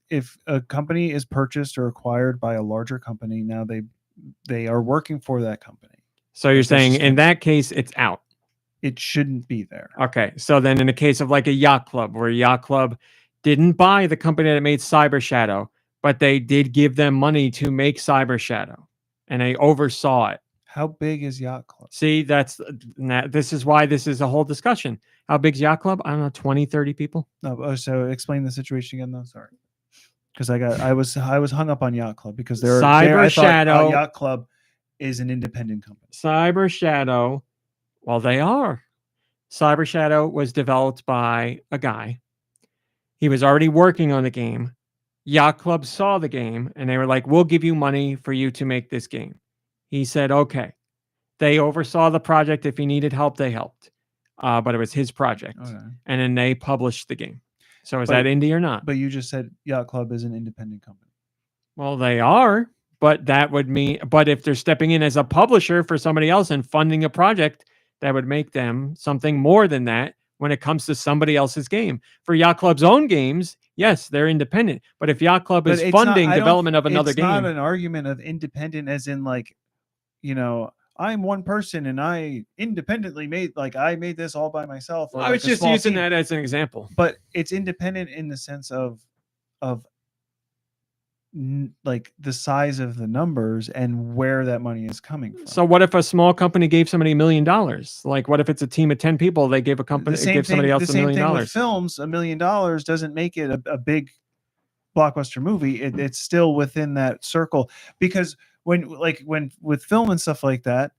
Speaker 4: If a company is purchased or acquired by a larger company, now they are working for that company.
Speaker 2: So you're
Speaker 4: Like, there's
Speaker 2: saying
Speaker 4: just
Speaker 2: in that case, it's out.
Speaker 4: It shouldn't be there.
Speaker 2: Okay. So then in the case of like a Yacht Club, where Yacht Club didn't buy the company that made Cyber Shadow, but they did give them money to make Cyber Shadow and they oversaw it.
Speaker 4: How big is Yacht Club?
Speaker 2: See, this is why this is a whole discussion. How big's Yacht Club? I don't know, 20, 30 people.
Speaker 4: No, so explain the situation again, though. Sorry, because I was hung up on Yacht Club because I thought,
Speaker 2: Shadow-
Speaker 4: Yacht Club is an independent company.
Speaker 2: Cyber Shadow, well, they are. Cyber Shadow was developed by a guy. He was already working on the game. Yacht Club saw the game and they were like, we'll give you money for you to make this game. He said, okay. They oversaw the project. If he needed help, they helped. But it was his project.
Speaker 4: Okay.
Speaker 2: And then they published the game. So is
Speaker 4: But-
Speaker 2: that indie or not?
Speaker 4: But you just said Yacht Club is an independent company.
Speaker 2: Well, they are. But that would mean, but if they're stepping in as a publisher for somebody else and funding a project, that would make them something more than that when it comes to somebody else's game. For Yacht Club's own games, yes, they're independent. But if Yacht Club is
Speaker 4: But it's not-
Speaker 2: funding
Speaker 4: I don't-
Speaker 2: development of another
Speaker 4: it's not
Speaker 2: game,
Speaker 4: an argument of independent as in like, I'm one person and I independently I made this all by myself. Or
Speaker 2: I was
Speaker 4: like a
Speaker 2: just
Speaker 4: small
Speaker 2: using
Speaker 4: team.
Speaker 2: that as an example.
Speaker 4: But it's independent in the sense of like the size of the numbers and where that money is coming from.
Speaker 2: So what if a small company gave somebody $1 million? Like what if it's a team of 10 people, they give a company, give somebody else $1 million?
Speaker 4: With films, $1 million doesn't make it a big blockbuster movie. It's still within that circle because when with film and stuff like that,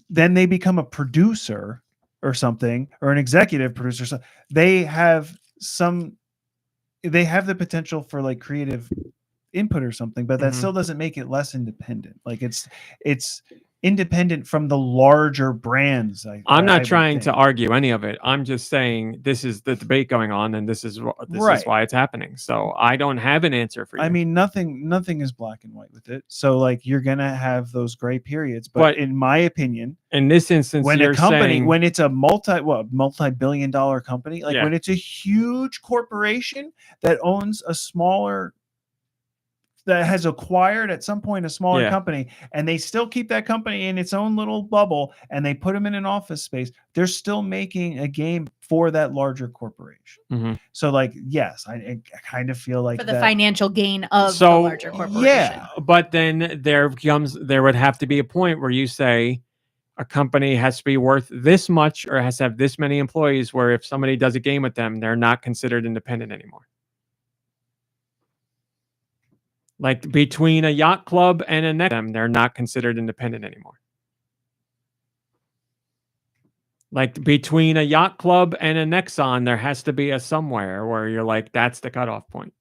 Speaker 4: then they become a producer or something or an executive producer. So they have the potential for like creative input or something, but that
Speaker 2: Mhm.
Speaker 4: still doesn't make it less independent. Like it's independent from the larger brands.
Speaker 2: I'm
Speaker 4: I
Speaker 2: not
Speaker 4: would
Speaker 2: trying to
Speaker 4: think.
Speaker 2: argue any of it. I'm just saying this is the debate going on, and this is
Speaker 4: Right.
Speaker 2: why it's happening. So I don't have an answer for you.
Speaker 4: I mean, nothing is black and white with it. So like you're gonna have those gray periods. But in my opinion,
Speaker 2: in this instance,
Speaker 4: when
Speaker 2: you're
Speaker 4: a company,
Speaker 2: saying,
Speaker 4: when it's a multi-billion-dollar company, like
Speaker 2: Yeah.
Speaker 4: when it's a huge corporation that owns a smaller, that has acquired at some point a smaller
Speaker 2: Yeah.
Speaker 4: company, and they still keep that company in its own little bubble, and they put them in an office space, they're still making a game for that larger corporation.
Speaker 2: Mhm.
Speaker 4: So like, yes, I kind of feel like
Speaker 1: For the
Speaker 4: that,
Speaker 1: financial gain of the
Speaker 2: So,
Speaker 1: larger corporation.
Speaker 4: yeah.
Speaker 2: but then there would have to be a point where you say a company has to be worth this much or has to have this many employees, where if somebody does a game with them, they're not considered independent anymore. Like between a Yacht Club and a Nexon, they're not considered independent anymore. Like between a Yacht Club and a Nexon, there has to be a somewhere where you're like, that's the cutoff point.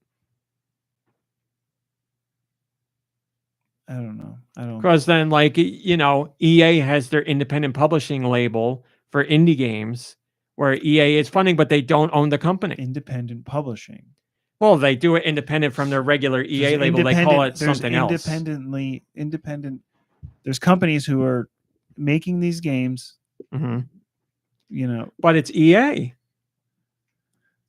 Speaker 4: I don't know. I don't.
Speaker 2: Because then, like, EA has their independent publishing label for indie games where EA is funding, but they don't own the company.
Speaker 4: Independent publishing.
Speaker 2: Well, they do it independent from their regular EA label. They call it
Speaker 4: There's
Speaker 2: something else.
Speaker 4: independent. There's companies who are making these games.
Speaker 2: Mhm.
Speaker 4: But
Speaker 2: it's EA.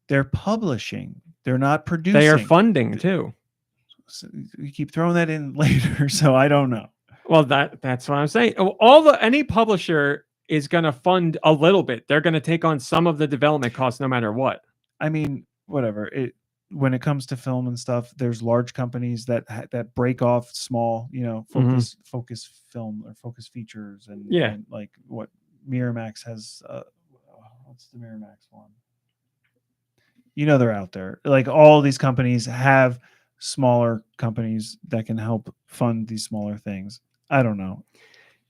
Speaker 4: They're publishing. They're not producing.
Speaker 2: They are funding too.
Speaker 4: So you keep throwing that in later, so I don't know.
Speaker 2: Well, that's what I'm saying. Any publisher is going to fund a little bit. They're going to take on some of the development costs, no matter what.
Speaker 4: I mean, whatever. When it comes to film and stuff, there's large companies that break off small, focus film or focus features, and like what Miramax has. What's the Miramax one? They're out there. Like all these companies have smaller companies that can help fund these smaller things. I don't know.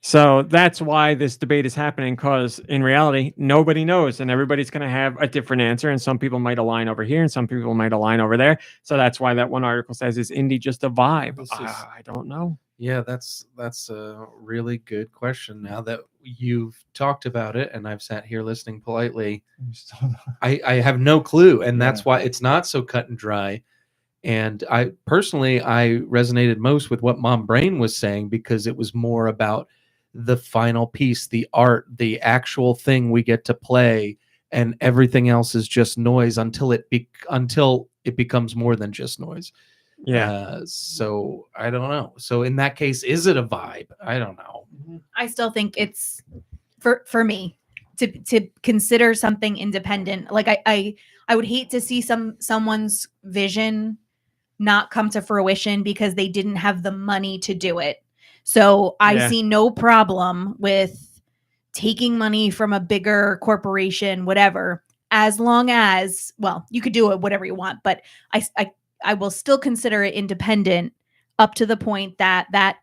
Speaker 2: So that's why this debate is happening, because in reality, nobody knows, and everybody's going to have a different answer. And some people might align over here, and some people might align over there. So that's why that one article says, "Is indie just a vibe?" I don't know.
Speaker 3: Yeah, that's a really good question. Now that you've talked about it, and I've sat here listening politely, I have no clue, and that's why it's not so cut and dry. And I resonated most with what MomBrain was saying, because it was more about the final piece, the art, the actual thing we get to play, and everything else is just noise until it becomes more than just noise.
Speaker 2: Yeah.
Speaker 3: So I don't know. So in that case, is it a vibe? I don't know.
Speaker 1: I still think it's for me to consider something independent. Like I would hate to see someone's vision not come to fruition because they didn't have the money to do it. So I see no problem with taking money from a bigger corporation, whatever, as long as, well, you could do it whatever you want, but I will still consider it independent up to the point that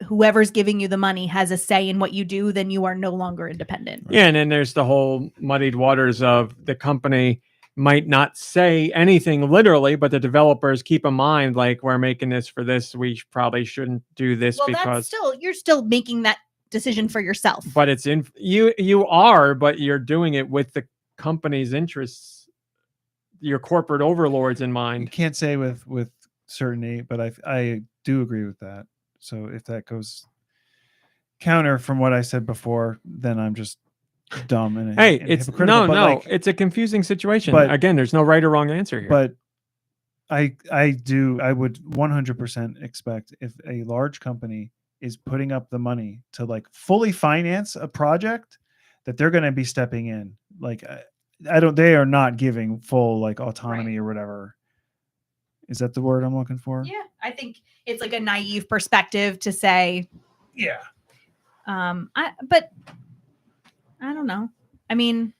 Speaker 1: whoever's giving you the money has a say in what you do, then you are no longer independent.
Speaker 2: Yeah, and then there's the whole muddied waters of the company might not say anything literally, but the developers keep in mind, like, we're making this for this, we probably shouldn't do this, because
Speaker 1: you're still making that decision for yourself.
Speaker 2: But it's in you are, but you're doing it with the company's interests, your corporate overlords in mind.
Speaker 4: You can't say with certainty, but I do agree with that. So if that goes counter from what I said before, then I'm just dumb and
Speaker 2: it's it's a confusing situation. But again, there's no right or wrong answer here.
Speaker 4: But I would 100% expect, if a large company is putting up the money to like fully finance a project, that they're going to be stepping in. Like they are not giving full like autonomy or whatever. Is that the word I'm looking for?
Speaker 1: Yeah, I think it's like a naive perspective to say, but I don't know. I mean,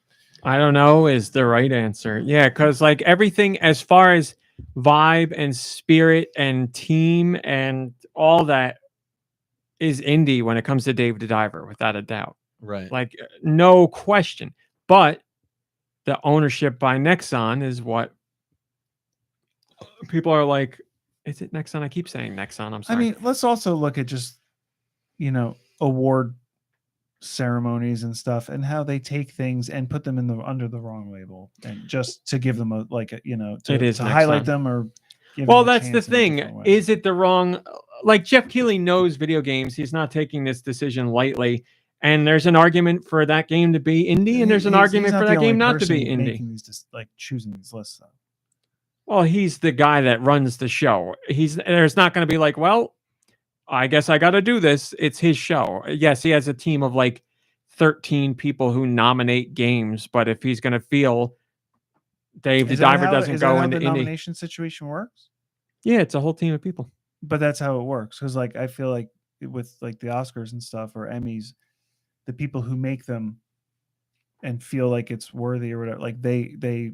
Speaker 2: I don't know is the right answer. Yeah, because like everything as far as vibe and spirit and team and all that is indie when it comes to Dave the Diver, without a doubt.
Speaker 3: Right.
Speaker 2: Like, no question. But the ownership by Nexon is what people are like, is it Nexon? I keep saying Nexon. I'm sorry.
Speaker 4: I mean, let's also look at just, award ceremonies and stuff, and how they take things and put them under the wrong label, and just to give them to highlight them or give them
Speaker 2: that's the thing. Is it the wrong? Like, Jeff Keighley knows video games. He's not taking this decision lightly. And there's an argument for that game to be indie, and there's an argument for that game not to be indie.
Speaker 4: Choosing these lists, though.
Speaker 2: Well, he's the guy that runs the show. There's not going to be like, well, I guess I got to do this. It's his show. Yes, he has a team of like 13 people who nominate games, but if he's going to feel Dave the Diver doesn't go into indie, the
Speaker 4: nomination situation works.
Speaker 2: Yeah, it's a whole team of people.
Speaker 4: But that's how it works, because like I feel like with like the Oscars and stuff or Emmys, the people who make them and feel like it's worthy or whatever, like they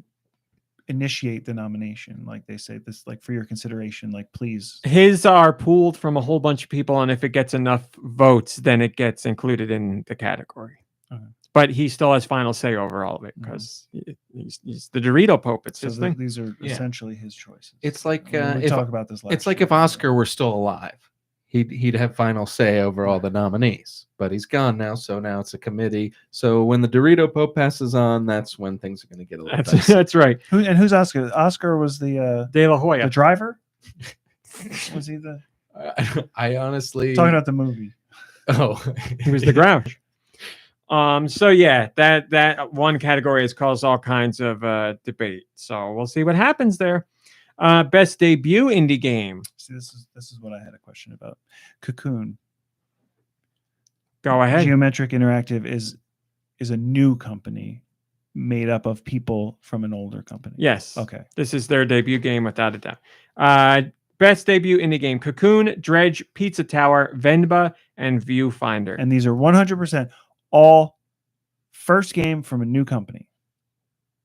Speaker 4: initiate the nomination. Like they say, this, like, for your consideration, like, please.
Speaker 2: His are pooled from a whole bunch of people, and if it gets enough votes, then it gets included in the category. Okay. But he still has final say over all of it, because he's the Dorito Pope. It's his thing.
Speaker 4: These are essentially his choices.
Speaker 3: It's like
Speaker 4: we talk about this.
Speaker 3: It's like if Oscar were still alive, he'd have final say over all the nominees. But he's gone now, so now it's a committee. So when the Dorito Pope passes on, that's when things are going to get a little dicey.
Speaker 2: That's right.
Speaker 4: Who's Oscar? Oscar was the
Speaker 2: De La Hoya,
Speaker 4: the driver. Was he the?
Speaker 3: I honestly
Speaker 4: talking about the movie.
Speaker 3: Oh,
Speaker 2: he was the Grouch. So yeah, that one category has caused all kinds of debate. So we'll see what happens there. Best debut indie game.
Speaker 4: See, this is what I had a question about. Cocoon.
Speaker 2: Go ahead.
Speaker 4: Geometric Interactive is a new company made up of people from an older company.
Speaker 2: Yes.
Speaker 4: Okay.
Speaker 2: This is their debut game without a doubt. Best debut indie game: Cocoon, Dredge, Pizza Tower, Venba, and Viewfinder.
Speaker 4: And these are 100% all first game from a new company.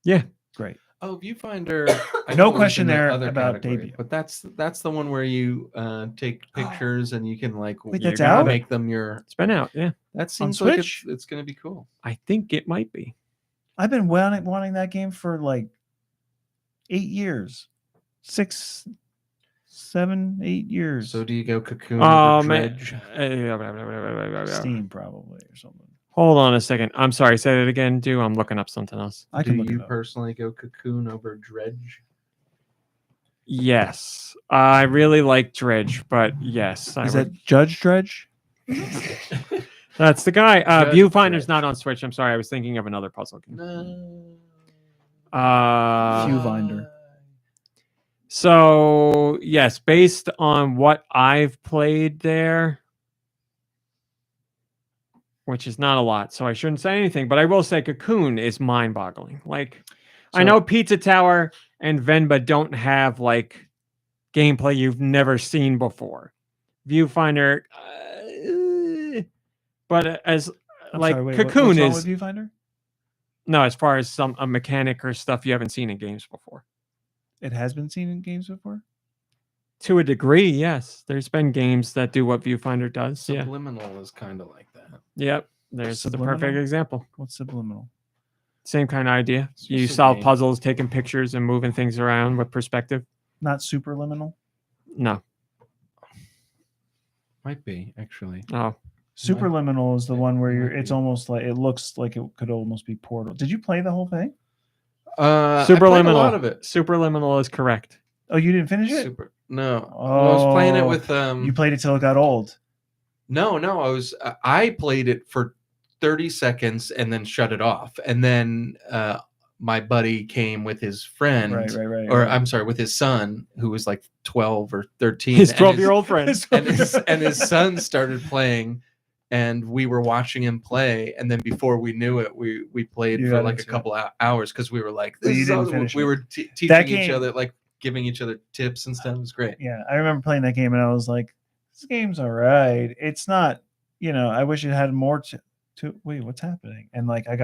Speaker 2: Yeah.
Speaker 4: Great.
Speaker 3: Oh, Viewfinder. I
Speaker 4: No
Speaker 3: know it was
Speaker 4: question
Speaker 3: in the
Speaker 4: there
Speaker 3: other
Speaker 4: about
Speaker 3: category,
Speaker 4: debut.
Speaker 3: but that's the one where you take pictures and you can like
Speaker 4: Wait,
Speaker 2: You
Speaker 4: that's
Speaker 2: got
Speaker 4: out?
Speaker 3: make them your.
Speaker 2: It's been out. Yeah.
Speaker 3: That seems like
Speaker 4: Switch?
Speaker 3: it's going to be cool.
Speaker 2: I think it might be.
Speaker 4: I've been wanting that game for like 8 years. 6, 7, 8 years.
Speaker 3: So do you go Cocoon or Dredge?
Speaker 4: Steam probably or something.
Speaker 2: Hold on a second. I'm sorry. Say it again, Do. I'm looking up something else.
Speaker 4: I
Speaker 3: Do
Speaker 4: can look
Speaker 3: you
Speaker 4: it up.
Speaker 3: personally go Cocoon over Dredge?
Speaker 2: Yes. I really like Dredge, but yes.
Speaker 4: Is that Judge Dredge?
Speaker 2: That's the guy.
Speaker 3: Judge
Speaker 2: Viewfinder's
Speaker 3: Dredge.
Speaker 2: not on Switch. I'm sorry. I was thinking of another puzzle game.
Speaker 3: No.
Speaker 4: Viewfinder.
Speaker 2: So, yes, based on what I've played there, which is not a lot, so I shouldn't say anything, but I will say Cocoon is mind-boggling. Like, I
Speaker 3: So-
Speaker 2: know Pizza Tower and Venba don't have, like, gameplay you've never seen before. Viewfinder, but as,
Speaker 4: I'm
Speaker 2: like,
Speaker 4: sorry, wait,
Speaker 2: Cocoon
Speaker 4: what's wrong
Speaker 2: is...
Speaker 4: with Viewfinder?
Speaker 2: No, as far as a mechanic or stuff you haven't seen in games before.
Speaker 4: It has been seen in games before?
Speaker 2: To a degree, yes. There's been games that do what Viewfinder does. Yeah.
Speaker 3: Subliminal is kind of like that.
Speaker 2: Yep. There's the perfect
Speaker 4: Subliminal?
Speaker 2: example.
Speaker 4: What's subliminal?
Speaker 2: Same kind of idea.
Speaker 3: It's
Speaker 2: You
Speaker 3: just a
Speaker 2: solve
Speaker 3: game.
Speaker 2: puzzles, taking pictures and moving things around with perspective.
Speaker 4: Not superliminal?
Speaker 2: No.
Speaker 3: Might be actually.
Speaker 2: Oh.
Speaker 4: Superliminal is the one where
Speaker 3: Might
Speaker 4: it's
Speaker 3: be.
Speaker 4: almost like it looks like it could almost be Portal. Did you play the whole thing?
Speaker 3: I played a
Speaker 2: Superliminal.
Speaker 3: lot of it.
Speaker 2: Superliminal is correct.
Speaker 4: Oh, you didn't finish it?
Speaker 3: No. Well, I was playing it
Speaker 4: Oh,
Speaker 3: with
Speaker 4: You played it till it got old.
Speaker 3: No, I played it for 30 seconds and then shut it off. And then my buddy came with his friend,
Speaker 4: Right.
Speaker 3: or I'm sorry, with his son, who was like 12 or 13.
Speaker 2: His
Speaker 3: and
Speaker 2: 12-year-old friend.
Speaker 3: and his son started playing, and we were watching him play. And then before we knew it, we played
Speaker 4: You
Speaker 3: for
Speaker 4: got
Speaker 3: like a
Speaker 4: into it.
Speaker 3: couple hours because we were like,
Speaker 4: But
Speaker 3: this
Speaker 4: you
Speaker 3: is
Speaker 4: didn't
Speaker 3: awesome.
Speaker 4: finish
Speaker 3: We
Speaker 4: it.
Speaker 3: were teaching
Speaker 4: That
Speaker 3: each
Speaker 4: game-
Speaker 3: other, like giving each other tips and stuff. It was great.
Speaker 4: Yeah, I remember playing that game and I was like, this game's all right. It's not, I wish it had more to wait, what's happening? And like I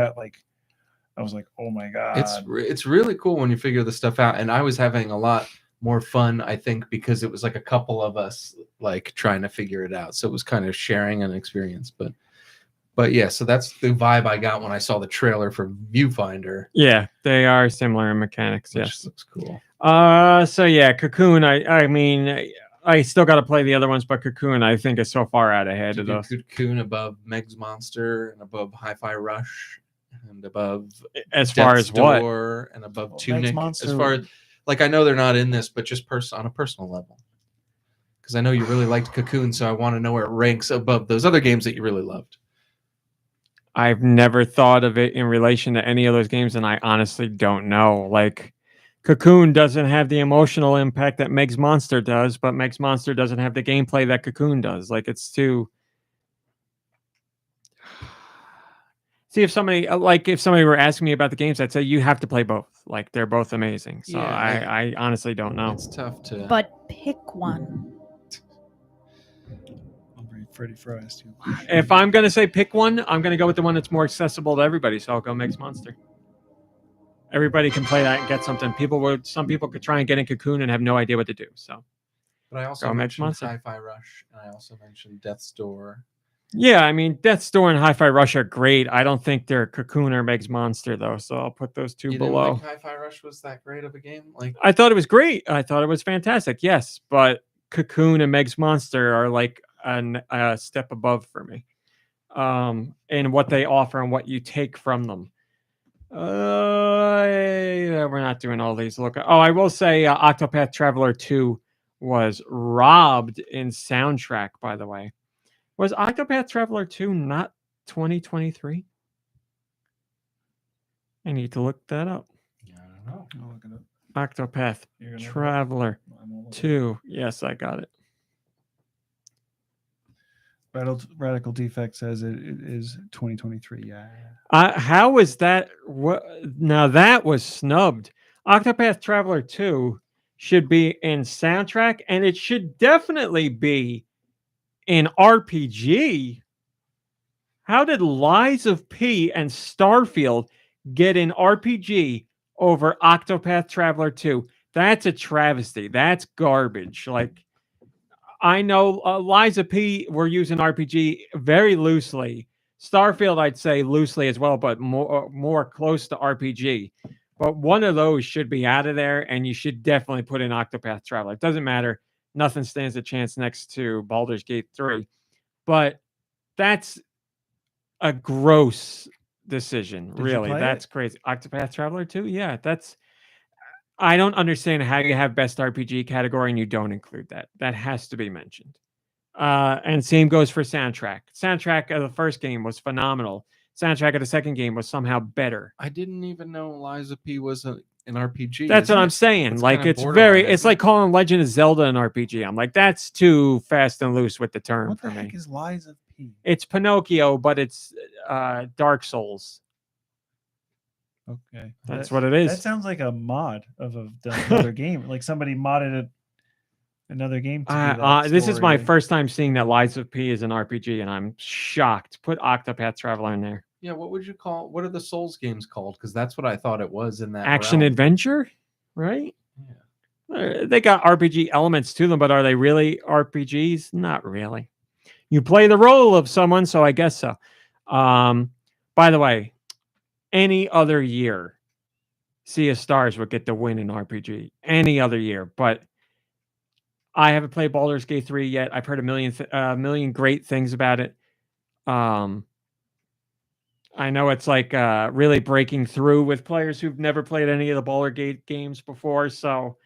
Speaker 4: was like, oh my god.
Speaker 3: It's really cool when you figure this stuff out. And I was having a lot more fun, I think, because it was like a couple of us like trying to figure it out. So it was kind of sharing an experience. But yeah, so that's the vibe I got when I saw the trailer for Viewfinder.
Speaker 2: Yeah, they are similar in mechanics.
Speaker 3: Which
Speaker 2: Yes.
Speaker 3: looks cool.
Speaker 2: So yeah, Cocoon. I mean, I still got to play the other ones, but Cocoon, I think, is so far out ahead of those.
Speaker 3: Cocoon above Meg's Monster and above Hi-Fi Rush and above
Speaker 2: As far
Speaker 3: Death's
Speaker 2: as what?
Speaker 3: Door and above
Speaker 4: Meg's
Speaker 3: Tunic.
Speaker 4: Monster-
Speaker 3: As far as like, I know they're not in this, but just on a personal level. Because I know you really liked Cocoon, so I want to know where it ranks above those other games that you really loved.
Speaker 2: I've never thought of it in relation to any of those games, and I honestly don't know. Like, Cocoon doesn't have the emotional impact that Meg's Monster does, but Meg's Monster doesn't have the gameplay that Cocoon does. Like, it's too... See, if somebody were asking me about the games, I'd say you have to play both. Like, they're both amazing. So
Speaker 3: Yeah,
Speaker 2: I honestly don't know.
Speaker 3: It's tough to.
Speaker 1: But pick one.
Speaker 4: I'll bring Freddy Fries too.
Speaker 2: If I'm going to say pick one, I'm going to go with the one that's more accessible to everybody. So I'll go Meg's Monster. Everybody can play that and get something. Some people could try and get in Cocoon and have no idea what to do. So
Speaker 3: But I also
Speaker 2: Go Meg's
Speaker 3: mentioned
Speaker 2: Monster.
Speaker 3: Hi-Fi Rush, and I also mentioned Death's Door.
Speaker 2: yeah, I mean, Death's Door and Hi-Fi Rush are great. I don't think they're Cocoon or Meg's Monster though. So I'll put those two
Speaker 3: You didn't
Speaker 2: below.
Speaker 3: think Hi-Fi Rush was that great of a game? Like,
Speaker 2: I thought it was great. I thought it was fantastic. Yes, but Cocoon and Meg's Monster are like a step above for me. And what they offer and what you take from them. We're not doing all these. Look, I will say Octopath Traveler 2 was robbed in soundtrack, by the way. Was Octopath Traveler 2 not 2023? I need to look that up.
Speaker 3: I don't know.
Speaker 4: I'll look it up.
Speaker 2: Octopath
Speaker 4: You're gonna look it up?
Speaker 2: Traveler
Speaker 4: I'm gonna look it up.
Speaker 2: 2. Yes, I got it.
Speaker 4: Radical Defect says it is 2023. Yeah.
Speaker 2: How is that? What? Now that was snubbed. Octopath Traveler 2 should be in soundtrack, and it should definitely be in RPG. How did Lies of P and Starfield get in RPG over Octopath Traveler 2? That's a travesty. That's garbage. Like, I know Lies of P we're using RPG very loosely. Starfield, I'd say loosely as well, but more close to RPG. But one of those should be out of there, and you should definitely put in Octopath Traveler. It doesn't matter. Nothing stands a chance next to Baldur's Gate 3. But that's a gross decision,
Speaker 4: Did you
Speaker 2: really.
Speaker 4: play
Speaker 2: That's
Speaker 4: it?
Speaker 2: crazy. Octopath Traveler 2? Yeah, that's... I don't understand how you have best RPG category and you don't include that. That has to be mentioned. And same goes for soundtrack. Soundtrack of the first game was phenomenal. Soundtrack of the second game was somehow better.
Speaker 3: I didn't even know Liza P was an RPG.
Speaker 2: That's what
Speaker 3: isn't
Speaker 2: I'm
Speaker 3: it?
Speaker 2: saying.
Speaker 3: It's
Speaker 2: Like,
Speaker 3: kinda
Speaker 2: it's
Speaker 3: borderline,
Speaker 2: very, it's
Speaker 3: isn't
Speaker 2: like
Speaker 3: it?
Speaker 2: calling Legend of Zelda an RPG. I'm like, that's too fast and loose with the term
Speaker 4: What
Speaker 2: for
Speaker 4: the
Speaker 2: me.
Speaker 4: heck is Lies of P?
Speaker 2: It's Pinocchio, but it's Dark Souls.
Speaker 4: Okay,
Speaker 2: That's
Speaker 4: That-
Speaker 2: what it is.
Speaker 4: That sounds like a mod of another game. Like somebody modded another game to do that.
Speaker 2: This is my
Speaker 4: story.
Speaker 2: first time seeing that Lies of P is an RPG, and I'm shocked. Put Octopath Traveler in there.
Speaker 3: Yeah, what would you call? What are the Souls games called? Because that's what I thought it was in that
Speaker 2: Action
Speaker 3: realm.
Speaker 2: adventure, right?
Speaker 3: Yeah.
Speaker 2: They got RPG elements to them, but are they really RPGs? Not really. You play the role of someone, so I guess so. By the way, any other year, Sea of Stars would get the win in RPG. Any other year, but I haven't played Baldur's Gate 3 yet. I've heard a million great things about it. I know it's like really breaking through with players who've never played any of the Baldur's Gate games before. So,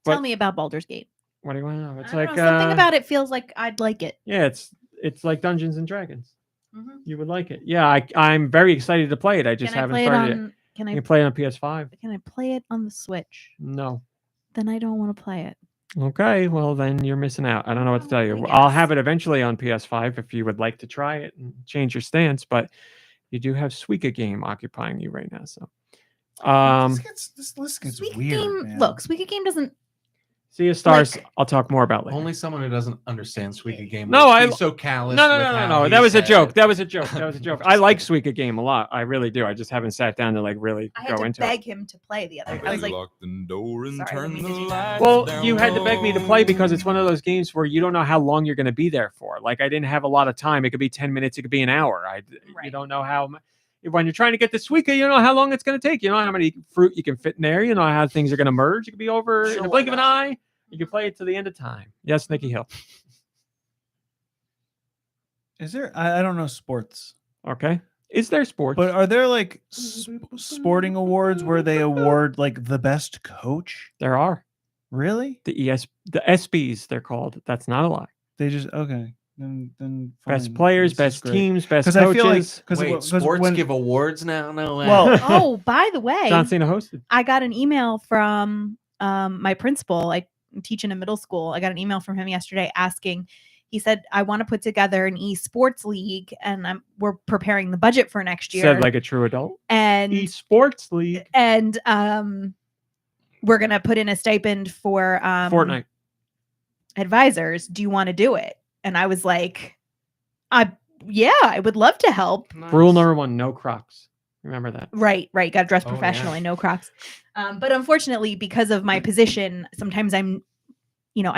Speaker 1: Tell me about Baldur's Gate.
Speaker 2: What do you want to know? It's
Speaker 1: I don't
Speaker 2: like
Speaker 1: know, something about it feels like I'd like it.
Speaker 2: Yeah, it's like Dungeons and Dragons.
Speaker 1: Mhm.
Speaker 2: You would like it. Yeah, I'm very excited to play it. I just
Speaker 1: Can I
Speaker 2: haven't
Speaker 1: play it
Speaker 2: started it.
Speaker 1: on? Can
Speaker 2: You
Speaker 1: I?
Speaker 2: can play it on PS5.
Speaker 1: Can I play it on the Switch?
Speaker 2: No.
Speaker 1: Then I don't want to play it.
Speaker 2: Okay, well then you're missing out. I don't know what to tell you.
Speaker 1: I
Speaker 2: I'll
Speaker 1: guess.
Speaker 2: have it eventually on PS5 if you would like to try it and change your stance, but you do have Suika game occupying you right now. So,
Speaker 4: This list gets
Speaker 1: Suika
Speaker 4: weird.
Speaker 1: game.
Speaker 4: Man.
Speaker 1: Look, Suika game doesn't.
Speaker 2: Sea of Stars,
Speaker 1: Like-
Speaker 2: I'll talk more about later.
Speaker 3: Only someone who doesn't understand Suika game.
Speaker 2: No,
Speaker 3: would
Speaker 2: I-
Speaker 3: be so callous.
Speaker 2: No,
Speaker 3: with how
Speaker 2: no.
Speaker 3: he
Speaker 2: That was a
Speaker 3: said
Speaker 2: joke.
Speaker 3: it.
Speaker 2: That was a joke. That was a joke. I like Suika game a lot. I really do. I just haven't sat down to like really
Speaker 1: I had
Speaker 2: go
Speaker 1: to
Speaker 2: into
Speaker 1: beg
Speaker 2: it.
Speaker 1: him to play the other. I was like,
Speaker 6: Lock the door and
Speaker 1: sorry, I
Speaker 6: turn
Speaker 1: didn't
Speaker 6: the
Speaker 1: mean to do that.
Speaker 6: lights
Speaker 2: Well,
Speaker 6: down
Speaker 2: you had to beg me to play because it's one of
Speaker 6: low.
Speaker 2: those games where you don't know how long you're going to be there for. Like I didn't have a lot of time. It could be 10 minutes. It could be an hour. You
Speaker 1: Right.
Speaker 2: don't know how. When you're trying to get the Suika, you don't know how long it's going to take. You don't know how many fruit you can fit in there. You know how things are going to merge. It could be over in the blink of an eye. You can play it to the end of time. Yes, Nikki Hill.
Speaker 4: Is there? I don't know sports,
Speaker 2: Okay. Is there sports?
Speaker 4: but are there like sporting awards where they award like the best coach?
Speaker 2: there are
Speaker 4: Really?
Speaker 2: the SBs. They're called. That's not a lie.
Speaker 4: They just okay. Then
Speaker 2: Best
Speaker 4: fine.
Speaker 2: players,
Speaker 4: This is
Speaker 2: best
Speaker 4: great.
Speaker 2: teams, best
Speaker 4: 'Cause I feel like
Speaker 2: coaches.
Speaker 3: Wait, sports give awards now? No way.
Speaker 4: Well,
Speaker 1: oh, by the way,
Speaker 2: John Cena hosted.
Speaker 1: I got an email from my principal. I teach in a middle school. I got an email from him yesterday asking. He said, "I want to put together an esports league, and we're preparing the budget for next year."
Speaker 2: Said like a true adult.
Speaker 1: and
Speaker 2: Esports league.
Speaker 1: and we're gonna put in a stipend for
Speaker 2: Fortnite.
Speaker 1: advisors. Do you want to do it? And I was like, I would love to help.
Speaker 2: Rule number 1: no Crocs. Remember that.
Speaker 1: Right. Got to dress
Speaker 3: Oh, yeah.
Speaker 1: professionally, no Crocs. But unfortunately, because of my position, sometimes I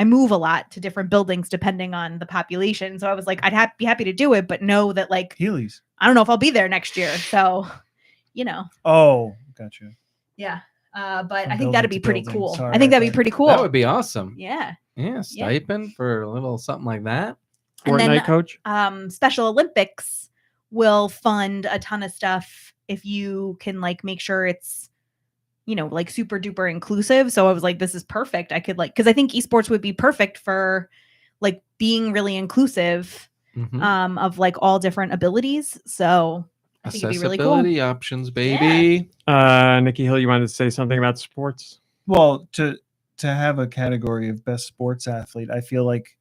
Speaker 1: move a lot to different buildings depending on the population. So I was like, I'd be happy to do it, but know that like
Speaker 4: Heelys.
Speaker 1: I don't know if I'll be there next year. So,
Speaker 4: Oh, gotcha.
Speaker 1: yeah. But
Speaker 4: From
Speaker 1: I think that'd
Speaker 4: building
Speaker 1: be
Speaker 4: to
Speaker 1: pretty
Speaker 4: building.
Speaker 1: cool.
Speaker 4: Sorry,
Speaker 1: I think
Speaker 4: I
Speaker 1: that'd be
Speaker 4: thought-
Speaker 1: pretty cool.
Speaker 3: That would be awesome.
Speaker 1: Yeah.
Speaker 3: Yeah, stipend for a little something like that.
Speaker 1: And
Speaker 2: Fortnite
Speaker 1: then,
Speaker 2: coach.
Speaker 1: Special Olympics will fund a ton of stuff if you can like make sure it's like super duper inclusive. So I was like, this is perfect. I could because I think esports would be perfect for like being really inclusive
Speaker 3: Mhm.
Speaker 1: of like all different abilities. So I think it'd be really cool.
Speaker 3: Accessibility options, baby.
Speaker 2: Nikki Hill, you wanted to say something about sports?
Speaker 4: Well, to have a category of best sports athlete, I feel like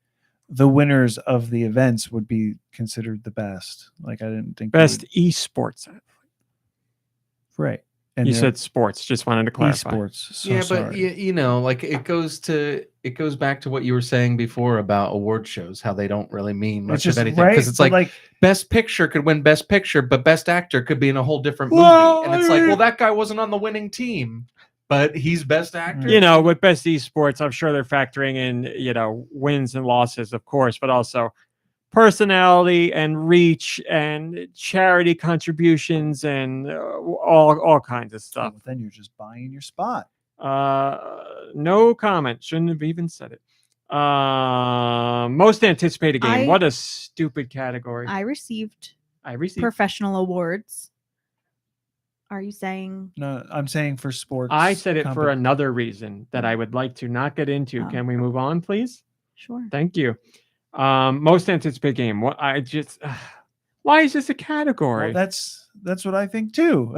Speaker 4: the winners of the events would be considered the best. Like I didn't think
Speaker 2: Best esports.
Speaker 4: right.
Speaker 2: You said sports. Just wanted to clarify.
Speaker 4: Esports. So
Speaker 3: Yeah, but
Speaker 4: sorry.
Speaker 3: you know, like it goes back to what you were saying before about award shows, how they don't really mean much of anything. Because it's
Speaker 4: but
Speaker 3: like Best Picture could win Best Picture, but Best Actor could be in a whole different movie.
Speaker 2: Well,
Speaker 3: And it's like, well, that guy wasn't on the winning team, but he's Best Actor.
Speaker 2: You know, with best esports, I'm sure they're factoring in, you know, wins and losses, of course, but also personality and reach and charity contributions and all kinds of stuff.
Speaker 4: Well, then you're just buying your spot.
Speaker 2: No comment. Shouldn't have even said it. Most anticipated game. What a stupid category.
Speaker 1: I received
Speaker 2: received
Speaker 1: professional awards. Are you saying?
Speaker 4: No, I'm saying for sports.
Speaker 2: I said it for another reason that I would like to not get into.
Speaker 1: Oh.
Speaker 2: Can we move on, please?
Speaker 1: Sure.
Speaker 2: Thank you. Most anticipated game. What I just why is this a category?
Speaker 4: Well, that's what I think too.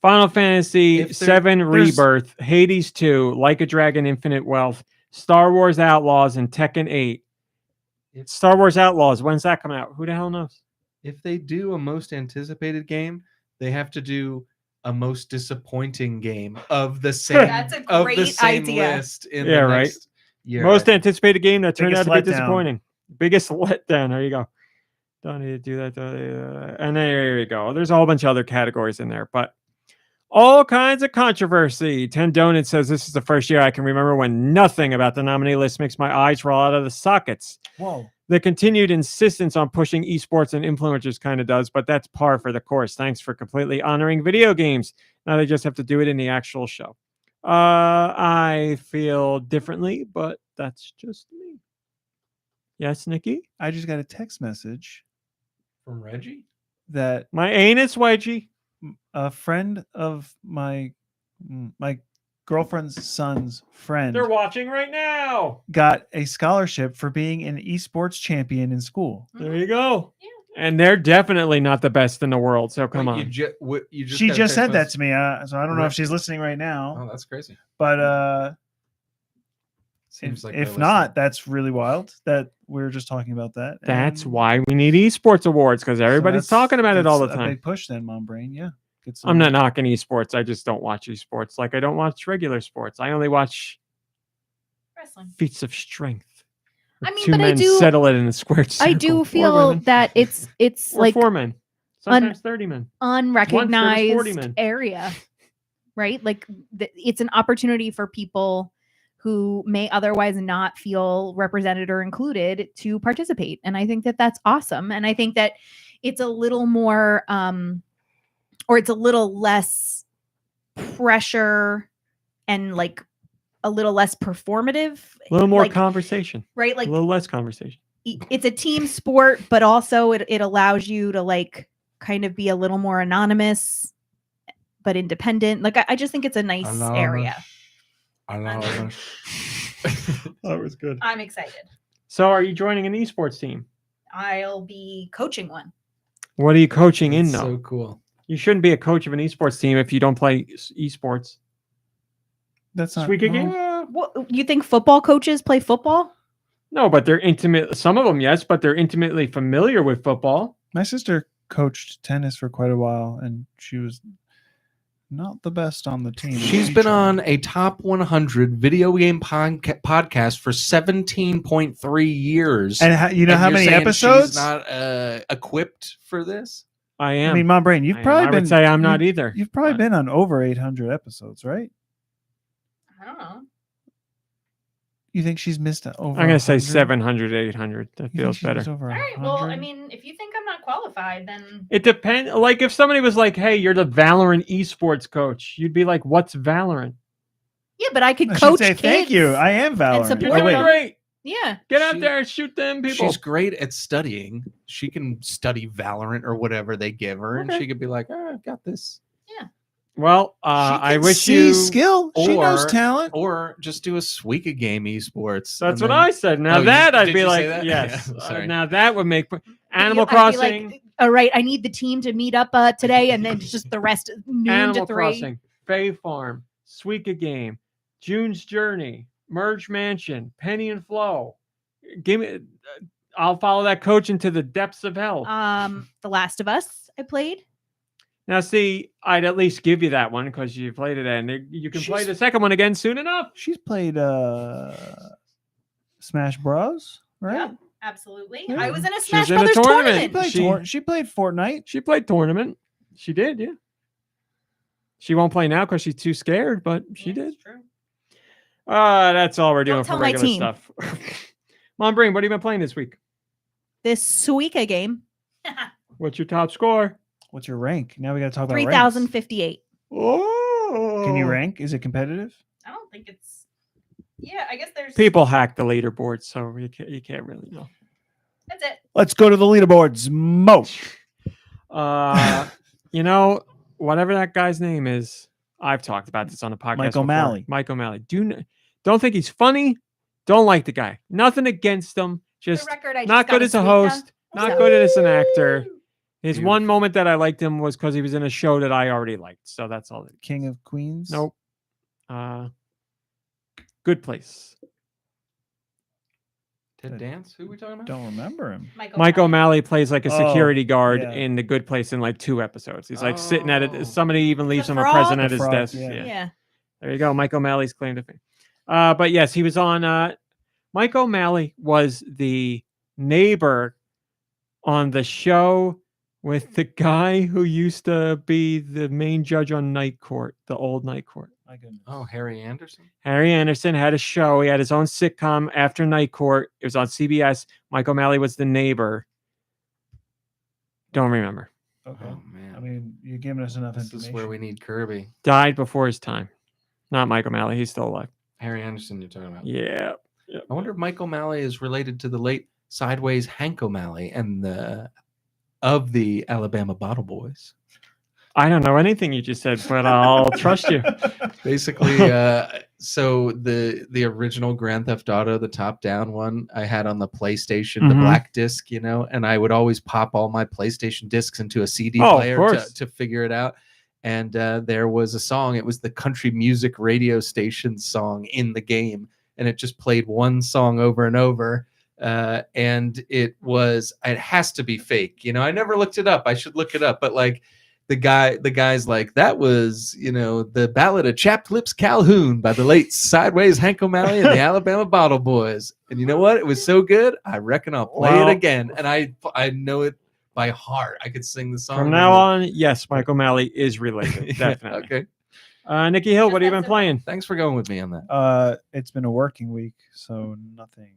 Speaker 2: Final Fantasy
Speaker 3: If there-
Speaker 2: 7 Rebirth, Hades 2, Like a Dragon Infinite Wealth, Star Wars Outlaws, and Tekken 8. Star Wars Outlaws, when's that coming out? Who the hell knows?
Speaker 3: If they do a most anticipated game, they have to do a most disappointing game of the same.
Speaker 1: That's a
Speaker 3: of the
Speaker 1: great
Speaker 3: same
Speaker 1: idea.
Speaker 3: list in
Speaker 2: Yeah,
Speaker 3: the
Speaker 2: right.
Speaker 3: next year.
Speaker 2: Most anticipated game that turned out
Speaker 4: Biggest
Speaker 2: to be
Speaker 4: letdown.
Speaker 2: disappointing. Biggest letdown. There you go. Don't need to do that. And there you go. There's a whole bunch of other categories in there, but all kinds of controversy. 10 Donuts says this is the first year I can remember when nothing about the nominee list makes my eyes roll out of the sockets.
Speaker 4: Whoa.
Speaker 2: The continued insistence on pushing esports and influencers kind of does, but that's par for the course. Thanks for completely honoring video games. Now they just have to do it in the actual show. I feel differently, but that's just me. Yes, Nikki?
Speaker 4: I just got a text message
Speaker 3: From Reggie?
Speaker 4: that
Speaker 2: My anus wedgie.
Speaker 4: a friend of my girlfriend's son's friend
Speaker 2: They're watching right now.
Speaker 4: got a scholarship for being an esports champion in school.
Speaker 2: There you go. And they're definitely not the best in the world, so come
Speaker 3: Wait,
Speaker 2: on.
Speaker 3: You just
Speaker 4: She
Speaker 3: got a
Speaker 4: just
Speaker 3: text
Speaker 4: said that
Speaker 3: message?
Speaker 4: to me, so I don't know
Speaker 3: Right.
Speaker 4: if she's listening right now.
Speaker 3: Oh, that's crazy.
Speaker 4: But
Speaker 3: Seems like
Speaker 4: if
Speaker 3: they're
Speaker 4: not,
Speaker 3: listening.
Speaker 4: that's really wild that we're just talking about that.
Speaker 2: That's
Speaker 4: And
Speaker 2: why we need esports awards, because
Speaker 4: so
Speaker 2: everybody's
Speaker 4: that's-
Speaker 2: talking about it all the
Speaker 4: that's a
Speaker 2: time.
Speaker 4: big push then, MomBrain. Yeah. Get
Speaker 2: I'm not knocking esports. I just don't watch esports like I don't watch regular sports. I only watch
Speaker 1: Wrestling.
Speaker 2: feats of strength.
Speaker 1: I mean,
Speaker 2: Two
Speaker 1: but I
Speaker 2: men
Speaker 1: do-
Speaker 2: settle it in a squared circle.
Speaker 1: I do
Speaker 2: Or
Speaker 1: feel
Speaker 2: women.
Speaker 1: that it's
Speaker 2: Or
Speaker 1: like
Speaker 2: 4 men. Sometimes 30 men. Once there was 40
Speaker 1: unrecognized
Speaker 2: men.
Speaker 1: area, right? Like it's an opportunity for people who may otherwise not feel represented or included to participate, and I think that that's awesome. And I think that it's a little more, or it's a little less pressure and like a little less performative,
Speaker 2: A little more
Speaker 1: like,
Speaker 2: conversation.
Speaker 1: right?
Speaker 2: A
Speaker 1: Like
Speaker 2: little less conversation.
Speaker 1: it's a team sport, but also it allows you to like kind of be a little more anonymous but independent. Like I just think it's a nice area.
Speaker 3: Anonymous.
Speaker 2: That was good.
Speaker 1: I'm excited.
Speaker 2: So are you joining an esports team?
Speaker 1: I'll be coaching one.
Speaker 2: What are you coaching in
Speaker 3: That's
Speaker 2: though?
Speaker 3: so cool.
Speaker 2: You shouldn't be a coach of an esports team if you don't play esports.
Speaker 4: That's not
Speaker 2: Squeaky game?
Speaker 1: What, you think football coaches play football?
Speaker 2: No, but they're intimate. Some of them, yes, but they're intimately familiar with football.
Speaker 4: My sister coached tennis for quite a while, and she was not the best on the team.
Speaker 3: She's
Speaker 4: She
Speaker 3: been
Speaker 4: tried.
Speaker 3: on a top 100 video game podcast for 17.3 years.
Speaker 4: And you know
Speaker 3: And
Speaker 4: how
Speaker 3: you're
Speaker 4: many
Speaker 3: saying
Speaker 4: episodes?
Speaker 3: She's not equipped for this.
Speaker 2: I
Speaker 4: I
Speaker 2: am.
Speaker 4: mean, MomBrain, you've
Speaker 2: I am.
Speaker 4: probably
Speaker 2: I
Speaker 4: been.
Speaker 2: would say I'm not
Speaker 4: you-
Speaker 2: either.
Speaker 4: You've probably
Speaker 2: but-
Speaker 4: been on over 800 episodes, right?
Speaker 1: I don't know.
Speaker 4: You think she's missed over?
Speaker 2: I'm going to say
Speaker 4: 100?
Speaker 2: 700, 800. That
Speaker 4: You think
Speaker 2: feels
Speaker 4: she's
Speaker 2: better.
Speaker 4: missed over
Speaker 1: All right. Well, I
Speaker 4: 100?
Speaker 1: mean, if you think I'm not qualified, then
Speaker 2: It depends. Like if somebody was like, hey, you're the Valorant esports coach, you'd be like, what's Valorant?
Speaker 1: yeah, but I could
Speaker 4: I should
Speaker 1: coach
Speaker 4: say
Speaker 1: kids.
Speaker 4: thank you. I am Valorant.
Speaker 1: support
Speaker 2: You're
Speaker 4: Oh,
Speaker 2: doing
Speaker 4: wait.
Speaker 1: them.
Speaker 2: great.
Speaker 1: Yeah.
Speaker 2: Get out
Speaker 3: She-
Speaker 2: there and shoot them people.
Speaker 3: She's great at studying. She can study Valorant or whatever they give her, and
Speaker 2: Okay.
Speaker 3: she could be like, oh, I've got this.
Speaker 2: Well,
Speaker 4: She
Speaker 2: I
Speaker 4: can
Speaker 2: wish
Speaker 4: see
Speaker 2: you.
Speaker 4: skill. She knows
Speaker 3: or-
Speaker 4: talent.
Speaker 3: Or just do a Suika game esports.
Speaker 2: That's
Speaker 3: and
Speaker 2: what
Speaker 3: then-
Speaker 2: I said. Now
Speaker 3: Oh,
Speaker 2: that I'd
Speaker 3: did
Speaker 2: be
Speaker 3: you say
Speaker 2: like,
Speaker 3: that?
Speaker 2: yes.
Speaker 3: Yeah, sorry.
Speaker 2: Now that would make Animal
Speaker 1: I'd be
Speaker 2: Crossing.
Speaker 1: like, all right, I need the team to meet up today, and then just the rest noon
Speaker 2: Animal
Speaker 1: to 3.
Speaker 2: Crossing, Fae Farm, Suika Game, June's Journey, Merge Mansion, Penny and Flow. Give me. I'll follow that coach into the depths of hell.
Speaker 1: The Last of Us I played.
Speaker 2: Now, see, I'd at least give you that one because you played it, and you can play the second one again soon enough.
Speaker 4: She's played Smash Bros. Right?
Speaker 1: Yep, absolutely.
Speaker 4: Yeah.
Speaker 1: I was in a
Speaker 2: She was
Speaker 1: Smash
Speaker 2: in a
Speaker 1: Brothers
Speaker 2: tournament.
Speaker 1: tournament.
Speaker 4: She played Fortnite.
Speaker 2: She played tournament. She did, yeah. She won't play now because she's too scared, but she did.
Speaker 1: That's true.
Speaker 2: That's all we're doing
Speaker 1: Don't
Speaker 2: for
Speaker 1: tell my
Speaker 2: regular
Speaker 1: team.
Speaker 2: stuff. MomBrain, what have you been playing this week?
Speaker 1: This Suika game,
Speaker 2: What's your top score?
Speaker 4: What's your rank? Now we got to talk about ranks.
Speaker 1: 3058.
Speaker 2: Oh,
Speaker 4: Can you rank? Is it competitive?
Speaker 1: I don't think it's. Yeah, I guess there's.
Speaker 2: People hack the leaderboard, so you can't really know.
Speaker 1: That's it.
Speaker 4: Let's go to the leaderboards. Mo.
Speaker 2: You know, whatever that guy's name is, I've talked about this on the podcast.
Speaker 4: Mike
Speaker 2: before.
Speaker 4: O'Malley.
Speaker 2: Mike O'Malley. Don't think he's funny. Don't like the guy. Nothing against him.
Speaker 1: For
Speaker 2: Just
Speaker 1: the record, I
Speaker 2: not
Speaker 1: just got
Speaker 2: good as a
Speaker 1: Suika.
Speaker 2: host. Not good as an actor. His one
Speaker 3: Beautiful.
Speaker 2: moment that I liked him was because he was in a show that I already liked. So that's all.
Speaker 4: King of Queens.
Speaker 2: Nope. Good Place.
Speaker 3: Ted Dance? Who are we talking about?
Speaker 4: Don't remember him.
Speaker 2: Mike O'Malley plays like a
Speaker 4: Oh,
Speaker 2: security guard
Speaker 4: yeah.
Speaker 2: in The Good Place in like 2 episodes. He's like sitting at
Speaker 3: Oh.
Speaker 2: it. Somebody even leaves
Speaker 1: The
Speaker 2: him a
Speaker 1: frog?
Speaker 2: present
Speaker 1: The
Speaker 2: at his
Speaker 4: frog,
Speaker 2: desk.
Speaker 4: yeah.
Speaker 1: Yeah.
Speaker 2: There you go. Mike O'Malley's claim to fame. But yes, he was on. Mike O'Malley was the neighbor on the show with the guy who used to be the main judge on Night Court, the old Night Court.
Speaker 4: My goodness.
Speaker 3: Oh, Harry Anderson?
Speaker 2: Harry Anderson had a show. He had his own sitcom after Night Court. It was on CBS. Mike O'Malley was the neighbor. Don't remember.
Speaker 4: Okay.
Speaker 3: Oh, man.
Speaker 4: I mean, you're giving us enough
Speaker 3: This
Speaker 4: information.
Speaker 3: is where we need Kirby.
Speaker 2: Died before his time. Not Mike O'Malley. He's still alive.
Speaker 3: Harry Anderson, you're talking about.
Speaker 2: Yeah.
Speaker 3: I wonder if Mike O'Malley is related to the late Sideways Hank O'Malley and of the Alabama Bottle Boys.
Speaker 2: I don't know anything you just said, but I'll trust you.
Speaker 3: Basically, so the original Grand Theft Auto, the top-down one, I had on the PlayStation, the
Speaker 2: Mhm.
Speaker 3: black disc, and I would always pop all my PlayStation discs into a CD
Speaker 2: Oh, of
Speaker 3: player
Speaker 2: course.
Speaker 3: to figure it out. And there was a song. It was the country music radio station song in the game, and it just played one song over and over. And it has to be fake. I never looked it up. I should look it up, but like. The guy's like, that was, the Ballad of Chapped Lips Calhoun by the late Sideways Hank O'Malley and the Alabama Bottle Boys. And you know what? It was so good. I reckon I'll play
Speaker 2: Well-
Speaker 3: it again. And I know it by heart. I could sing the song.
Speaker 2: From now on, yes, Mike O'Malley is related. Definitely.
Speaker 3: Okay.
Speaker 2: Nikki Hill, what have you been playing?
Speaker 3: Thanks for going with me on that.
Speaker 4: It's been a working week, so nothing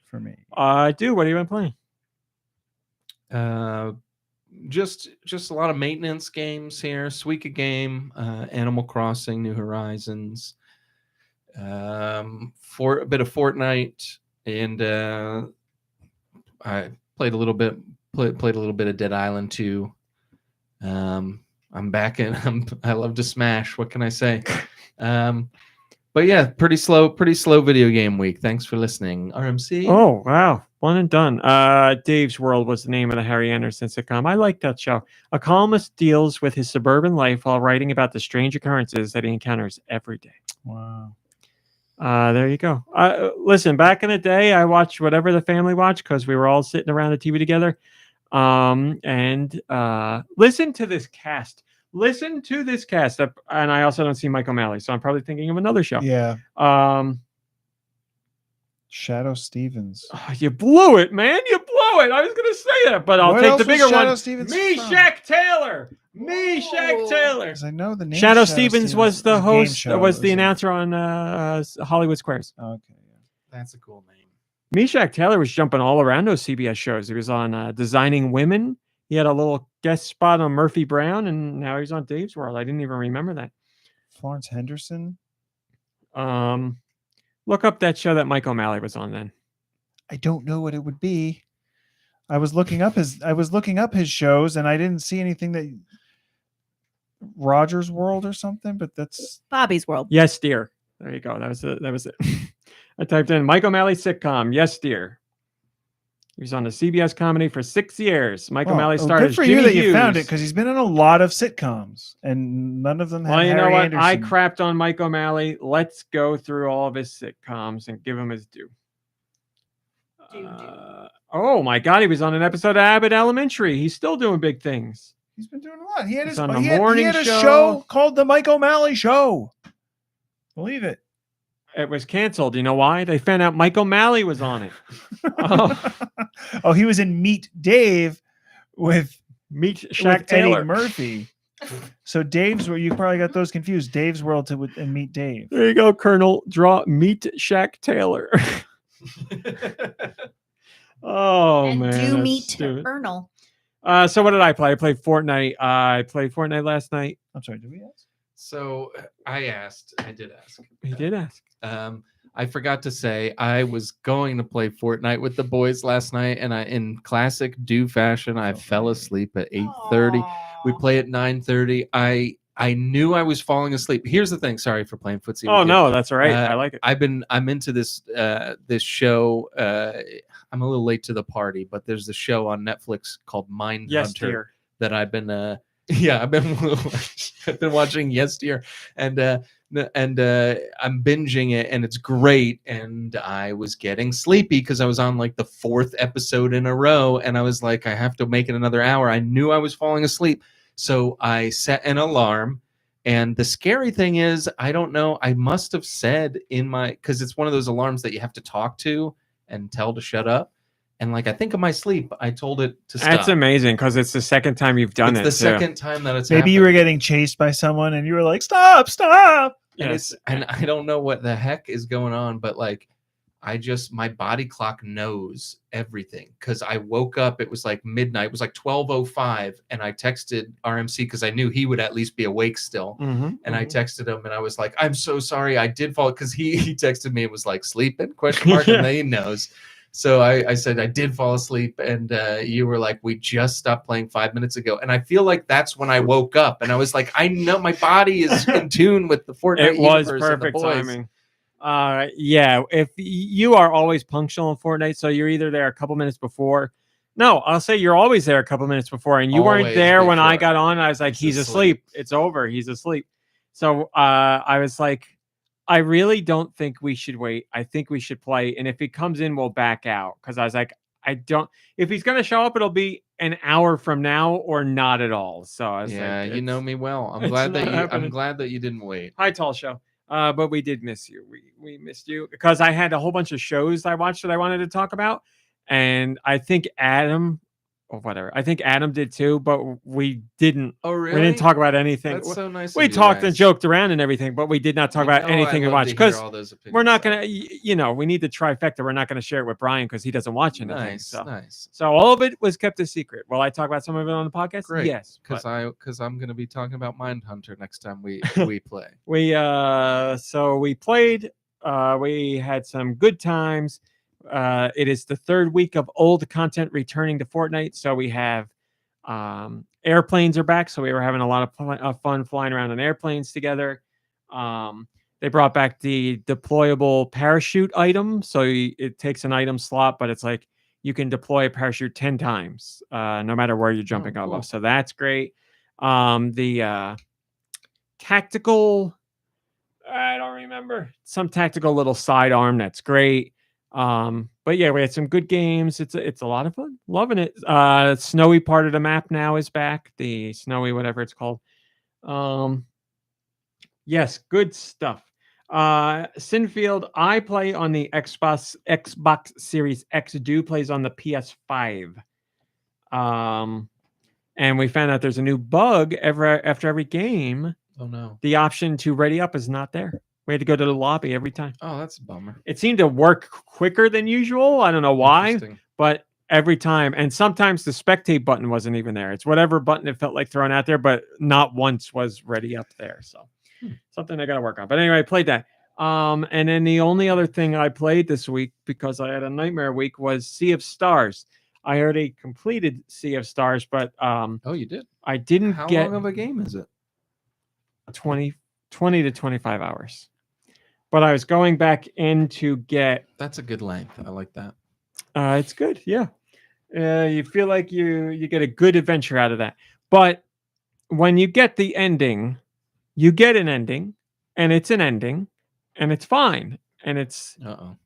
Speaker 4: for me.
Speaker 2: Dude, what have you been playing?
Speaker 3: Just a lot of maintenance games here. Suika game, Animal Crossing, New Horizons, for a bit of Fortnite, and I played a little bit of Dead Island 2. I'm back in. I love to smash. What can I say? But yeah, pretty slow video game week. Thanks for listening, RMC.
Speaker 2: Oh, wow. One and done. Dave's World was the name of the Harry Anderson sitcom. I like that show. A columnist deals with his suburban life while writing about the strange occurrences that he encounters every day.
Speaker 4: Wow.
Speaker 2: There you go. Listen, back in the day, I watched whatever the family watched because we were all sitting around the TV together. And listen to this cast. Listen to this cast. And I also don't see Mike O'Malley, so I'm probably thinking of another show.
Speaker 4: Yeah. Shadow Stevens.
Speaker 2: Oh, you blew it, man. You blew it. I was going to say that, but I'll
Speaker 4: What
Speaker 2: take
Speaker 4: else
Speaker 2: the
Speaker 4: was
Speaker 2: bigger
Speaker 4: Shadow
Speaker 2: one.
Speaker 4: Stevens
Speaker 2: Meshack Taylor. Meshack Taylor.
Speaker 4: 'Cause I know the name.
Speaker 2: Shadow Stevens was the
Speaker 4: It a game
Speaker 2: host,
Speaker 4: show.
Speaker 2: was
Speaker 4: It
Speaker 2: the
Speaker 4: a-
Speaker 2: announcer on Hollywood Squares.
Speaker 4: Okay. Yeah.
Speaker 3: That's a cool name.
Speaker 2: Meshack Taylor was jumping all around those CBS shows. He was on Designing Women. He had a little guest spot on Murphy Brown, and now he's on Dave's World. I didn't even remember that.
Speaker 4: Florence Henderson.
Speaker 2: Look up that show that Mike O'Malley was on then.
Speaker 4: I don't know what it would be. I was looking up his shows, and I didn't see anything that Rogers World or something. But that's
Speaker 1: Bobby's World.
Speaker 2: Yes, dear. There you go. That was it. I typed in Mike O'Malley sitcom. Yes, dear. He was on the CBS comedy for 6 years. Mike
Speaker 4: Well,
Speaker 2: O'Malley
Speaker 4: oh,
Speaker 2: starred
Speaker 4: good
Speaker 2: as
Speaker 4: for
Speaker 2: Jimmy
Speaker 4: you that
Speaker 2: Hughes.
Speaker 4: you found it because he's been in a lot of sitcoms and none of them have
Speaker 2: Well, you know
Speaker 4: Harry
Speaker 2: what?
Speaker 4: Anderson.
Speaker 2: I crapped on Mike O'Malley. Let's go through all of his sitcoms and give him his due. Oh my God, he was on an episode of Abbott Elementary. He's still doing big things.
Speaker 4: He's been doing a lot. He had,
Speaker 2: He's
Speaker 4: his,
Speaker 2: on the
Speaker 4: he had,
Speaker 2: morning
Speaker 4: he had a
Speaker 2: show.
Speaker 4: show called The Mike O'Malley Show. Believe it.
Speaker 2: It was canceled. You know why? They found out Mike O'Malley was on it.
Speaker 4: Oh, he was in Meet Dave with
Speaker 2: Meet Shaq
Speaker 4: with
Speaker 2: Taylor.
Speaker 4: Eddie Murphy. So Dave's where you probably got those confused. Dave's World and Meet Dave.
Speaker 2: There you go, Colonel. Draw Meet Shaq Taylor. Oh
Speaker 1: and
Speaker 2: man,
Speaker 1: do
Speaker 2: that's
Speaker 1: meet
Speaker 2: stupid.
Speaker 1: Ernal.
Speaker 2: So what did I play? I played Fortnite. I played Fortnite last night.
Speaker 4: I'm sorry, did we ask?
Speaker 3: So I did ask.
Speaker 2: He did ask.
Speaker 3: I forgot to say I was going to play Fortnite with the boys last night, and in classic Deux fashion, I fell asleep at 8:30. We play at 9:30. I knew I was falling asleep. Here's the thing. Sorry for playing footsie.
Speaker 2: Oh
Speaker 3: with you.
Speaker 2: no, that's all right. I like it.
Speaker 3: I'm into this this show. I'm a little late to the party, but there's a show on Netflix called Mindhunter
Speaker 2: Yes, dear.
Speaker 3: that I've been I've been watching Yes Dear, and I'm binging it, and it's great. And I was getting sleepy because I was on like the 4th episode in a row, and I was like, I have to make it another hour. I knew I was falling asleep, so I set an alarm. And the scary thing is, I don't know. I must have said because it's one of those alarms that you have to talk to and tell to shut up. And like, I think in my sleep, I told it to stop.
Speaker 2: That's amazing because it's the second time you've done
Speaker 3: It's
Speaker 2: it.
Speaker 3: the
Speaker 2: too.
Speaker 3: second time that it's
Speaker 4: Maybe you
Speaker 3: happened.
Speaker 4: were getting chased by someone and you were like, stop.
Speaker 2: Yes.
Speaker 3: And I don't know what the heck is going on, but like, my body clock knows everything because I woke up, it was like midnight, it was like 12:05, and I texted RMC because I knew he would at least be awake still. And I texted him and I was like, I'm so sorry, I did fall, because he texted me, it was like sleeping ? And then he knows. So I said I did fall asleep, and you were like, we just stopped playing 5 minutes ago. And I feel like that's when I woke up, and I was like, I know my body is in tune with the Fortnite.
Speaker 2: It was
Speaker 3: universe and the
Speaker 2: perfect
Speaker 3: boys.
Speaker 2: timing. Yeah, if you are always punctual in Fortnite, so you're either there a couple minutes before. No, I'll say you're always there a couple minutes before, and you weren't
Speaker 3: Always
Speaker 2: there when I
Speaker 3: before.
Speaker 2: got on. I was like, he's asleep. It's over. He's asleep. So I was like, I really don't think we should wait. I think we should play, and if he comes in, we'll back out, because I was like, if he's gonna show up, it'll be an hour from now or not at all. So I was like,
Speaker 3: You know me well. I'm
Speaker 2: it's
Speaker 3: glad that
Speaker 2: not
Speaker 3: I'm
Speaker 2: happening.
Speaker 3: glad that you didn't wait.
Speaker 2: Hi, Tall Show. But we did miss you. We missed you because I had a whole bunch of shows I watched that I wanted to talk about, and I think Adam, or whatever, I think Adam did too. But we didn't.
Speaker 3: Oh, really?
Speaker 2: We didn't talk about anything.
Speaker 3: That's so nice.
Speaker 2: We
Speaker 3: of you
Speaker 2: talked
Speaker 3: guys.
Speaker 2: and joked around and everything, but we did not talk about anything we watched because we're not gonna. We need the trifecta. We're not gonna share it with Brian because he doesn't watch anything.
Speaker 3: Nice,
Speaker 2: so.
Speaker 3: nice.
Speaker 2: So all of it was kept a secret. Will I talk about some of it on the podcast?
Speaker 3: Great.
Speaker 2: Yes,
Speaker 3: because I'm going to be talking about Mindhunter next time we play.
Speaker 2: So we played. We had some good times. It is the 3rd week of old content returning to Fortnite. So we have airplanes are back. So we were having a lot of fun flying around in airplanes together. They brought back the deployable parachute item. So it takes an item slot, but it's like you can deploy a parachute 10 times, no matter where you're jumping off
Speaker 3: cool.
Speaker 2: of. So that's great. The tactical, I don't remember, some tactical little sidearm. That's great. But yeah, we had some good games. It's a lot of fun. Loving it. Snowy part of the map now is back. The snowy, whatever it's called. Yes, good stuff. Sinfield, I play on the Xbox Series X. Deux plays on the PS5. And we found out there's a new bug after every game.
Speaker 3: Oh no.
Speaker 2: The option to ready up is not there. We had to go to the lobby every time.
Speaker 3: Oh, that's a bummer.
Speaker 2: It seemed to work quicker than usual. I don't know why,
Speaker 3: Interesting.
Speaker 2: but every time. And sometimes the spectate button wasn't even there. It's whatever button it felt like throwing out there, but not once was ready up there. So something I got to work on. But anyway, I played that. And then the only other thing I played this week, because I had a nightmare week, was Sea of Stars. I already completed Sea of Stars, but
Speaker 3: Oh, you did?
Speaker 2: I didn't
Speaker 3: How
Speaker 2: get
Speaker 3: long of a game is it?
Speaker 2: 20 to 25 hours. But I was going back in to get.
Speaker 3: That's a good length. I like that.
Speaker 2: It's good, yeah. You feel like you get a good adventure out of that. But when you get the ending, you get an ending, and it's an ending, and it's fine, and it's
Speaker 3: Uh-oh.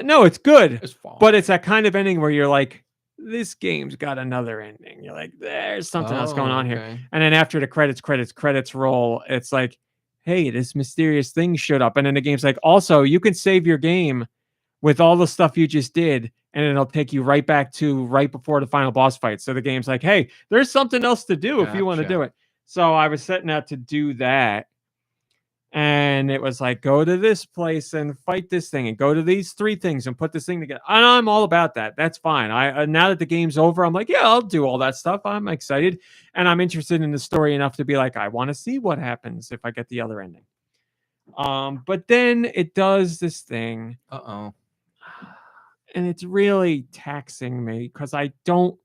Speaker 2: no, it's good,
Speaker 3: It's fine.
Speaker 2: but it's that kind of ending where you're like, this game's got another ending. You're like, there's something else going on here.
Speaker 3: Okay.
Speaker 2: And then after the credits roll, it's like, hey, this mysterious thing showed up. And then the game's like, also, you can save your game with all the stuff you just did, and it'll take you right back to right before the final boss fight. So the game's like, hey, there's something else to do if you want to
Speaker 3: Gotcha.
Speaker 2: do it. So I was setting out to do that. And it was like, go to this place and fight this thing, and go to these 3 things and put this thing together. And I'm all about that. That's fine. I now that the game's over, I'm like, yeah, I'll do all that stuff. I'm excited, and I'm interested in the story enough to be like, I want to see what happens if I get the other ending. But then it does this thing,
Speaker 3: Uh-oh.
Speaker 2: and it's really taxing me because I don't.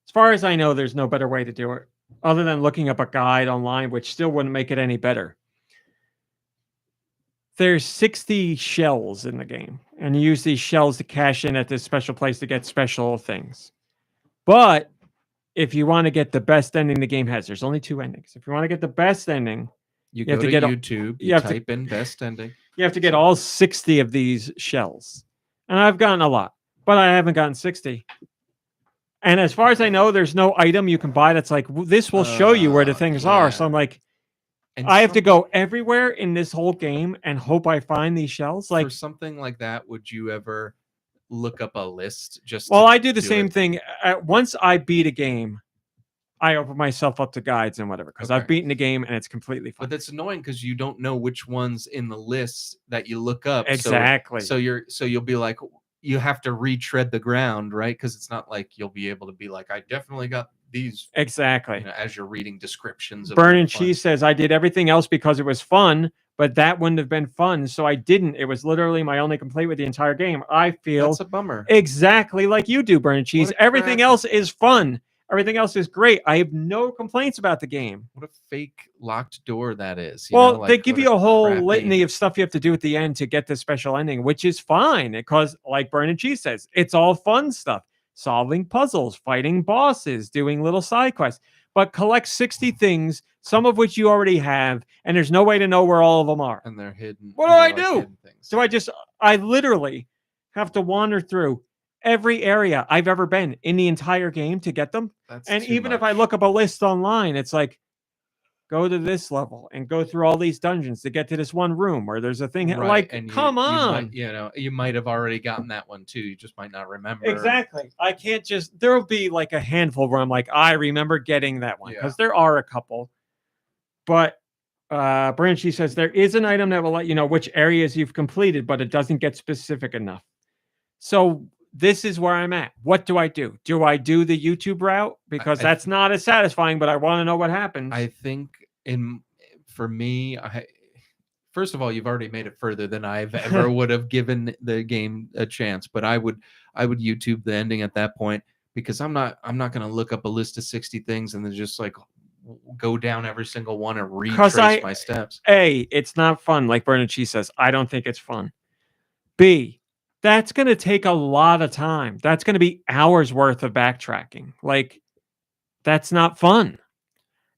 Speaker 2: As far as I know, there's no better way to do it other than looking up a guide online, which still wouldn't make it any better. There's 60 shells in the game, and you use these shells to cash in at this special place to get special things. But if you want to get the best ending the game has, there's only 2 endings. If you want to get the best ending,
Speaker 3: You
Speaker 2: have
Speaker 3: go
Speaker 2: to
Speaker 3: to
Speaker 2: get
Speaker 3: YouTube,
Speaker 2: you
Speaker 3: you
Speaker 2: have to-
Speaker 3: type in best ending.
Speaker 2: you have to get all 60 of these shells. And I've gotten a lot, but I haven't gotten 60. And as far as I know, there's no item you can buy that's like, this will show you where the things are. So
Speaker 3: yeah.
Speaker 2: I'm like,
Speaker 3: And
Speaker 2: I have to
Speaker 3: some-
Speaker 2: go everywhere in this whole game and hope I find these shells.
Speaker 3: for
Speaker 2: Like,
Speaker 3: something like that, would you ever look up a list just
Speaker 2: well,
Speaker 3: to
Speaker 2: I do the same
Speaker 3: it?
Speaker 2: thing. Once I beat a game, I open myself up to guides and whatever because I've
Speaker 3: Okay.
Speaker 2: beaten the game and it's completely fine.
Speaker 3: But that's annoying because you don't know which ones in the list that you look up.
Speaker 2: Exactly.
Speaker 3: So you'll be like, you have to retread the ground, right? Because it's not like you'll be able to be like, I definitely got these.
Speaker 2: Exactly.
Speaker 3: As you're reading descriptions of
Speaker 2: Burn
Speaker 3: the
Speaker 2: and
Speaker 3: fun.
Speaker 2: Cheese says I did everything else because it was fun, but that wouldn't have been fun, so I didn't. It was literally my only complaint with the entire game. I feel
Speaker 3: That's a bummer.
Speaker 2: exactly like you do, Burn and Cheese.
Speaker 3: What a
Speaker 2: Everything
Speaker 3: crap.
Speaker 2: else is fun. Everything else is great. I have no complaints about the game.
Speaker 3: What a fake locked door that is.
Speaker 2: Well,
Speaker 3: Like,
Speaker 2: they give
Speaker 3: what
Speaker 2: you a whole
Speaker 3: crappy-
Speaker 2: litany of stuff you have to do at the end to get the special ending, which is fine because, like Burn and Cheese says, it's all fun stuff. Solving puzzles, fighting bosses, doing little side quests. But collect 60 things, some of which you already have, and there's no way to know where all of them are.
Speaker 3: And they're hidden.
Speaker 2: What do I do?
Speaker 3: hidden things.
Speaker 2: So I literally have to wander through every area I've ever been in the entire game to get them.
Speaker 3: That's
Speaker 2: And
Speaker 3: too
Speaker 2: even if I
Speaker 3: much.
Speaker 2: look up a list online, it's like, go to this level and go through all these dungeons to get to this one room where there's a thing.
Speaker 3: Right,
Speaker 2: Like,
Speaker 3: and
Speaker 2: come on.
Speaker 3: you might have already gotten that one too. You just might not remember.
Speaker 2: Exactly. I can't just, there'll be like a handful where I'm like, I remember getting that one because there are a couple. But Branchy says there is an item that will let you know which areas you've completed, but it doesn't get specific enough. So this is where I'm at. What do I do? Do I do the YouTube route? Because that's not as satisfying, but I want to know what happens.
Speaker 3: I think for me, first of all, you've already made it further than I've ever would have given the game a chance. But I would YouTube the ending at that point because I'm not going to look up a list of 60 things and then just like go down every single one and retrace my steps.
Speaker 2: A, it's not fun. Like Bernacchi says, I don't think it's fun. B, that's going to take a lot of time. That's going to be hours worth of backtracking. Like, that's not fun.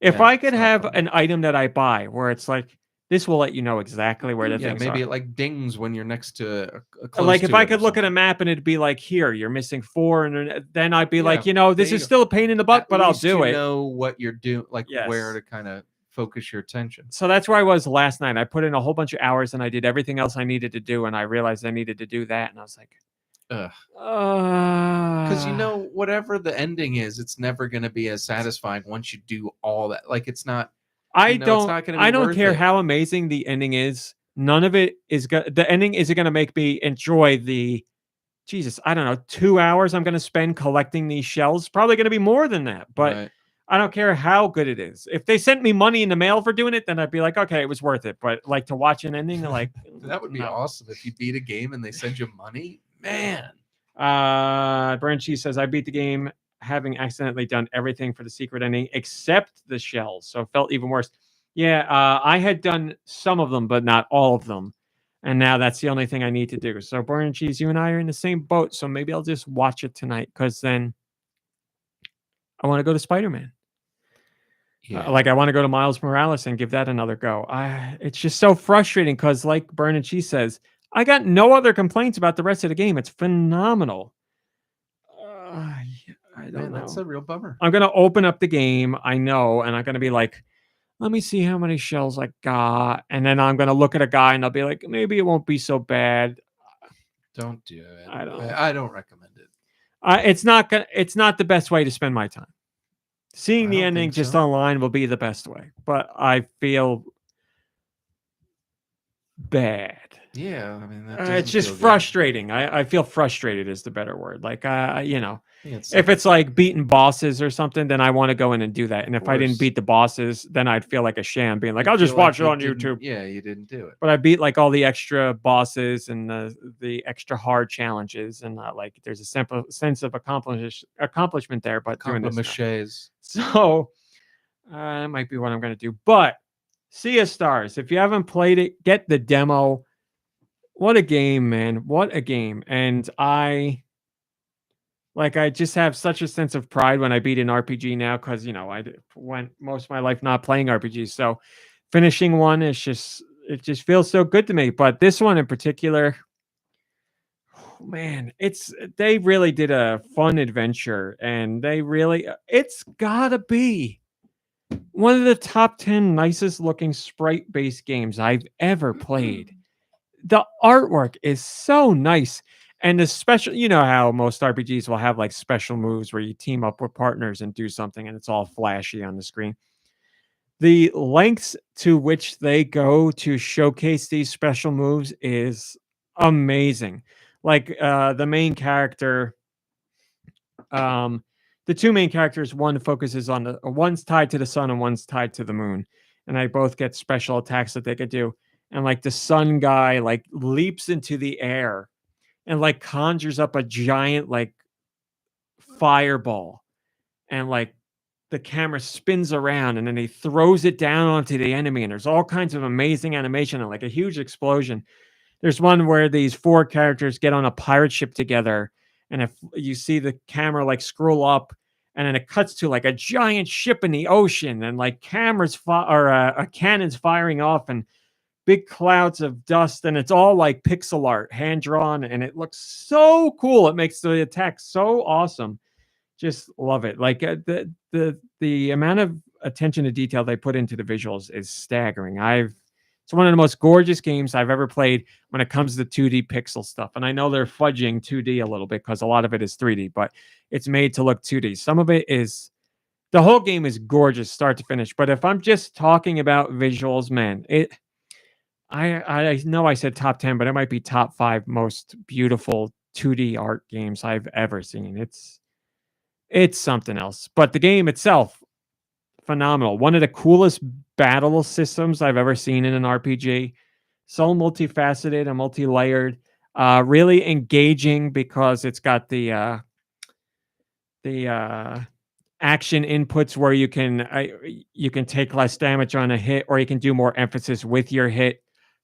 Speaker 2: If I could have an item that I buy where it's like, this will let you know exactly where the things
Speaker 3: maybe
Speaker 2: are.
Speaker 3: it like dings when you're next to a close
Speaker 2: like if
Speaker 3: to
Speaker 2: I
Speaker 3: it
Speaker 2: could
Speaker 3: or
Speaker 2: look at a
Speaker 3: something.
Speaker 2: map and it'd be like, here, you're missing 4. And then I'd be like, this
Speaker 3: there
Speaker 2: is
Speaker 3: you go.
Speaker 2: still a pain in the butt,
Speaker 3: At
Speaker 2: but I'll
Speaker 3: least
Speaker 2: do it.
Speaker 3: You know what you're doing, like
Speaker 2: Yes.
Speaker 3: where to kind of focus your attention.
Speaker 2: So that's where I was last night. I put in a whole bunch of hours and I did everything else I needed to do. And I realized I needed to do that. And I was like,
Speaker 3: because whatever the ending is, it's never going to be as satisfying once you do all that. Like it's not.
Speaker 2: I
Speaker 3: it's not gonna be
Speaker 2: don't
Speaker 3: worth
Speaker 2: care
Speaker 3: it.
Speaker 2: how amazing the ending is. None of it is the ending isn't going to make me enjoy the Jesus. I don't know, 2 hours I'm going to spend collecting these shells. Probably going to be more than that, but
Speaker 3: Right.
Speaker 2: I don't care how good it is. If they sent me money in the mail for doing it, then I'd be like, okay, it was worth it. But like to watch an ending, like
Speaker 3: That would be
Speaker 2: no.
Speaker 3: awesome if you beat a game and they send you money. Man.
Speaker 2: Branchy says I beat the game having accidentally done everything for the secret ending except the shells, so it felt even worse. Yeah, I had done some of them, but not all of them. And now that's the only thing I need to do. So, Born and Cheese, you and I are in the same boat. So maybe I'll just watch it tonight because then I want to go to Spider-Man.
Speaker 3: Yeah.
Speaker 2: Like I want to go to Miles Morales and give that another go. It's just so frustrating because, like Burn and Cheese says, I got no other complaints about the rest of the game. It's phenomenal. I don't
Speaker 3: Man,
Speaker 2: know.
Speaker 3: that's a real bummer.
Speaker 2: I'm gonna open up the game. I know, and I'm gonna be like, let me see how many shells I got, and then I'm gonna look at a guy and I'll be like, maybe it won't be so bad.
Speaker 3: Don't do it.
Speaker 2: I
Speaker 3: I don't recommend it.
Speaker 2: It's not the best way to spend my time. Seeing
Speaker 3: I
Speaker 2: the
Speaker 3: don't
Speaker 2: ending
Speaker 3: think
Speaker 2: just
Speaker 3: so.
Speaker 2: online will be the best way, but I feel bad.
Speaker 3: Yeah, I mean, that
Speaker 2: It's
Speaker 3: doesn't
Speaker 2: just
Speaker 3: feel good.
Speaker 2: frustrating. I feel frustrated is the better word. Like, you know,
Speaker 3: Yeah, it's
Speaker 2: if
Speaker 3: like-
Speaker 2: it's like beating bosses or something, then I want to go in and do that. And if I didn't
Speaker 3: course.
Speaker 2: beat the bosses, then I'd feel like a sham being like,
Speaker 3: you
Speaker 2: I'll just
Speaker 3: feel like
Speaker 2: watch it
Speaker 3: you
Speaker 2: on
Speaker 3: didn't-
Speaker 2: YouTube.
Speaker 3: Yeah, you didn't do it.
Speaker 2: But I beat like all the extra bosses and the extra hard challenges, and like there's a simple sense of accomplishment there. But doing this now.
Speaker 3: Compliment.
Speaker 2: So that might be what I'm going to do. But Sea of Stars, if you haven't played it, get the demo. What a game, man. What a game. And I just have such a sense of pride when I beat an RPG now because, you know, I went most of my life not playing RPGs. So finishing one is it just feels so good to me. But this one in particular, man, they really did a fun adventure, and it's gotta be one of the top 10 nicest looking sprite based games I've ever played. The artwork is so nice. And the special, you know how most RPGs will have like special moves where you team up with partners and do something and it's all flashy on the screen. The lengths to which they go to showcase these special moves is amazing. Like the main character, the two main characters, one focuses on one's tied to the sun and one's tied to the moon. And they both get special attacks that they could do. And like the sun guy like leaps into the air and like conjures up a giant like fireball, and like the camera spins around and then he throws it down onto the enemy, and there's all kinds of amazing animation and like a huge explosion. There's one where these four characters get on a pirate ship together, and if you see the camera like scroll up, and then it cuts to like a giant ship in the ocean, and like cannons firing off, and big clouds of dust, and it's all like pixel art, hand drawn, and it looks so cool. It makes the attack so awesome. Just love it. Like the amount of attention to detail they put into the visuals is staggering. It's one of the most gorgeous games I've ever played when it comes to 2D pixel stuff. And I know they're fudging 2D a little bit because a lot of it is 3D, but it's made to look 2D. Some of it is, the whole game is gorgeous start to finish. But if I'm just talking about visuals, man, I know I said top 10, but it might be top 5 most beautiful 2D art games I've ever seen. It's something else. But the game itself, phenomenal. One of the coolest battle systems I've ever seen in an RPG. So multifaceted and multi-layered. Really engaging because it's got the action inputs where you can take less damage on a hit, or you can do more emphasis with your hit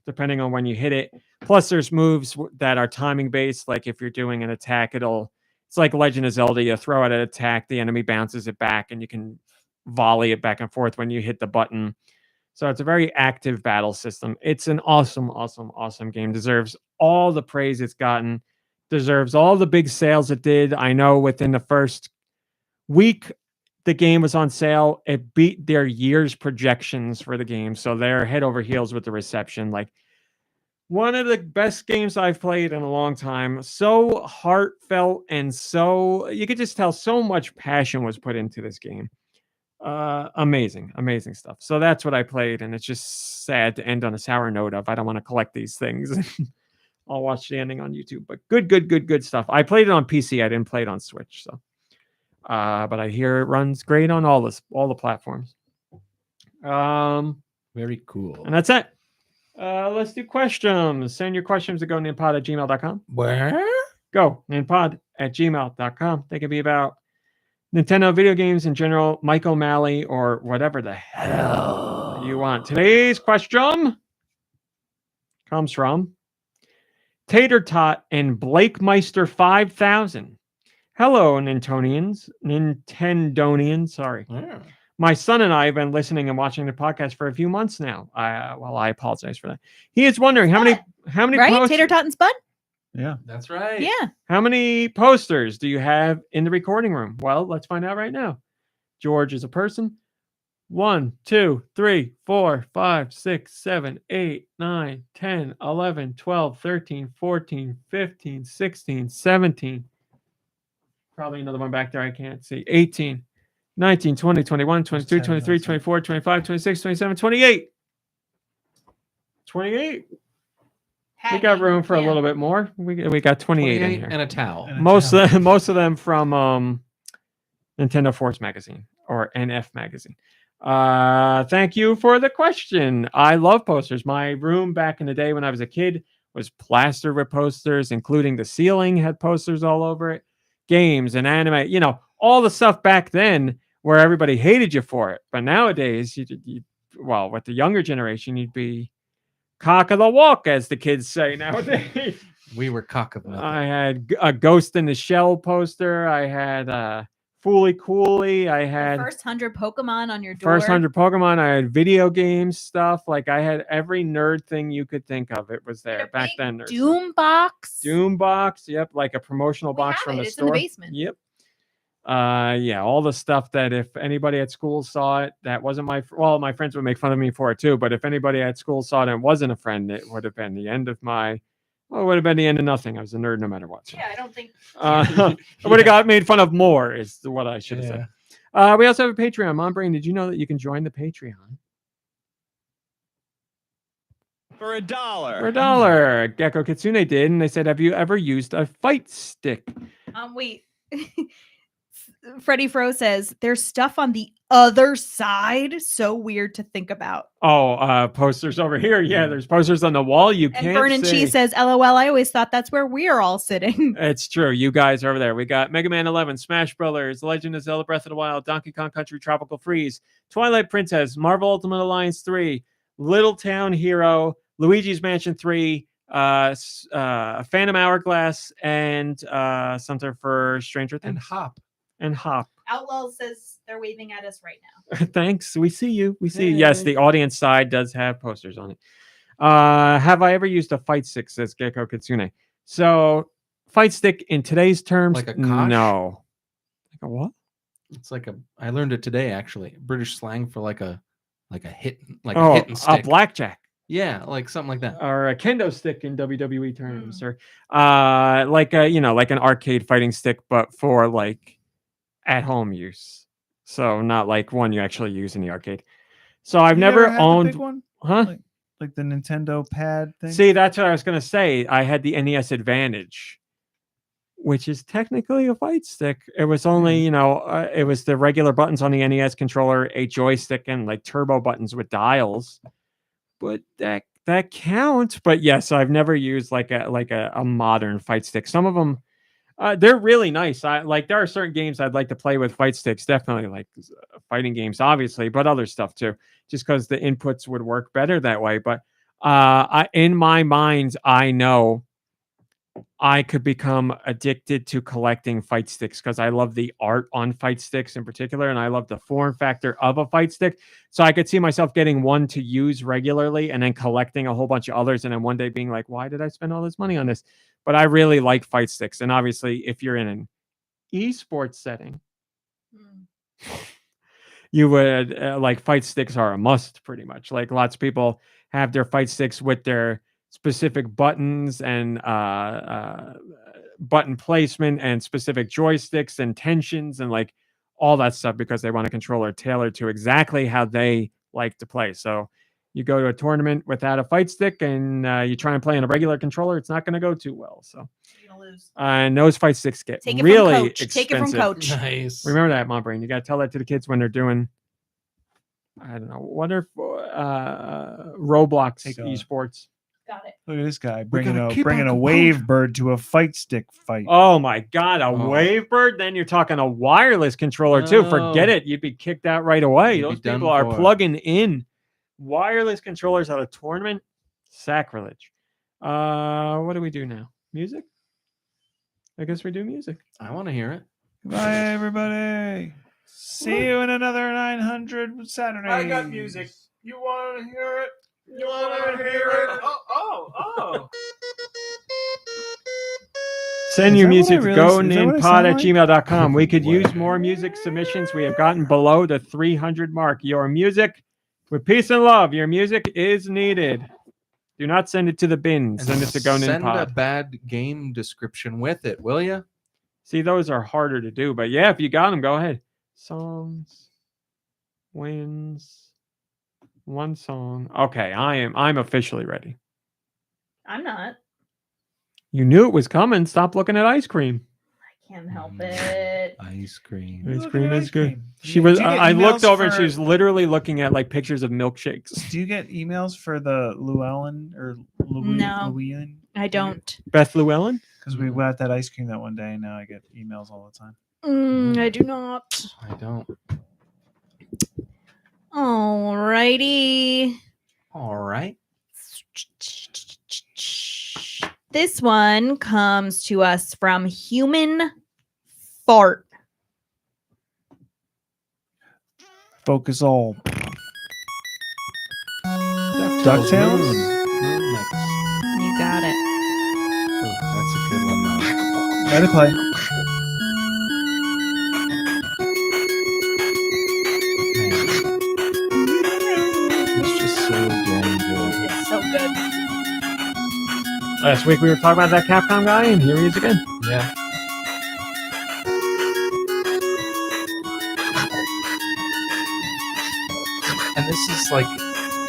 Speaker 2: depending on when you hit it. Plus there's moves that are timing based, like if you're doing an attack, it's like Legend of Zelda. You throw out an attack, the enemy bounces it back, and you can volley it back and forth when you hit the button. So it's a very active battle system. It's an awesome, awesome, awesome game. Deserves all the praise it's gotten. Deserves all the big sales it did. I know within the first week the game was on sale, it beat their year's projections for the game. So they're head over heels with the reception. Like, one of the best games I've played in a long time. So heartfelt, and so you could just tell so much passion was put into this game. Amazing stuff. So that's what I played, and it's just sad to end on a sour note of I don't want to collect these things. I'll watch the ending on YouTube, but good stuff. I played it on PC. I didn't play it on Switch, so but I hear it runs great on all the platforms.
Speaker 3: Very cool.
Speaker 2: And that's it. Let's do questions. Send your questions to GoNintPod@gmail.com.
Speaker 3: Where?
Speaker 2: GoNintPod@gmail.com. They can be about Nintendo video games in general, Mike O'Malley, or whatever the hell you want. Today's question comes from TaterTot and BlakeMeister5000. Hello, Nintendonians. Sorry.
Speaker 3: Yeah.
Speaker 2: My son and I have been listening and watching the podcast for a few months now. I apologize for that. He is wondering how many
Speaker 1: Right?
Speaker 2: posters,
Speaker 1: Tater Tot and Spud?
Speaker 4: Yeah.
Speaker 3: That's right.
Speaker 1: Yeah.
Speaker 2: how many posters do you have in the recording room? Well, let's find out right now. George is a person. 1, 2, 3, 4, 5, 6, 7, 8, 9, 10, 11, 12, 13, 14, 15, 16, 17. Probably another one back there I can't see. 18, 19, 20, 21, 22, 23, 24, 25, 26, 27, 28. 28. We got room for a little bit more. We got 28 in here.
Speaker 3: And a towel.
Speaker 4: And a
Speaker 2: Most
Speaker 4: towel.
Speaker 2: most of them from Nintendo Force magazine or NF magazine. Thank you for the question. I love posters. My room back in the day when I was a kid was plastered with posters, including the ceiling had posters all over it. Games and anime, all the stuff back then where everybody hated you for it. But nowadays, well, with the younger generation, you'd be cock of the walk, as the kids say nowadays.
Speaker 3: We were cock of nothing.
Speaker 2: I had a Ghost in the Shell poster. I had Fooly Cooley. I
Speaker 1: The
Speaker 2: had
Speaker 1: first 100 Pokemon on your door.
Speaker 2: first 100 Pokemon. I had video games stuff. Like I had every nerd thing you could think of. It was
Speaker 1: You had
Speaker 2: there
Speaker 1: a
Speaker 2: back
Speaker 1: big
Speaker 2: then. Nerd
Speaker 1: Doom box.
Speaker 2: Doom box. Yep, like a promotional
Speaker 1: We
Speaker 2: box
Speaker 1: have
Speaker 2: from
Speaker 1: it.
Speaker 2: the
Speaker 1: It's in the
Speaker 2: store.
Speaker 1: basement.
Speaker 2: Yep. Yeah, all the stuff that if anybody at school saw it, that wasn't my friends would make fun of me for it too. But if anybody at school saw it and wasn't a friend, it would have been the end of it would have been the end of nothing. I was a nerd no matter what. So.
Speaker 1: Yeah, I don't think.
Speaker 2: I would have got made fun of more, is what I should have said. We also have a Patreon. MomBrain, did you know that you can join the Patreon?
Speaker 5: For $1.
Speaker 2: For $1. GekkouKitsune did, and they said, have you ever used a fight stick?
Speaker 1: Wait. Freddie Fro says there's stuff on the other side. So weird to think about.
Speaker 2: Oh, posters over here. Yeah, there's posters on the wall. You
Speaker 1: And
Speaker 2: can't
Speaker 1: Burn and
Speaker 2: see.
Speaker 1: Cheese says, LOL, I always thought that's where we're all sitting.
Speaker 2: It's true. You guys are over there. We got Mega Man 11, Smash Brothers, Legend of Zelda Breath of the Wild, Donkey Kong Country Tropical Freeze, Twilight Princess, Marvel Ultimate Alliance 3, Little Town Hero, Luigi's Mansion 3, Phantom Hourglass, and something for Stranger
Speaker 3: And
Speaker 2: Things.
Speaker 3: Hop.
Speaker 2: Hop.
Speaker 1: Outlaw says they're waving at us right now.
Speaker 2: Thanks. We see you. We see you.
Speaker 3: Hey.
Speaker 2: Yes, the audience side does have posters on it. Have I ever used a fight stick, says GekkouKitsune. So, fight stick in today's terms,
Speaker 3: Like a kosh?
Speaker 2: no. Like a what?
Speaker 3: It's like I learned it today actually. British slang for like a hit a
Speaker 2: Oh,
Speaker 3: hit and
Speaker 2: a
Speaker 3: stick.
Speaker 2: blackjack.
Speaker 3: Yeah, like something like that.
Speaker 2: Or a kendo stick in WWE terms, or like an arcade fighting stick, but for like at home use. So not like one you actually use in the arcade. So I've
Speaker 4: You
Speaker 2: never
Speaker 4: had the
Speaker 2: owned
Speaker 4: big one?
Speaker 2: huh?
Speaker 4: Like the Nintendo pad thing.
Speaker 2: See, that's what I was gonna say. I had the NES Advantage, which is technically a fight stick. It was only, it was the regular buttons on the NES controller, a joystick, and like turbo buttons with dials. But that counts. But yes, I've never used like a modern fight stick. Some of them, they're really nice. There are certain games I'd like to play with fight sticks. Definitely like fighting games, obviously, but other stuff too. Just because the inputs would work better that way. But in my mind, I know I could become addicted to collecting fight sticks because I love the art on fight sticks in particular, and I love the form factor of a fight stick. So I could see myself getting one to use regularly and then collecting a whole bunch of others, and then one day being like, why did I spend all this money on this? But I really like fight sticks. And obviously, if you're in an esports setting, you would like fight sticks are a must pretty much. Like lots of people have their fight sticks with their specific buttons and button placement and specific joysticks and tensions and like all that stuff because they want a controller tailored to exactly how they like to play. So you go to a tournament without a fight stick and you try and play on a regular controller, it's not going to go too well. So
Speaker 1: You're gonna lose.
Speaker 2: and those fight sticks get
Speaker 1: Take it
Speaker 2: really
Speaker 1: from Coach.
Speaker 2: expensive.
Speaker 1: Take it from Coach.
Speaker 3: Nice.
Speaker 2: Remember that, MomBrain. You got to tell that to the kids when they're doing, I don't know, what are Roblox
Speaker 4: Take a-
Speaker 2: esports.
Speaker 1: Got it.
Speaker 4: Look at this guy
Speaker 3: gotta
Speaker 4: bringing
Speaker 3: keep
Speaker 4: a
Speaker 3: our
Speaker 4: wave bird to a fight stick fight.
Speaker 2: Oh my God, a
Speaker 3: Oh.
Speaker 2: Wavebird? Then you're talking a wireless controller too. Forget
Speaker 3: No.
Speaker 2: it. You'd be kicked out right away.
Speaker 3: You'd be
Speaker 2: Those
Speaker 3: done
Speaker 2: people are
Speaker 3: for.
Speaker 2: plugging in wireless controllers at a tournament. Sacrilege. What do we do now? Music? I guess we do music.
Speaker 3: I want to hear it.
Speaker 4: Bye, everybody. See you in another 900 Saturday.
Speaker 7: I got music. You want to hear it? You want to hear it? Oh.
Speaker 2: Send
Speaker 4: Is
Speaker 2: your
Speaker 4: that
Speaker 2: music
Speaker 4: what
Speaker 2: to
Speaker 4: I really- is that what I sound like?
Speaker 2: goninpod@gmail.com. We could use more music submissions. We have gotten below the 300 mark. Your music, with peace and love, your music is needed. Do not send it to the bin.
Speaker 3: And
Speaker 2: Send it to
Speaker 3: send a
Speaker 2: GoNintendo.
Speaker 3: bad game description with it, will you?
Speaker 2: See, those are harder to do. But yeah, if you got them, go ahead. Songs, wins, one song. Okay, I'm officially ready.
Speaker 1: I'm not.
Speaker 2: You knew it was coming. Stop looking at ice cream.
Speaker 1: I can't help it.
Speaker 3: Ice cream.
Speaker 2: Ice
Speaker 4: Look at
Speaker 2: cream
Speaker 4: ice
Speaker 2: is good.
Speaker 4: cream.
Speaker 2: She
Speaker 4: Do
Speaker 2: was.
Speaker 4: you get
Speaker 2: I looked
Speaker 4: emails
Speaker 2: over and she
Speaker 4: for-
Speaker 2: was literally looking at like pictures of milkshakes.
Speaker 4: Do you get emails for the Llewellyn or
Speaker 1: No.
Speaker 4: Llewellyn?
Speaker 1: I don't.
Speaker 2: Beth Llewellyn.
Speaker 4: Because we got that ice cream that one day, and now I get emails all the time.
Speaker 1: I do not.
Speaker 3: I don't.
Speaker 1: Alrighty.
Speaker 3: All right.
Speaker 1: This one comes to us from Human Fart.
Speaker 4: Focus all.
Speaker 3: DuckTales?
Speaker 4: Moon
Speaker 3: Mix.
Speaker 1: You got it.
Speaker 3: Oh, that's a good one, though.
Speaker 4: Let it play.
Speaker 3: It's just so damn good.
Speaker 1: It's so good.
Speaker 2: Last week we were talking about that Capcom guy, and here he is again.
Speaker 3: Yeah. And this is like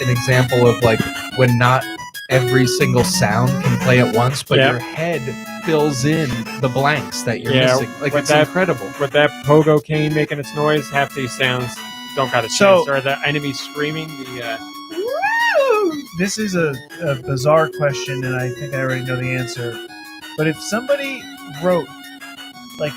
Speaker 3: an example of like when not every single sound can play at once, but
Speaker 2: Yeah.
Speaker 3: your head fills in the blanks that you're
Speaker 2: Yeah,
Speaker 3: missing. Like
Speaker 2: with
Speaker 3: it's
Speaker 2: that-
Speaker 3: incredible.
Speaker 2: With that pogo cane making its noise, half these sounds don't got a
Speaker 4: So-
Speaker 2: chance. Or the enemy screaming.
Speaker 4: This is a bizarre question, and I think I already know the answer. But if somebody wrote like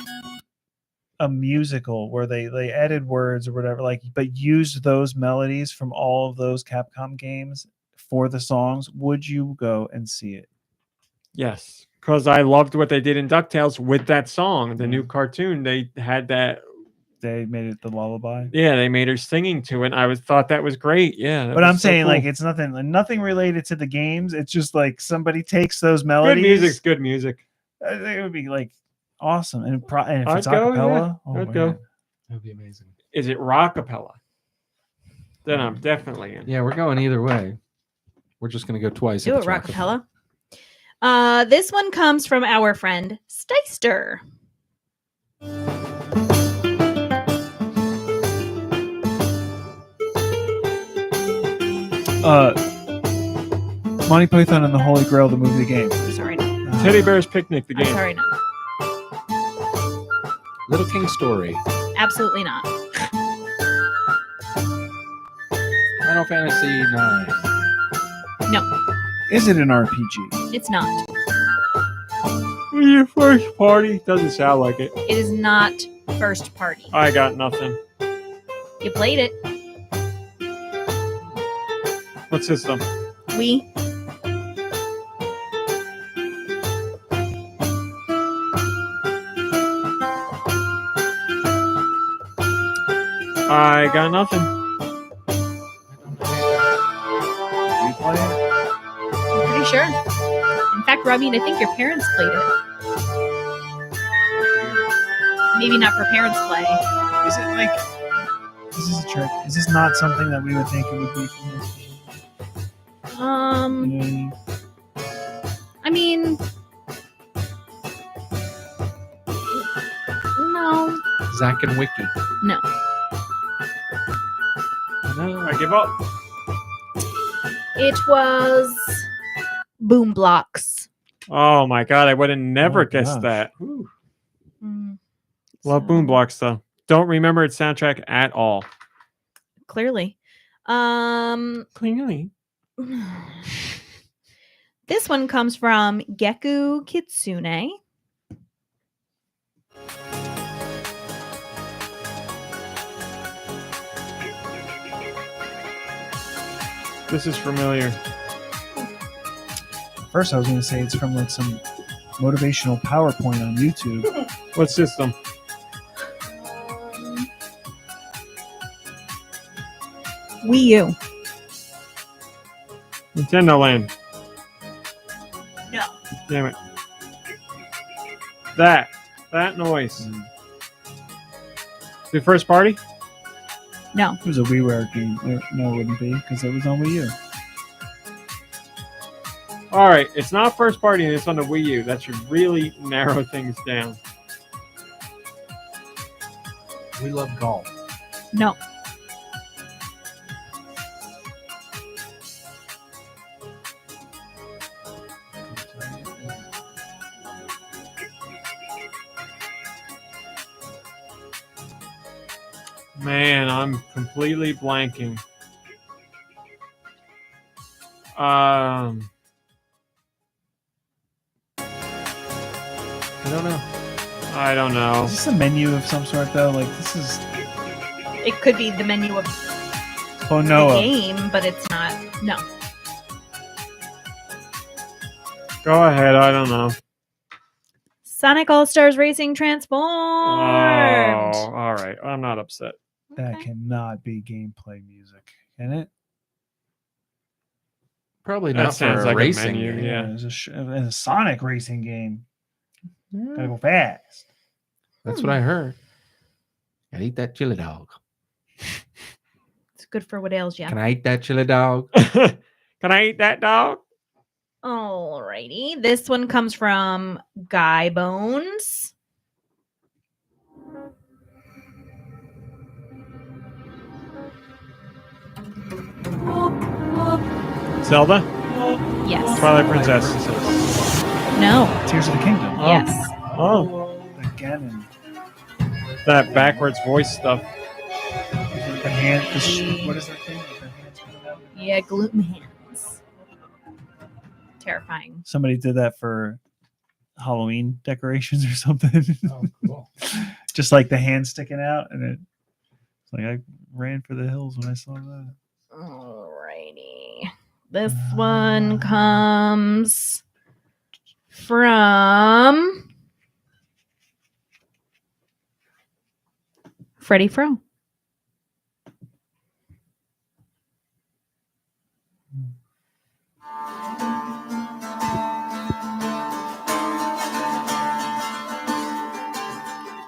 Speaker 4: a musical where they added words or whatever, like, but used those melodies from all of those Capcom games for the songs, would you go and see it?
Speaker 2: Yes, because I loved what they did in DuckTales with that song. The new cartoon, they had that.
Speaker 4: They made it the lullaby.
Speaker 2: Yeah, they made her singing to it. I thought that was great. Yeah, that
Speaker 4: But
Speaker 2: was
Speaker 4: I'm
Speaker 2: so
Speaker 4: saying,
Speaker 2: cool.
Speaker 4: like, it's nothing related to the games. It's just like somebody takes those
Speaker 2: good
Speaker 4: melodies.
Speaker 2: music's good music.
Speaker 4: I think it would be like awesome. And if
Speaker 2: I'd
Speaker 4: it's
Speaker 2: go,
Speaker 4: acapella,
Speaker 2: yeah. I'd go.
Speaker 4: man.
Speaker 3: That would be amazing.
Speaker 2: Is it rockapella? Then I'm definitely in.
Speaker 3: Yeah, we're going either way. We're just going to go twice.
Speaker 1: Do
Speaker 3: if
Speaker 1: it,
Speaker 3: it's
Speaker 1: Rockapella. This one comes from our friend Steister.
Speaker 4: Monty Python and the Holy Grail, the movie, the game.
Speaker 1: Sorry, no.
Speaker 2: Teddy Bear's Picnic, the
Speaker 1: I'm
Speaker 2: game.
Speaker 1: sorry, no.
Speaker 3: Little King Story.
Speaker 1: Absolutely not.
Speaker 3: Final Fantasy 9.
Speaker 4: Is it an RPG?
Speaker 1: It's not.
Speaker 2: Your first party doesn't sound like it.
Speaker 1: It is not first party.
Speaker 2: I got nothing.
Speaker 1: You played it.
Speaker 2: What system?
Speaker 1: We.
Speaker 2: I got nothing.
Speaker 4: Did you play it?
Speaker 1: I'm pretty sure. In fact, Robbie, I think your parents played it. Maybe not for parents play.
Speaker 4: Is it like? This is a trick. Is this not something that we would think it would be from this? You know what I mean?
Speaker 1: I mean, no,
Speaker 3: Zack and Wiki.
Speaker 1: no.
Speaker 2: No, I give up.
Speaker 1: It was Boom Blocks.
Speaker 2: Oh my god, I would have never
Speaker 4: Oh,
Speaker 2: guessed
Speaker 4: gosh.
Speaker 2: that. Love
Speaker 1: So,
Speaker 2: Boom Blocks though. Don't remember its soundtrack at all.
Speaker 1: Clearly.
Speaker 2: Clearly.
Speaker 1: This one comes from GekkouKitsune.
Speaker 2: This is familiar.
Speaker 4: first I was going to say it's from like some motivational PowerPoint on YouTube.
Speaker 2: What system?
Speaker 1: Wii U.
Speaker 2: Nintendo Land.
Speaker 1: No.
Speaker 2: Damn it. That noise. The first party?
Speaker 1: No.
Speaker 4: It was a WiiWare game. No, it wouldn't be because it was on Wii U.
Speaker 2: All right, it's not first party and it's on the Wii U. That should really narrow things down.
Speaker 3: We love golf.
Speaker 1: No.
Speaker 2: Man, I'm completely blanking. I don't know.
Speaker 4: Is this a menu of some sort though? Like this is
Speaker 1: It could be the menu of the
Speaker 4: Bonoa.
Speaker 1: game, but it's not. No.
Speaker 2: Go ahead, I don't know.
Speaker 1: Sonic All-Stars Racing Transformed.
Speaker 2: Oh, all right. I'm not upset.
Speaker 4: That
Speaker 1: Okay.
Speaker 4: cannot be gameplay music, can it?
Speaker 3: Probably
Speaker 2: That
Speaker 3: not for
Speaker 2: sounds
Speaker 3: a
Speaker 2: like a
Speaker 3: racing
Speaker 2: menu,
Speaker 3: game.
Speaker 2: yeah.
Speaker 4: It's a Sonic racing game. Gotta go fast.
Speaker 3: That's what I heard. I eat that chili dog.
Speaker 1: It's good for what ails you.
Speaker 3: Can I eat that chili dog?
Speaker 2: Can I eat that dog?
Speaker 1: Alrighty. This one comes from Guy Bones.
Speaker 2: Zelda?
Speaker 1: Yes.
Speaker 2: Twilight Princess.
Speaker 1: No.
Speaker 4: Tears of the Kingdom.
Speaker 2: Oh.
Speaker 1: Yes.
Speaker 2: Oh,
Speaker 4: Again,
Speaker 2: that backwards voice stuff.
Speaker 4: and the hand. What is that thing? With the hands coming out?
Speaker 1: Yeah, gluten hands. Terrifying.
Speaker 4: Somebody did that for Halloween decorations or something.
Speaker 3: Oh, cool.
Speaker 4: Just like the hand sticking out, and it's like I ran for the hills when I saw that.
Speaker 1: Alrighty. This one comes from Freddie Fro.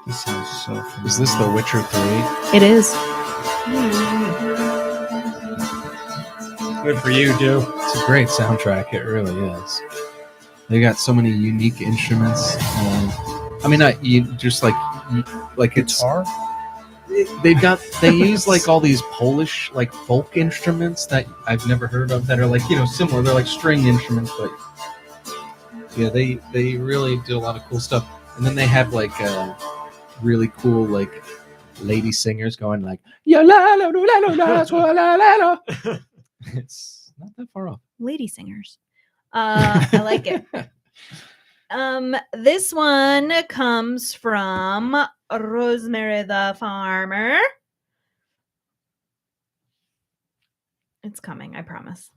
Speaker 4: This sounds so familiar.
Speaker 3: Is this The Witcher 3?
Speaker 1: It is.
Speaker 2: Good for you, Dew.
Speaker 3: It's a great soundtrack. It really is. They got so many unique instruments. I mean, not you just like it's
Speaker 4: guitar?
Speaker 3: they use like all these Polish like folk instruments that I've never heard of that are like, you know, similar. They're like string instruments, but yeah, they really do a lot of cool stuff. And then they have like really cool like lady singers going like it's not that far off.
Speaker 1: Lady singers. I like it. This one comes from Rosemary the Farmer. It's coming, I promise.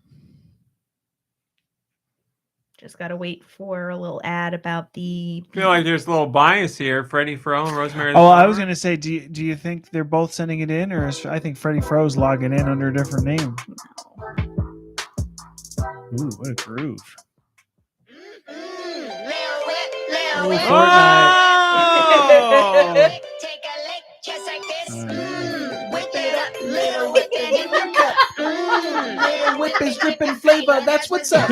Speaker 1: Just gotta wait for a little ad about the.
Speaker 2: I feel like there's a little bias here. Freddie Fro and Rosemary.
Speaker 4: Oh, I was gonna say, do you think they're both sending it in, or I think Freddie Fro's logging in under a different name? Ooh, what a groove!
Speaker 2: Oh,
Speaker 8: Take a lick just like this.
Speaker 4: Whip
Speaker 8: it up, little whip it in your cup.
Speaker 3: Little whip is dripping flavor. That's what's up.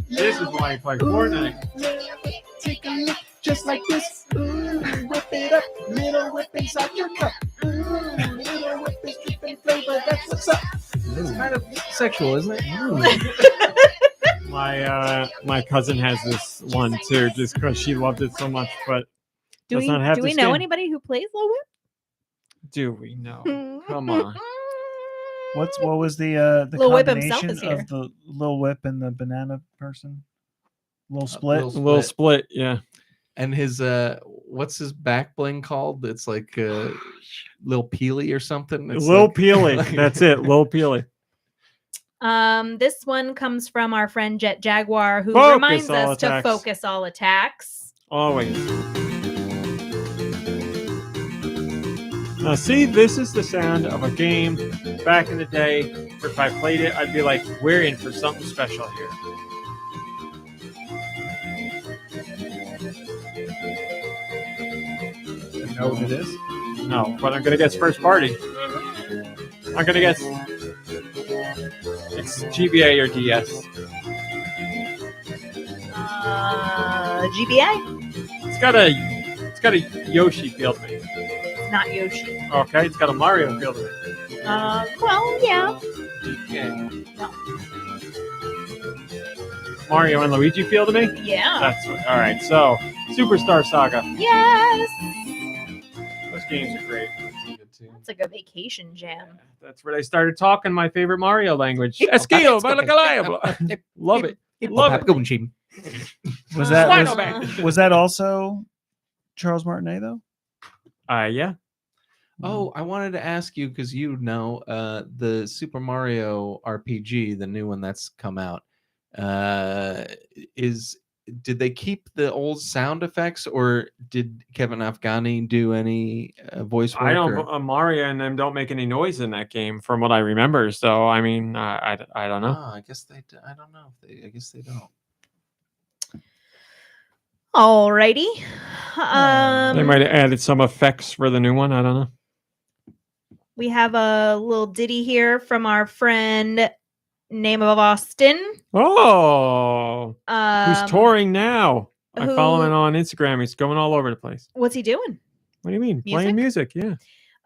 Speaker 2: This is why I play Fortnite.
Speaker 3: Take a lick just like this. Whip it up, little whip inside your cup. Little whip is dripping flavor. That's what's up. It's kind of sexual, isn't it?
Speaker 2: My cousin has this one too, just because she loved it so much. But
Speaker 1: Do
Speaker 2: does
Speaker 1: we
Speaker 2: not have
Speaker 1: do
Speaker 2: the
Speaker 1: we know
Speaker 2: skin.
Speaker 1: anybody who plays Low
Speaker 2: Do we know?
Speaker 1: Whip?
Speaker 2: Come on.
Speaker 4: What was the
Speaker 1: Lil Whip himself
Speaker 4: combination
Speaker 1: is here.
Speaker 4: of the Lil Whip and the banana person? Little split.
Speaker 3: Lil
Speaker 2: A little split, yeah.
Speaker 3: And his what's his back bling called? It's like Lil Peely or something. It's
Speaker 2: Lil
Speaker 3: like-
Speaker 2: Peely. That's it. Lil Peely.
Speaker 1: This one comes from our friend Jet Jaguar, who
Speaker 2: Focus
Speaker 1: reminds
Speaker 2: all
Speaker 1: us to
Speaker 2: attacks.
Speaker 1: focus all attacks.
Speaker 2: Always. Now, see, this is the sound of a game back in the day. Where if I played it, I'd be like, we're in for something special here.
Speaker 4: You know what it is?
Speaker 2: No, but I'm going to guess first party. I'm going to guess it's GBA or DS.
Speaker 1: GBA?
Speaker 2: It's got a Yoshi feel to me.
Speaker 1: Not Yoshi.
Speaker 2: Okay, it's got a Mario feel to me.
Speaker 1: Well, yeah.
Speaker 2: No. Mario and Luigi feel to me?
Speaker 1: Yeah.
Speaker 2: That's what, all right. So, Superstar Saga.
Speaker 1: Yes.
Speaker 2: Those games are great.
Speaker 1: It's like a vacation jam.
Speaker 2: That's where they started talking my favorite Mario language. Eskio, love it. Love it.
Speaker 4: Was
Speaker 2: Swino
Speaker 4: that was that also Charles Martinet though?
Speaker 2: Yeah.
Speaker 3: Oh, I wanted to ask you because you know the Super Mario RPG, the new one that's come out, did they keep the old sound effects or did Kevin Afghani do any voice work?
Speaker 2: I don't. Mario and them don't make any noise in that game, from what I remember. So I mean, I don't know.
Speaker 3: Oh, I guess they. I don't know. I guess they don't.
Speaker 1: Alrighty.
Speaker 2: They might have added some effects for the new one. I don't know.
Speaker 1: We have a little ditty here from our friend Name of Austin.
Speaker 2: Oh, who's touring now? I follow him
Speaker 1: who-
Speaker 2: on Instagram. He's going all over the place.
Speaker 1: What's he doing?
Speaker 2: What do you mean?
Speaker 1: Music?
Speaker 2: Playing music? Yeah.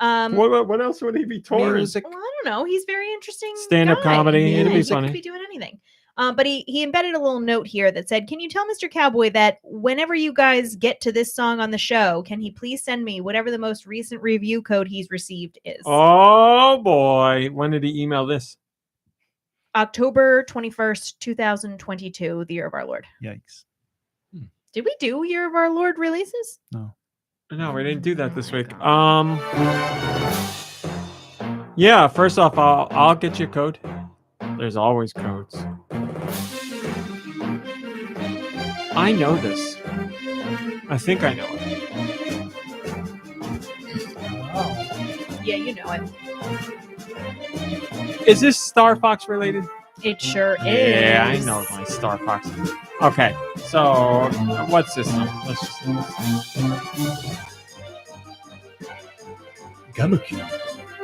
Speaker 1: Um,
Speaker 2: What else would he be touring?
Speaker 3: Music.
Speaker 1: Well, I don't know. He's very interesting.
Speaker 2: Stand-up
Speaker 1: guy.
Speaker 2: comedy.
Speaker 3: It'd be
Speaker 1: He
Speaker 2: funny.
Speaker 1: could be doing anything. But he embedded a little note here that said, "Can you tell Mr. Cowboy that whenever you guys get to this song on the show, can he please send me whatever the most recent review code he's received is?"
Speaker 2: Oh boy! When did he email this?
Speaker 1: October 21st, 2022, the year of our Lord.
Speaker 4: Yikes.
Speaker 1: Did we do year of our Lord releases?
Speaker 2: No, we didn't do that this week. Yeah. First off, I'll get you a code. There's always codes. I know this. I think I know it.
Speaker 1: Yeah, you know it.
Speaker 2: Is this Star Fox related?
Speaker 1: It sure is.
Speaker 2: Yeah, I know my Star Fox. Okay, so what system? Let's just.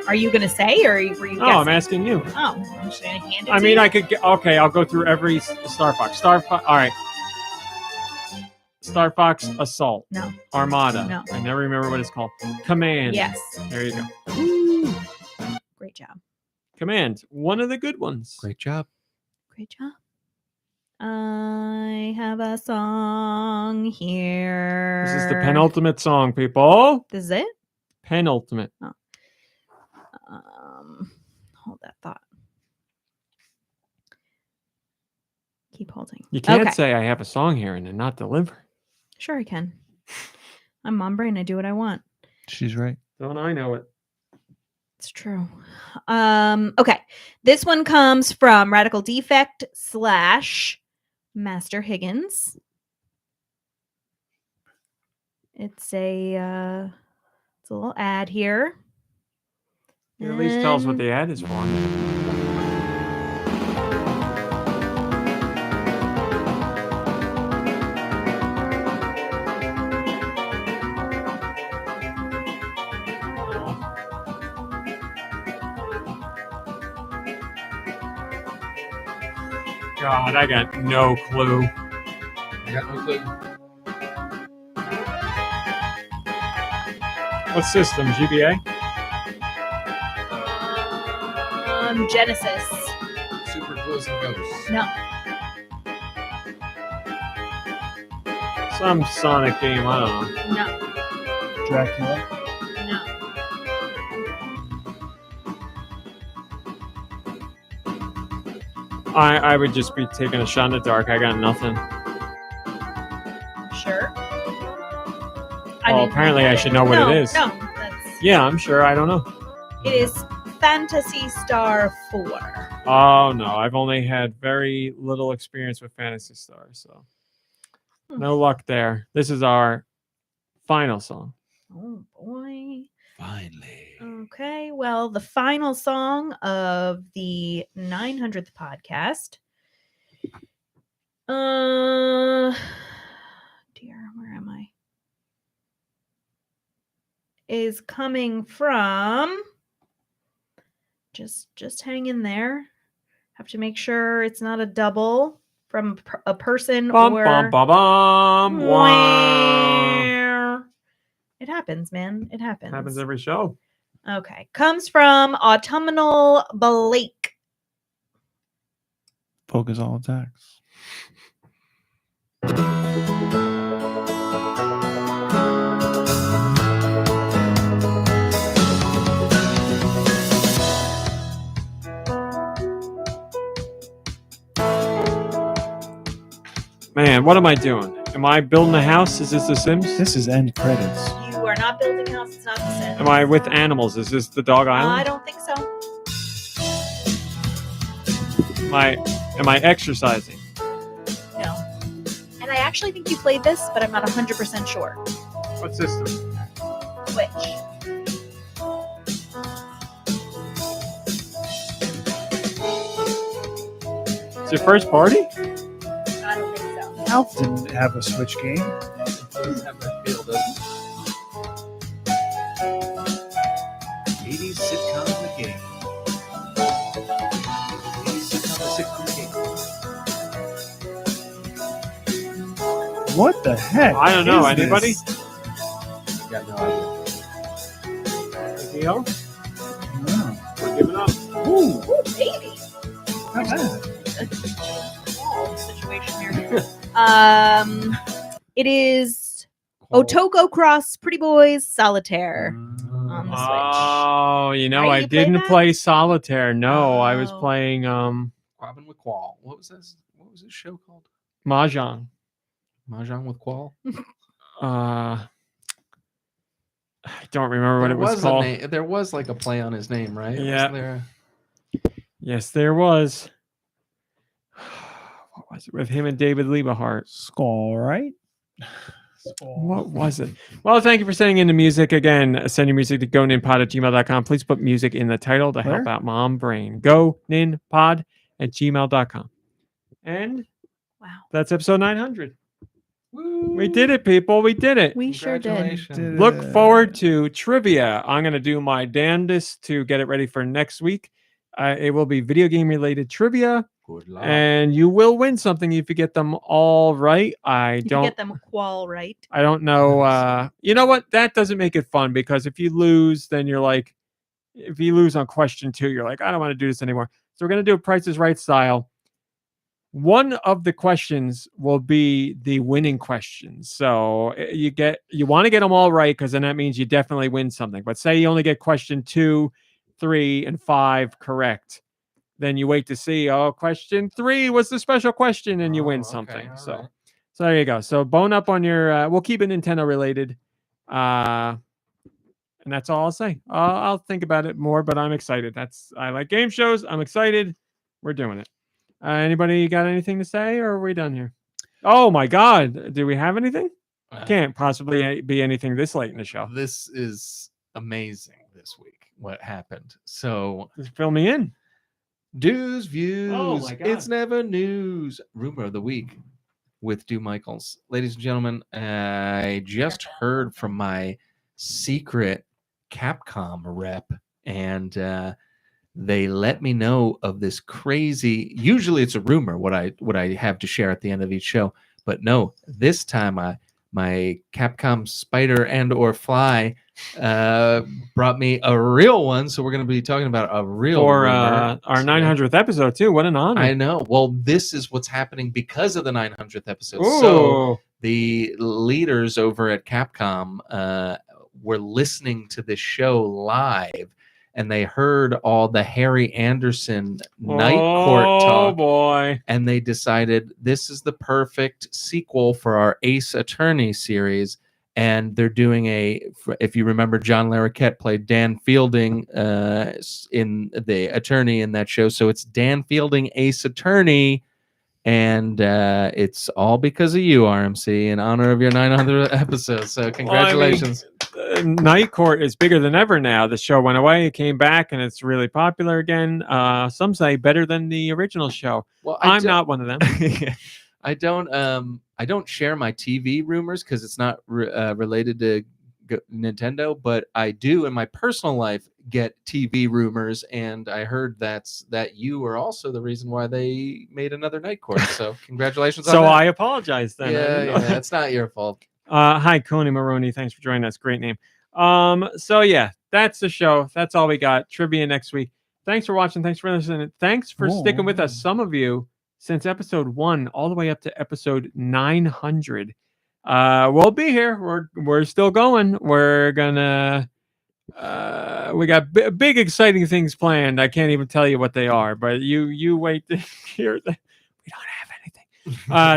Speaker 1: Are you going to say, or were you guessing?
Speaker 2: Oh, I'm asking you.
Speaker 1: Oh, I'm just going to hand it
Speaker 2: I
Speaker 1: to
Speaker 2: mean,
Speaker 1: you.
Speaker 2: I could get. Okay, I'll go through every Star Fox. All right. Star Fox Assault.
Speaker 1: No.
Speaker 2: Armada.
Speaker 1: No.
Speaker 2: I never remember what it's called. Command.
Speaker 1: Yes.
Speaker 2: There you go.
Speaker 1: Great job.
Speaker 2: Command. One of the good ones.
Speaker 3: Great job.
Speaker 1: Great job. I have a song here.
Speaker 2: This is the penultimate song, people.
Speaker 1: This is it?
Speaker 2: Penultimate.
Speaker 1: Hold that thought. Keep holding.
Speaker 2: You can't
Speaker 1: Okay.
Speaker 2: say I have a song here and then not deliver.
Speaker 1: Sure, I can. I'm MomBrain. I do what I want.
Speaker 4: She's right.
Speaker 2: Don't I know it?
Speaker 1: It's true. Okay. This one comes from Radical Defect / Master Higgins. It's a little ad here.
Speaker 2: It at least tells what
Speaker 1: And-
Speaker 2: the ad is for. God, I got no clue.
Speaker 3: I got no clue.
Speaker 2: What system? GBA?
Speaker 1: Genesis.
Speaker 3: Super Close and Ghosts.
Speaker 1: No.
Speaker 2: Some Sonic game, I don't know.
Speaker 1: No.
Speaker 4: Dracula.
Speaker 1: No.
Speaker 2: I would just be taking a shot in the dark. I got nothing.
Speaker 1: Sure.
Speaker 2: Well, apparently I should know what
Speaker 1: no,
Speaker 2: it is.
Speaker 1: No, that's
Speaker 2: Yeah, I'm sure. I don't know.
Speaker 1: it is Phantasy Star 4.
Speaker 2: Oh no, I've only had very little experience with Phantasy Star, so no luck there. This is our final song.
Speaker 1: Oh boy.
Speaker 3: Finally.
Speaker 1: Okay, well, the final song of the 900th podcast. Dear, where am I? Is coming from. Just hang in there. Have to make sure it's not a double from a person
Speaker 2: Bum,
Speaker 1: or.
Speaker 2: bum, bum, bum. Wow.
Speaker 1: It happens, man. It happens.
Speaker 2: Happens every show.
Speaker 1: Okay. Comes from Autumnal Blake.
Speaker 4: Focus all attacks.
Speaker 2: Man, what am I doing? Am I building a house? Is this The Sims?
Speaker 4: This is end credits.
Speaker 1: You are not building a house. It's not the Sims.
Speaker 2: Am I with animals? Is this the Dog
Speaker 1: I
Speaker 2: Island?
Speaker 1: don't think so.
Speaker 2: Am I exercising?
Speaker 1: No. And I actually think you played this, but I'm not 100% sure.
Speaker 2: What system?
Speaker 1: Which?
Speaker 2: It's your first party?
Speaker 1: I don't think so.
Speaker 4: Alf didn't have a Switch game.
Speaker 3: Doesn't have that feel, does it? 80s sitcom the game. 80s sitcom the game.
Speaker 4: What the heck?
Speaker 2: I don't know.
Speaker 4: is
Speaker 2: Anybody?
Speaker 4: this?
Speaker 3: Got no idea.
Speaker 2: Anything else?
Speaker 4: No.
Speaker 2: We're giving up.
Speaker 4: Ooh,
Speaker 1: Ooh, baby.
Speaker 4: not bad.
Speaker 1: Situation here. It is Otoko Cross Pretty Boys Solitaire on the Switch.
Speaker 2: Oh, you know,
Speaker 1: Right,
Speaker 2: I
Speaker 1: you played
Speaker 2: didn't
Speaker 1: that?
Speaker 2: play Solitaire. No, I was
Speaker 1: Oh.
Speaker 2: playing
Speaker 3: Quabbin with Qual. What was this? What was this show called?
Speaker 2: Mahjong.
Speaker 3: Mahjong with Qual.
Speaker 2: I don't remember what it was called.
Speaker 3: There was like a play on his name, right?
Speaker 2: Yeah.
Speaker 3: Wasn't there?
Speaker 2: Yes, there was. What was it with him and David Liebehart?
Speaker 4: Skull, right?
Speaker 2: What was it? Well, thank you for sending in the music. Again, send your music to goninpod@gmail.com. Please put music in the title to help
Speaker 4: Where?
Speaker 2: out MomBrain. goninpod@gmail.com. And
Speaker 1: Wow.
Speaker 2: that's episode 900. We did it, people. We did it.
Speaker 1: We sure did.
Speaker 3: Congratulations.
Speaker 2: Look forward to trivia. I'm going to do my damnedest to get it ready for next week. It will be video game related trivia,
Speaker 3: Good luck.
Speaker 2: and you will win something if you get them all right. I
Speaker 1: You
Speaker 2: don't.
Speaker 1: get them qual right.
Speaker 2: I don't know. You know what? That doesn't make it fun because if you lose, then you're like, if you lose on question 2, you're like, I don't want to do this anymore. So we're going to do a Price is Right style. One of the questions will be the winning question. So you want to get them all right because then that means you definitely win something. But say you only get question 2, 3, and 5 correct. Then you wait to see, question 3 was the special question and you win
Speaker 3: okay,
Speaker 2: something.
Speaker 3: all
Speaker 2: So.
Speaker 3: right.
Speaker 2: So there you go. So bone up on your. We'll keep it Nintendo related, and that's all I'll say. I'll think about it more, but I'm excited. I like game shows. I'm excited. We're doing it. Anybody got anything to say, or are we done here? Oh my God! Do we have anything? Can't possibly be anything this late in the show.
Speaker 3: This is amazing this week. What happened? So
Speaker 2: Just fill me in.
Speaker 3: Deux views.
Speaker 2: Oh my God.
Speaker 3: It's never news. Rumor of the week with Dew Michaels. Ladies and gentlemen, I just heard from my secret Capcom rep, and they let me know of this crazy. Usually, it's a rumor what I have to share at the end of each show, but no, this time my Capcom Spider and or Fly brought me a real one. So we're going to be talking about a real
Speaker 2: For
Speaker 3: rumor
Speaker 2: our
Speaker 3: today.
Speaker 2: 900th episode too. What an honor!
Speaker 3: I know. Well, this is what's happening because of the 900th episode. So
Speaker 2: Ooh.
Speaker 3: the leaders over at Capcom were listening to this show live, and they heard all the Harry Anderson night court
Speaker 2: Oh
Speaker 3: talk,
Speaker 2: boy!
Speaker 3: and they decided this is the perfect sequel for our Ace Attorney series, and they're doing if you remember, John Larroquette played Dan Fielding in the attorney in that show. So it's Dan Fielding, Ace Attorney, and it's all because of you, RMC, in honor of your 900th episode. So congratulations.
Speaker 2: Night Court is bigger than ever now. The show went away, it came back, and it's really popular again. Some say better than the original show.
Speaker 3: Well,
Speaker 2: I'm not one of them.
Speaker 3: I don't share my TV rumors because it's not related to Nintendo, but I do in my personal life get TV rumors, and I heard that you are also the reason why they made another Night Court. So congratulations.
Speaker 2: So
Speaker 3: on that.
Speaker 2: I apologize then.
Speaker 3: Yeah, it's not your fault.
Speaker 2: Hi, Coney Maroney. Thanks for joining us. Great name. So yeah, that's the show. That's all we got. Trivia next week. Thanks for watching. Thanks for listening. Thanks for sticking with us. Some of you since episode 1 all the way up to episode 900. We'll be here. We're still going. We're gonna we got big exciting things planned. I can't even tell you what they are, but you wait to hear them. We don't have anything.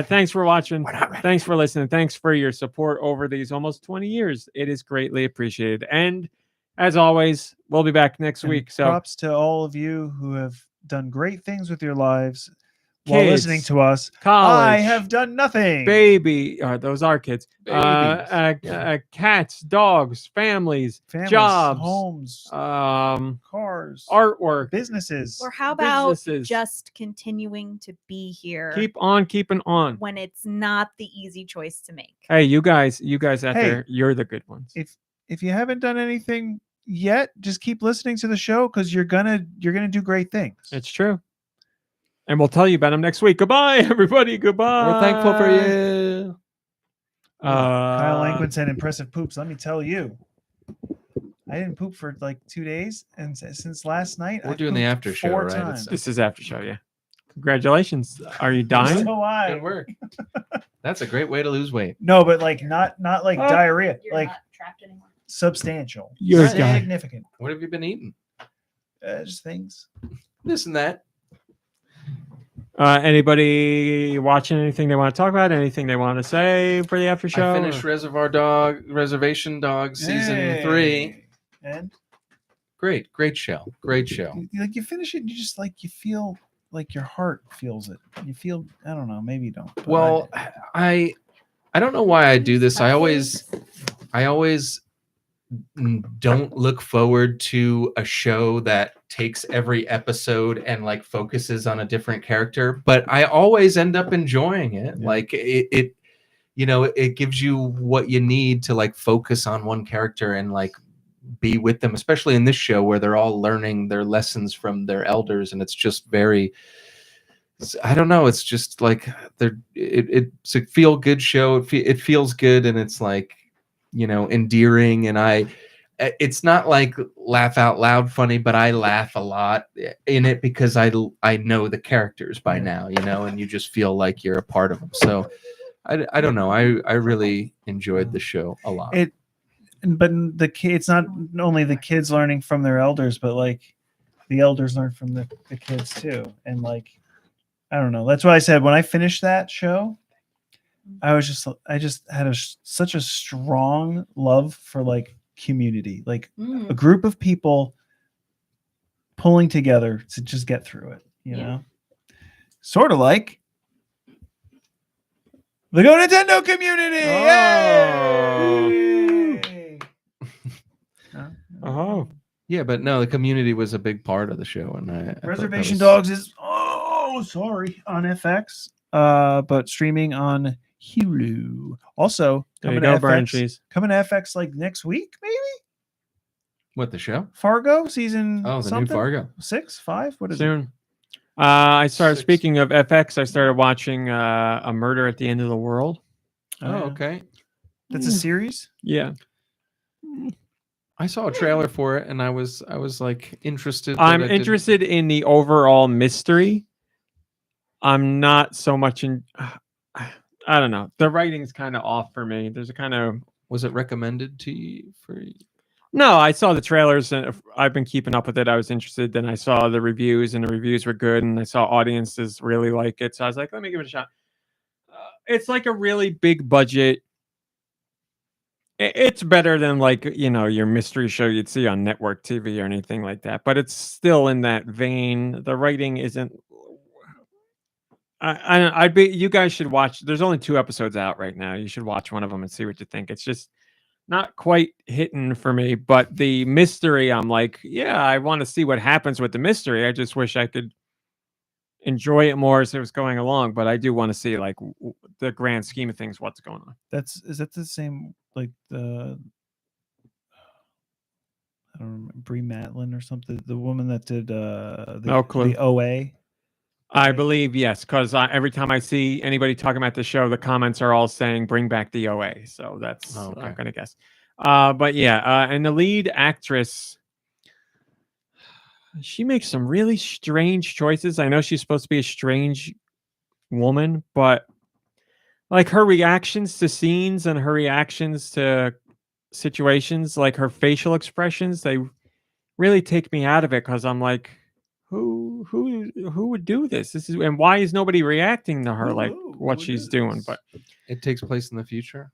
Speaker 2: Thanks for watching. Thanks for listening. Thanks for your support over these almost 20 years. It is greatly appreciated. And as always, we'll be back next week. So
Speaker 4: props to all of you who have done great things with your lives while
Speaker 2: Kids,
Speaker 4: listening to us.
Speaker 2: college,
Speaker 4: I have done nothing.
Speaker 2: baby. Those are kids. Cats, dogs, families, jobs,
Speaker 4: homes, cars,
Speaker 2: artwork,
Speaker 4: businesses.
Speaker 1: Or how about
Speaker 2: businesses.
Speaker 1: just continuing to be here
Speaker 2: Keep on keeping on.
Speaker 1: when it's not the easy choice to make?
Speaker 2: Hey, you guys out
Speaker 4: Hey.
Speaker 2: there, you're the good ones.
Speaker 4: If you haven't done anything yet, just keep listening to the show because you're gonna do great things.
Speaker 2: It's true. And we'll tell you about them next week. Goodbye, everybody. Goodbye.
Speaker 3: We're thankful for you.
Speaker 4: Kyle Langwood said impressive poops. Let me tell you, I didn't poop for like 2 days, and since last night,
Speaker 3: We're
Speaker 4: I
Speaker 3: doing the
Speaker 4: pooped
Speaker 3: after show,
Speaker 4: 4
Speaker 3: right?
Speaker 4: times.
Speaker 2: This is after show, yeah. Congratulations. Are you dying?
Speaker 4: So I.
Speaker 3: Good work. That's a great way to lose weight.
Speaker 4: No, but like not like diarrhea, like
Speaker 1: not trapped anymore.
Speaker 4: substantial,
Speaker 2: You're a guy.
Speaker 4: significant.
Speaker 3: What have you been eating?
Speaker 4: Just things.
Speaker 3: This and that.
Speaker 2: Anybody watching anything they want to talk about? Anything they want to say for the after show?
Speaker 3: I finished Reservation Dogs season 3.
Speaker 4: And
Speaker 3: Great show. Great show.
Speaker 4: like you finish it, and you just like you feel like your heart feels it. You feel I don't know, maybe you don't. but
Speaker 3: Well, I don't know why I do this. I always don't look forward to a show that takes every episode and like focuses on a different character, but I always end up enjoying it.
Speaker 4: Yeah.
Speaker 3: Like it it gives you what you need to like focus on one character and like be with them, especially in this show where they're all learning their lessons from their elders, and it's just very I don't know. It's just like it's a feel good show. It feels good, and it's like endearing. And it's not like laugh out loud funny, but I laugh a lot in it because I know the characters by now, and you just feel like you're a part of them. So I don't know. I really enjoyed the show a lot.
Speaker 4: But the kids, not only the kids learning from their elders, but like the elders learn from the kids too, and like. I don't know. That's why I said when I finished that show, I just had such a strong love for like community, like a group of people pulling together to just get through it, you know? Sort of like the GoNintendo community. Yay!
Speaker 2: Oh.
Speaker 3: Yeah, but no, the community was a big part of the show, and I
Speaker 4: Reservation Dogs is on FX, but streaming on Hulu. Also
Speaker 2: There you
Speaker 4: coming
Speaker 2: go,
Speaker 4: to
Speaker 2: Brian
Speaker 4: FX.
Speaker 2: Cheese.
Speaker 4: Coming to FX like next week, maybe.
Speaker 3: What, the show?
Speaker 4: Fargo season.
Speaker 3: Oh, the new Fargo.
Speaker 4: 6, 5. What is
Speaker 2: Soon. I started
Speaker 3: 6.
Speaker 2: speaking of FX. I started watching A Murder at the End of the World.
Speaker 4: it?
Speaker 3: Oh, okay.
Speaker 4: That's a series.
Speaker 2: Yeah,
Speaker 3: I saw a trailer for it, and I was like interested. but
Speaker 2: I'm
Speaker 3: I didn't-
Speaker 2: interested in the overall mystery. I'm not so much in. I don't know. The writing's kind of off for me. There's a kind of.
Speaker 3: Was it recommended to you for?
Speaker 2: No, I saw the trailers and I've been keeping up with it. I was interested. Then I saw the reviews and the reviews were good. And I saw audiences really like it. So I was like, let me give it a shot. It's like a really big budget It's better than like your mystery show you'd see on network TV or anything like that. But it's still in that vein. The writing isn't. I'd be. You guys should watch. There's only 2 episodes out right now. You should watch one of them and see what you think. It's just not quite hitting for me. But the mystery, I'm like, yeah, I want to see what happens with the mystery. I just wish I could enjoy it more as it was going along. But I do want to see like the grand scheme of things, what's going on.
Speaker 4: Is that the same like the I don't remember, Brie Matlin or something, the woman that did
Speaker 2: No clue.
Speaker 4: the OA.
Speaker 2: I believe yes, because every time I see anybody talking about the show, the comments are all saying "Bring back the OA." So that's I'm gonna guess. But yeah, and the lead actress, she makes some really strange choices. I know she's supposed to be a strange woman, but like her reactions to scenes and her reactions to situations, like her facial expressions, they really take me out of it because I'm like, who would do this? And why is nobody reacting to her like what she's doing? But
Speaker 3: it takes place in the future.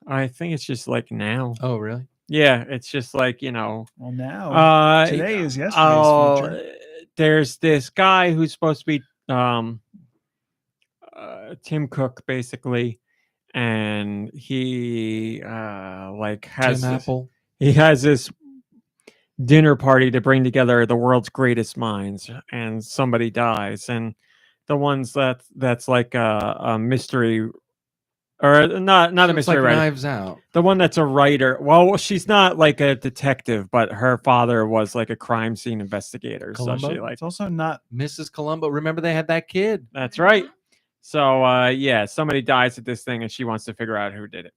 Speaker 2: I think it's just like now.
Speaker 3: Oh, really?
Speaker 2: Yeah, it's just like
Speaker 4: Well, now today is yesterday's future.
Speaker 2: There's this guy who's supposed to be Tim Cook, basically, and he like has
Speaker 3: Tim Apple.
Speaker 2: He has this dinner party to bring together the world's greatest minds, and somebody dies, and the ones that's like a mystery, or not a mystery
Speaker 3: like
Speaker 2: writer.
Speaker 3: Knives Out.
Speaker 2: The one that's a writer. Well, she's not like a detective, but her father was like a crime scene investigator.
Speaker 3: Columbo?
Speaker 2: So she like
Speaker 4: It's also not
Speaker 3: Mrs. Columbo. Remember they had that kid.
Speaker 2: That's right. So yeah, somebody dies at this thing, and she wants to figure out who did it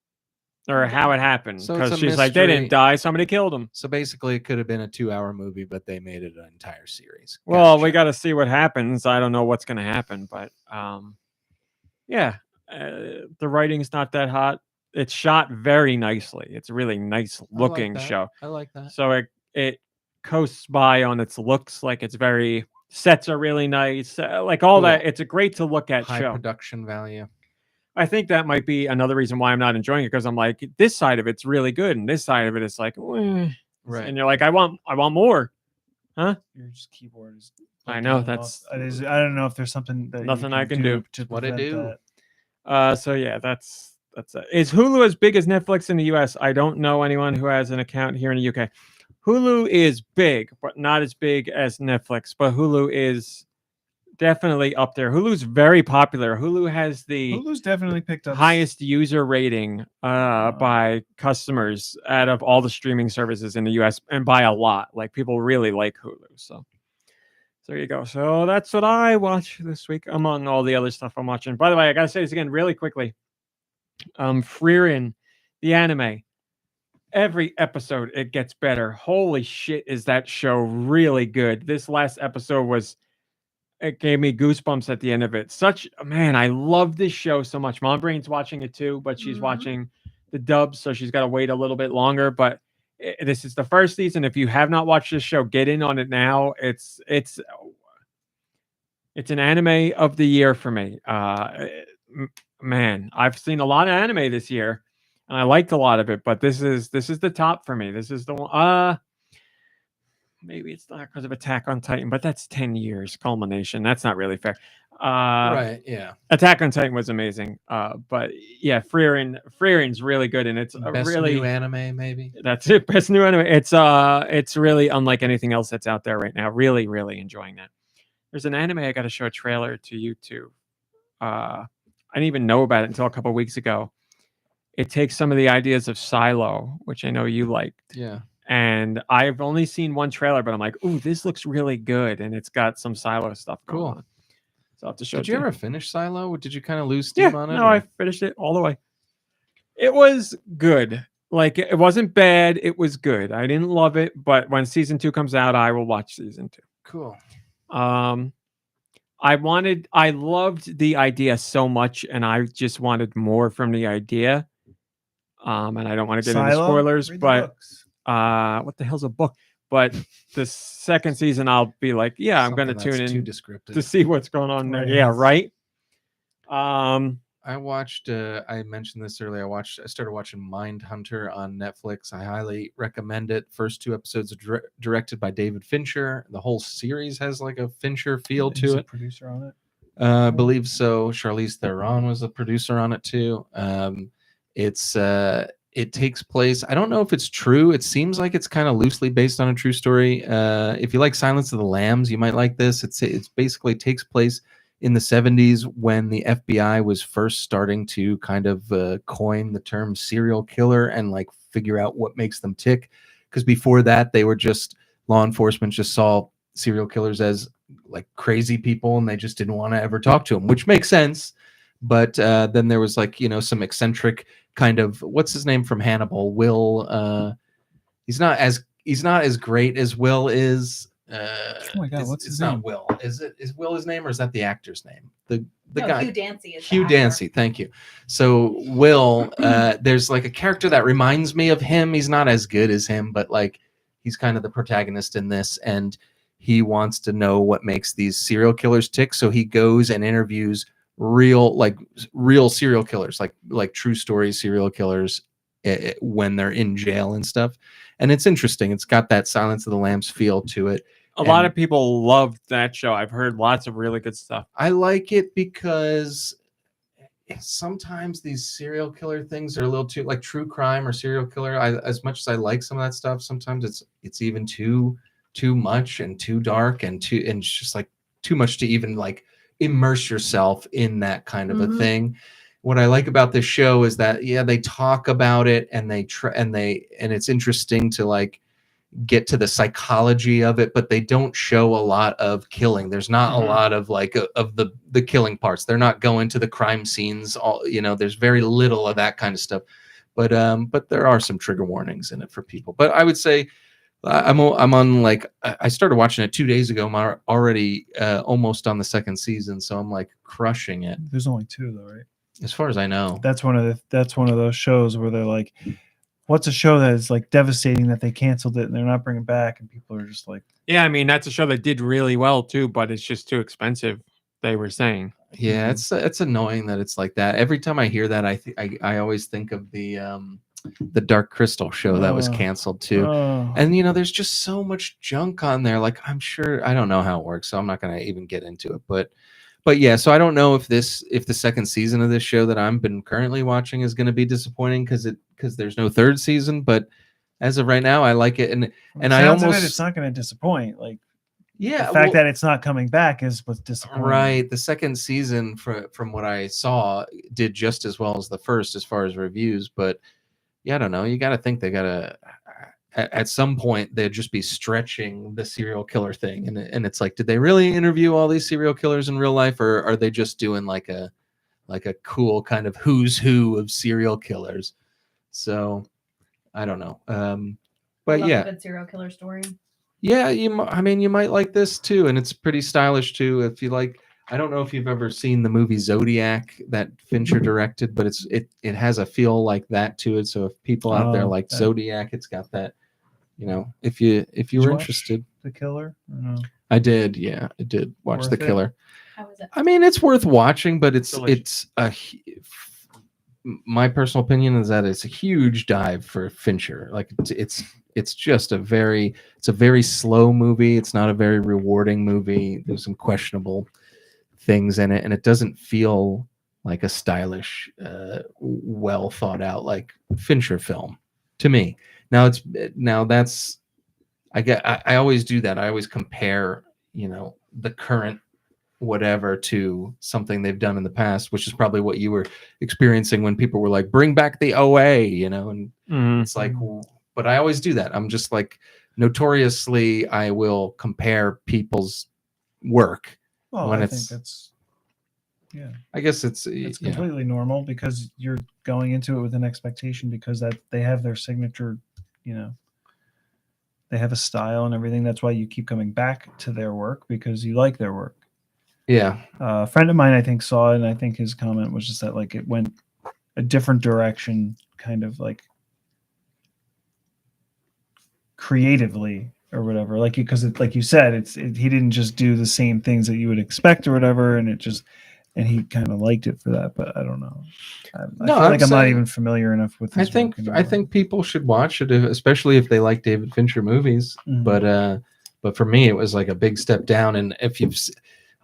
Speaker 2: or how it happened,
Speaker 3: So it's
Speaker 2: because
Speaker 3: a
Speaker 2: she's like, they didn't
Speaker 3: mystery.
Speaker 2: die, somebody killed them.
Speaker 3: So basically, it could have been a 2-hour movie, but they made it an entire series.
Speaker 2: Well, we got to see what happens. I don't know what's going to happen, but yeah, the writing's not that hot. It's shot very nicely. It's a really nice looking show.
Speaker 3: I like that.
Speaker 2: So it coasts by on its looks. Like it's very sets are really nice. Like all that. It's a great to look at
Speaker 3: High
Speaker 2: show.
Speaker 3: production value.
Speaker 2: I think that might be another reason why I'm not enjoying it, because I'm like, this side of it's really good, and this side of it is like,
Speaker 3: Right.
Speaker 2: And you're like, I want more, huh?
Speaker 4: your keyboard is.
Speaker 2: I know that's.
Speaker 4: I don't know if there's something that
Speaker 2: Nothing I can do.
Speaker 4: to
Speaker 3: What it
Speaker 4: prevent
Speaker 3: do?
Speaker 4: that.
Speaker 2: So yeah, that's it. Is Hulu as big as Netflix in the US? I don't know anyone who has an account here in the UK. Hulu is big, but not as big as Netflix. But Hulu is definitely up there. Hulu's very popular.
Speaker 4: Hulu's definitely picked up
Speaker 2: highest user rating by customers out of all the streaming services in the US, and by a lot. Like people really like Hulu. So there you go. So that's what I watched this week, among all the other stuff I'm watching. By the way, I gotta say this again really quickly. Frieren, the anime. Every episode it gets better. Holy shit, is that show really good? This last episode it gave me goosebumps at the end of it. I love this show so much. MomBrain's watching it too, but she's watching the dub, so she's got to wait a little bit longer. But this is the first season. If you have not watched this show, get in on it now. It's an anime of the year for me. Man, I've seen a lot of anime this year, and I liked a lot of it. But this is the top for me. This is the one. Maybe it's not because of Attack on Titan, but that's 10 years culmination. That's not really fair.
Speaker 3: Right, yeah.
Speaker 2: Attack on Titan was amazing. But yeah, Frieren's really good, and it's
Speaker 3: Best
Speaker 2: really
Speaker 3: new anime, maybe.
Speaker 2: That's it. Best new anime. It's really unlike anything else that's out there right now. Really, really enjoying that. There's an anime I got to show a trailer to you too. I didn't even know about it until a couple of weeks ago. It takes some of the ideas of Silo, which I know you liked.
Speaker 3: Yeah.
Speaker 2: And I've only seen one trailer, but I'm like, ooh, this looks really good. And it's got some Silo stuff going on. So I'll have to show it.
Speaker 3: Did you ever finish Silo? Did you kind of lose
Speaker 2: steam
Speaker 3: on it?
Speaker 2: No, I finished it all the way. It was good. Like, it wasn't bad. It was good. I didn't love it, but when season 2 comes out, I will watch season 2.
Speaker 3: Cool.
Speaker 2: I loved the idea so much, and I just wanted more from the idea. And I don't want to get into spoilers, but what the hell's a book? But the second season, I'll be like, yeah, I'm going to tune in to see what's going on there. Yeah, right.
Speaker 3: I watched. I mentioned this earlier. I started watching Mindhunter on Netflix. I highly recommend it. First 2 episodes are directed by David Fincher. The whole series has like a Fincher feel
Speaker 4: He's
Speaker 3: to
Speaker 4: a
Speaker 3: it.
Speaker 4: producer on it.
Speaker 3: I believe so. Charlize Theron was a producer on it too. It takes place. I don't know if it's true. It seems like it's kind of loosely based on a true story. If you like Silence of the Lambs, you might like this. It's basically takes place in the 70s when the FBI was first starting to kind of coin the term serial killer and like figure out what makes them tick. Because before that, they were just law enforcement just saw serial killers as like crazy people and they just didn't want to ever talk to them, which makes sense. But then there was like, some eccentric kind of, what's his name from Hannibal? Will, he's not as great as Will is.
Speaker 4: Oh my God, what's his
Speaker 3: it's
Speaker 4: name?
Speaker 3: not Will. Is Will his name or is that the actor's name? The
Speaker 1: No,
Speaker 3: guy.
Speaker 1: Hugh Dancy is the
Speaker 3: Hugh
Speaker 1: actor.
Speaker 3: Dancy, thank you. So Will, there's like a character that reminds me of him. He's not as good as him, but like he's kind of the protagonist in this, and he wants to know what makes these serial killers tick. So he goes and interviews real serial killers, like true story serial killers when they're in jail and stuff. And it's interesting. It's got that Silence of the Lambs feel to it.
Speaker 2: A lot of people loved that show. I've heard lots of really good stuff.
Speaker 3: I like it because sometimes these serial killer things are a little too like true crime or serial killer. As much as I like some of that stuff, sometimes it's even too much and too dark and it's just like too much to even like immerse yourself in that kind of a thing. What I like about this show is that they talk about it and and it's interesting to like get to the psychology of it, but they don't show a lot of killing. There's not a lot of like of the killing parts. They're not going to the crime scenes. There's very little of that kind of stuff. But there are some trigger warnings in it for people. But I would say I'm on like I started watching it 2 days ago. I'm already almost on the 2nd season, so I'm like crushing it.
Speaker 4: There's only 2 though, right?
Speaker 3: As far as I know.
Speaker 4: That's one of those shows where they're like, what's a show that is like devastating that they canceled it and they're not bringing back, and people are just like,
Speaker 2: yeah, I mean that's a show that did really well too, but it's just too expensive. They were saying,
Speaker 3: yeah, it's annoying that it's like that. Every time I hear that, I always think of the Dark Crystal show that was canceled too. And there's just so much junk on there. Like I'm sure I don't know how it works, so I'm not gonna even get into it. But yeah, so I don't know if the 2nd season of this show that I'm been currently watching is going to be disappointing because there's no 3rd season. But as of right now, I like it, and I almost
Speaker 4: it's not going to disappoint. Like
Speaker 3: the
Speaker 4: fact that it's not coming back is what's disappointing.
Speaker 3: Right, the 2nd season from what I saw did just as well as the first as far as reviews. But yeah, I don't know. You got to think they got to. At some point, they'd just be stretching the serial killer thing. And it's like, did they really interview all these serial killers in real life? Or are they just doing like a cool kind of who's who of serial killers? So I don't know. But
Speaker 1: Love
Speaker 3: yeah,
Speaker 1: a good serial killer story.
Speaker 3: Yeah, you might like this too. And it's pretty stylish too. If you like, I don't know if you've ever seen the movie Zodiac that Fincher directed, but it has a feel like that to it. So if people out there like Zodiac, it's got that. If you were interested,
Speaker 4: The Killer. No.
Speaker 3: I did. Yeah, I did watch
Speaker 4: Worth
Speaker 3: The
Speaker 4: it?
Speaker 3: Killer.
Speaker 1: How is it?
Speaker 3: I mean, it's worth watching, but
Speaker 2: Delicious.
Speaker 3: my personal opinion is that it's a huge dive for Fincher. Like it's just a very slow movie. It's not a very rewarding movie. There's some questionable things in it, and it doesn't feel like a stylish, well thought out like Fincher film to me. I always do that. I always compare, the current whatever to something they've done in the past, which is probably what you were experiencing when people were like, bring back the OA, and it's like, but I always do that. I'm just like, notoriously, I will compare people's work.
Speaker 4: Well,
Speaker 3: when
Speaker 4: I
Speaker 3: it's,
Speaker 4: think that's, yeah.
Speaker 3: I guess it's
Speaker 4: completely normal because you're going into it with an expectation because that they have their signature, they have a style and everything. That's why you keep coming back to their work because you like their work.
Speaker 3: Yeah.
Speaker 4: A friend of mine, I think, saw it, and I think his comment was just that like it went a different direction, kind of like creatively or whatever. Like because like you said, he didn't just do the same things that you would expect or whatever, and it just and he kind of liked it for that. But I don't know. I
Speaker 3: No,
Speaker 4: feel
Speaker 3: I'm
Speaker 4: like I'm not
Speaker 3: saying-
Speaker 4: even familiar enough with.
Speaker 3: I
Speaker 4: His
Speaker 3: think
Speaker 4: work anymore.
Speaker 3: people should watch it, especially if they like David Fincher movies.
Speaker 4: Mhm.
Speaker 3: But for me, it was like a big step down. And if you've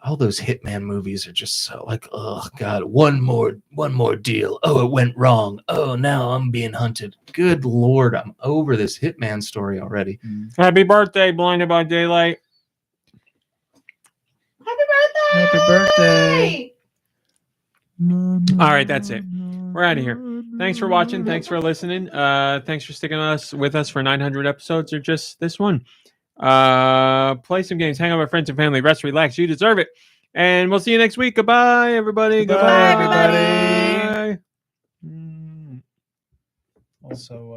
Speaker 3: all those Hitman movies are just so like, oh god, one more deal. Oh, it went wrong. Oh, now I'm being hunted. Good lord, I'm over this Hitman story already.
Speaker 2: Happy birthday, Blinded by Daylight.
Speaker 4: Happy birthday!
Speaker 2: All right, that's it. We're out of here. Thanks for watching. Thanks for listening. Thanks for sticking with us for 900 episodes or just this one. Play some games, hang out with friends and family, rest, relax. You deserve it. And we'll see you next week. Goodbye, everybody.
Speaker 4: Goodbye,
Speaker 2: Goodbye,
Speaker 1: everybody.
Speaker 2: everybody.
Speaker 4: Also.